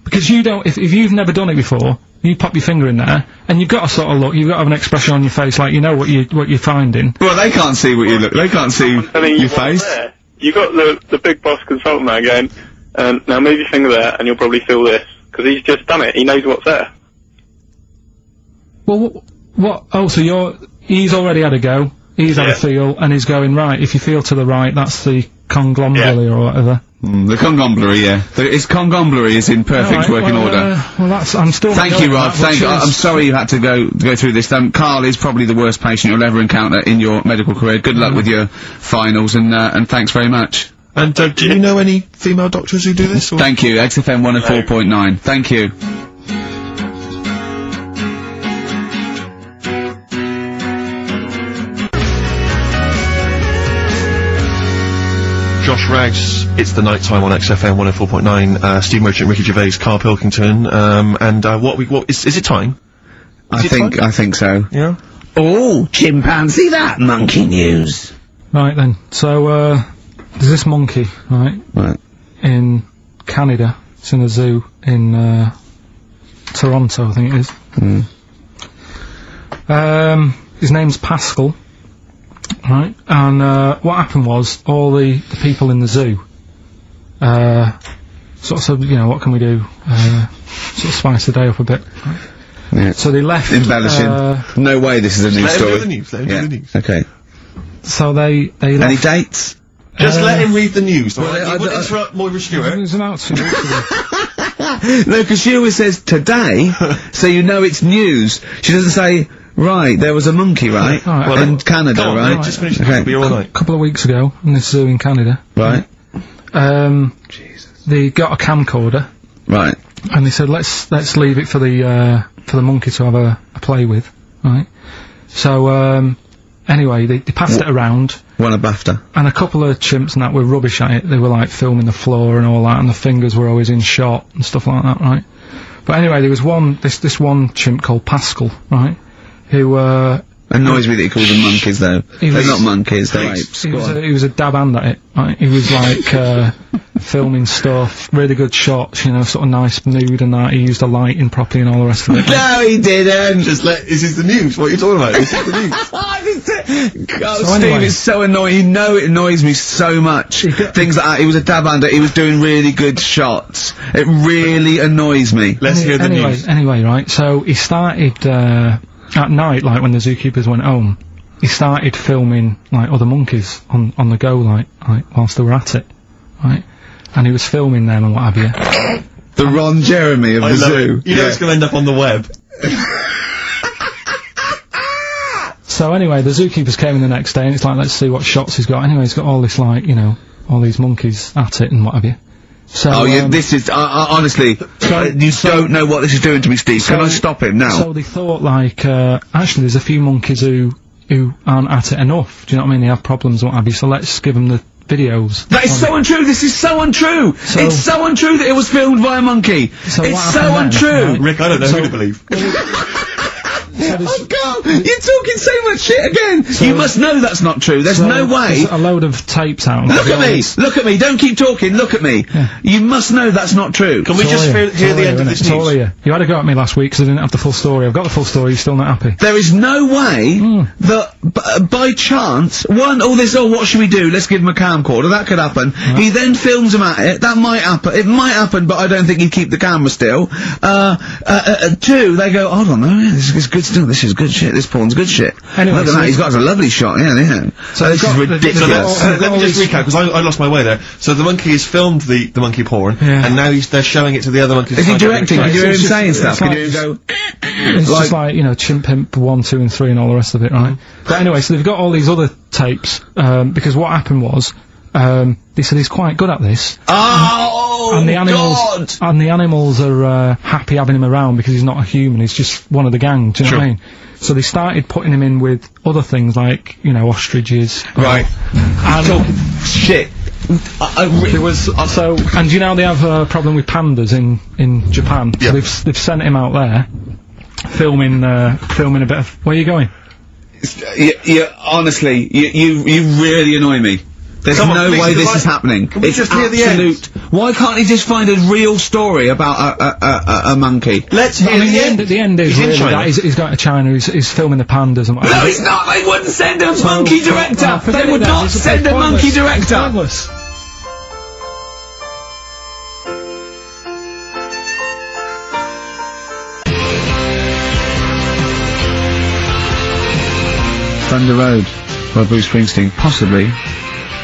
Because you don't, if you've never done it before, you pop your finger in there, and you've got to sort of look, you've got to have an expression on your face like you know what you're finding. Well, they can't see what you look, they can't see your face. There. You got the big boss consultant man going, now move your finger there and you'll probably feel this, because he's just done it, he knows what's there. Well, what, oh, so he's already had a go, he's had a feel, and he's going, right, if you feel to the right, that's the conglomeracy or whatever. The congombulary, yeah. His congombulary is in perfect working order. Well, that's, I'm still... Thank you, Rob. I'm sorry you had to go through this. Karl is probably the worst patient you'll ever encounter in your medical career. Good luck with your finals, and thanks very much. And, do you know any female doctors who do this? Or? Thank you. XFM 104.9. Thank you. Josh Rags, it's the night time on XFM 104.9, Steve Merchant, Ricky Gervais, Karl Pilkington, is it time? I think so. Yeah? Oh, chimpanzee that monkey news. Right then, so, there's this monkey, right? In Canada, it's in a zoo in, Toronto, I think it is. His name's Pascal. Right, and what happened was all the people in the zoo sort of said, you know, what can we do? Sort of spice the day up a bit. Right? Yeah. So they left. Embellishing. No way this is a news story. Let him do the news. Okay. So they left. Any dates? Just let him read the news. Well, wouldn't interrupt Moira Stewart. It's about 2 weeks ago. No, because she always says today, so you know it's news. She doesn't say, right, there was a monkey, right? Well, in Canada, on, right? Just finish the okay. All night. A couple of weeks ago, in this zoo in Canada. Right. Jesus. They got a camcorder. Right. And they said, let's leave it for the monkey to have a play with, right? So, anyway, they passed it around. Won a BAFTA. And a couple of chimps and that were rubbish at it. They were like filming the floor and all that, and the fingers were always in shot and stuff like that, right? But anyway, there was this one chimp called Pascal, right? Who, annoys me that he calls them monkeys, though. They're not monkeys, they're apes. He was a dab hand at it, right? He was like, filming stuff, really good shots, you know, sort of nice mood and that. He used the lighting properly and all the rest of it. No, he didn't! This is the news, what are you talking about? This is the news. Steve is so annoying, you know it annoys me so much. Things like that, he was a dab hand at it, he was doing really good shots. It really annoys me. Let's hear the news. Anyway, right, so he started, at night, like when the zookeepers went home, he started filming, like, other monkeys on the go, like, whilst they were at it, right? And he was filming them and what have you. The Ron Jeremy of the zoo. You know it's gonna end up on the web. So anyway, the zookeepers came in the next day and it's like, let's see what shots he's got. Anyway, he's got all this, like, you know, all these monkeys at it and what have you. So, Oh, yeah, this is, honestly, you don't know what this is doing to me, Steve. Can I stop him now? So they thought, like, actually there's a few monkeys who aren't at it enough, do you know what I mean? They have problems and what have you, so let's give them the videos. That is so untrue! This is so untrue! It's so untrue that it was filmed by a monkey! It's so untrue! Rick, I don't know who to believe. Oh God! You're talking so much shit again! You must know that's not true. There's no way. There's a load of tapes out. Look at me! Look at me! Don't keep talking, look at me! Yeah. You must know that's not true. Can we just hear the end of this news? You had a go at me last week because I didn't have the full story. I've got the full story, you're still not happy. There is no way that, by chance, what should we do? Let's give him a camcorder. That could happen. He then films him at it. That might happen. It might happen, but I don't think he'd keep the camera still. Two, they go, hold on, this is good still. This is good shit. This porn's good shit. Anyway, look at that. He's got a lovely shot. Yeah. So this is ridiculous. Let me just recap, because I lost my way there. So the monkey has filmed the monkey porn, and now they're showing it to the other monkeys. Is he directing? Can you hear him saying stuff? Can you hear him go... It's just like, you know, Chimp, Pimp 1, 2 and 3 and all the rest of it, right? But anyway, so they've got all these other tapes, because what happened was, they said he's quite good at this. Oh, and the animals, God! And the animals are, happy having him around because he's not a human, he's just one of the gang, do you know what I mean? So they started putting him in with other things like, you know, ostriches. Right. And shit. There was, and you know they have a problem with pandas in Japan. Yep. So they've sent him out there, filming a bit of, where are you going? Honestly, you really annoy me. There's no way this is happening. It's just hear the end? Why can't he just find a real story about a monkey? Let's hear the end. The end is really that he's going to China, he's filming the pandas and whatever. No, he's not! They wouldn't send a monkey director! They would not send a monkey director! Thunder Road by Bruce Springsteen, possibly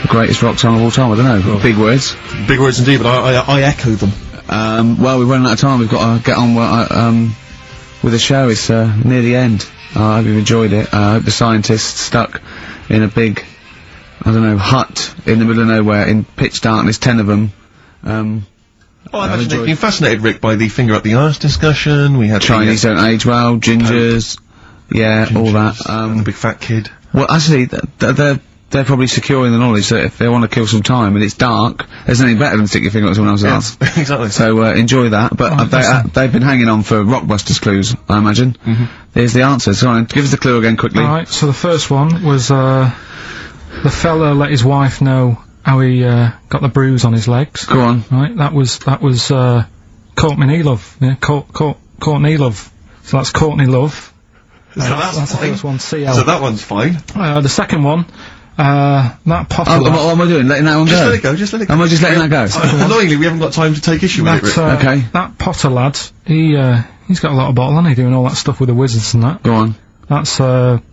the greatest rock song of all time. I don't know. Big words. Big words indeed, but I echo them. Well, we're running out of time. We've got to get on with the show. It's near the end. I hope you've enjoyed it. I hope the scientists stuck in a big, I don't know, hut in the middle of nowhere in pitch darkness, 10 of them. I've actually been fascinated, Rick, by the finger up the arse discussion. We had Chinese don't age well, gingers, all that. The big fat kid. Well, actually, they're probably securing the knowledge that if they want to kill some time and it's dark, there's anything better than stick your finger up someone else's arse. Exactly. So enjoy that. But they've been hanging on for Rockbusters clues, I imagine. There's the answer. So give us the clue again quickly. Alright, so the first one was the fella let his wife know how he got the bruise on his legs. Go on. Right, that was Courtney Love. Yeah, Courtney Love. So that's Courtney Love. So that's the first one. CL. So that one's fine. The second one. That Potter. What am I doing? Letting that one go? Just let it go. Just let it go. Am I just letting that go? Annoyingly, we haven't got time to take issue with it, Rick. Okay. That Potter lad. He's got a lot of bottle, hasn't he? Doing all that stuff with the wizards and that. Go on. That's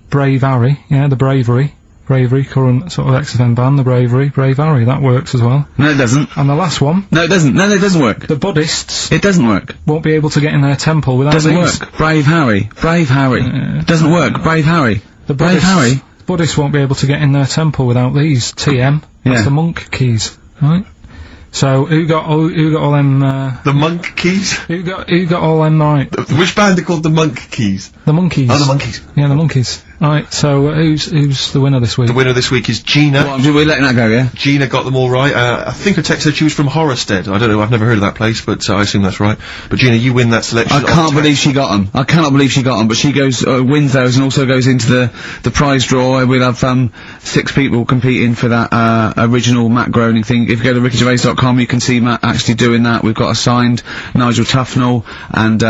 Brave Harry. Yeah, the Bravery, current sort of XFM band, the Brave Harry. That works as well. No, it doesn't. And the last one. No, it doesn't. No, it doesn't work. The Buddhists. It doesn't work. Won't be able to get in their temple without Doesn't these. work. Brave Harry. Doesn't work. Brave Harry. The Brave Harry. Buddhists won't be able to get in their temple without these. TM. That's the monk keys. Right? So who got all them? The monk keys. Who got all them right? Which band are called the monk keys? The Monkeys. Oh, the Monkeys. Yeah, the Monkeys. Right. So who's the winner this week? The winner this week is Gina. What, we're letting that go, yeah? Gina got them all right. I think her text said she was from Horrorstead. I don't know. I've never heard of that place, but I assume that's right. But Gina, you win that selection. I can't believe she got them. I cannot believe she got them. But she goes wins those and also goes into the prize draw. We'll have 6 people competing for that original Matt Groening thing. If you go to rickygervais.com, you can see Matt actually doing that. We've got a signed Nigel Tufnell and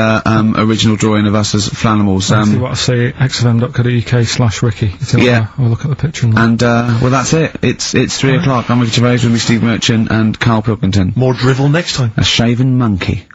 original drawing of us as Flanimals. See what I say, xfm.co.uk/Ricky. Yeah. We'll look at the picture and well, that's it. It's 3 o'clock. I'm Ricky Gervais with me, Steve Merchant and Karl Pilkington. More drivel next time. A shaven monkey.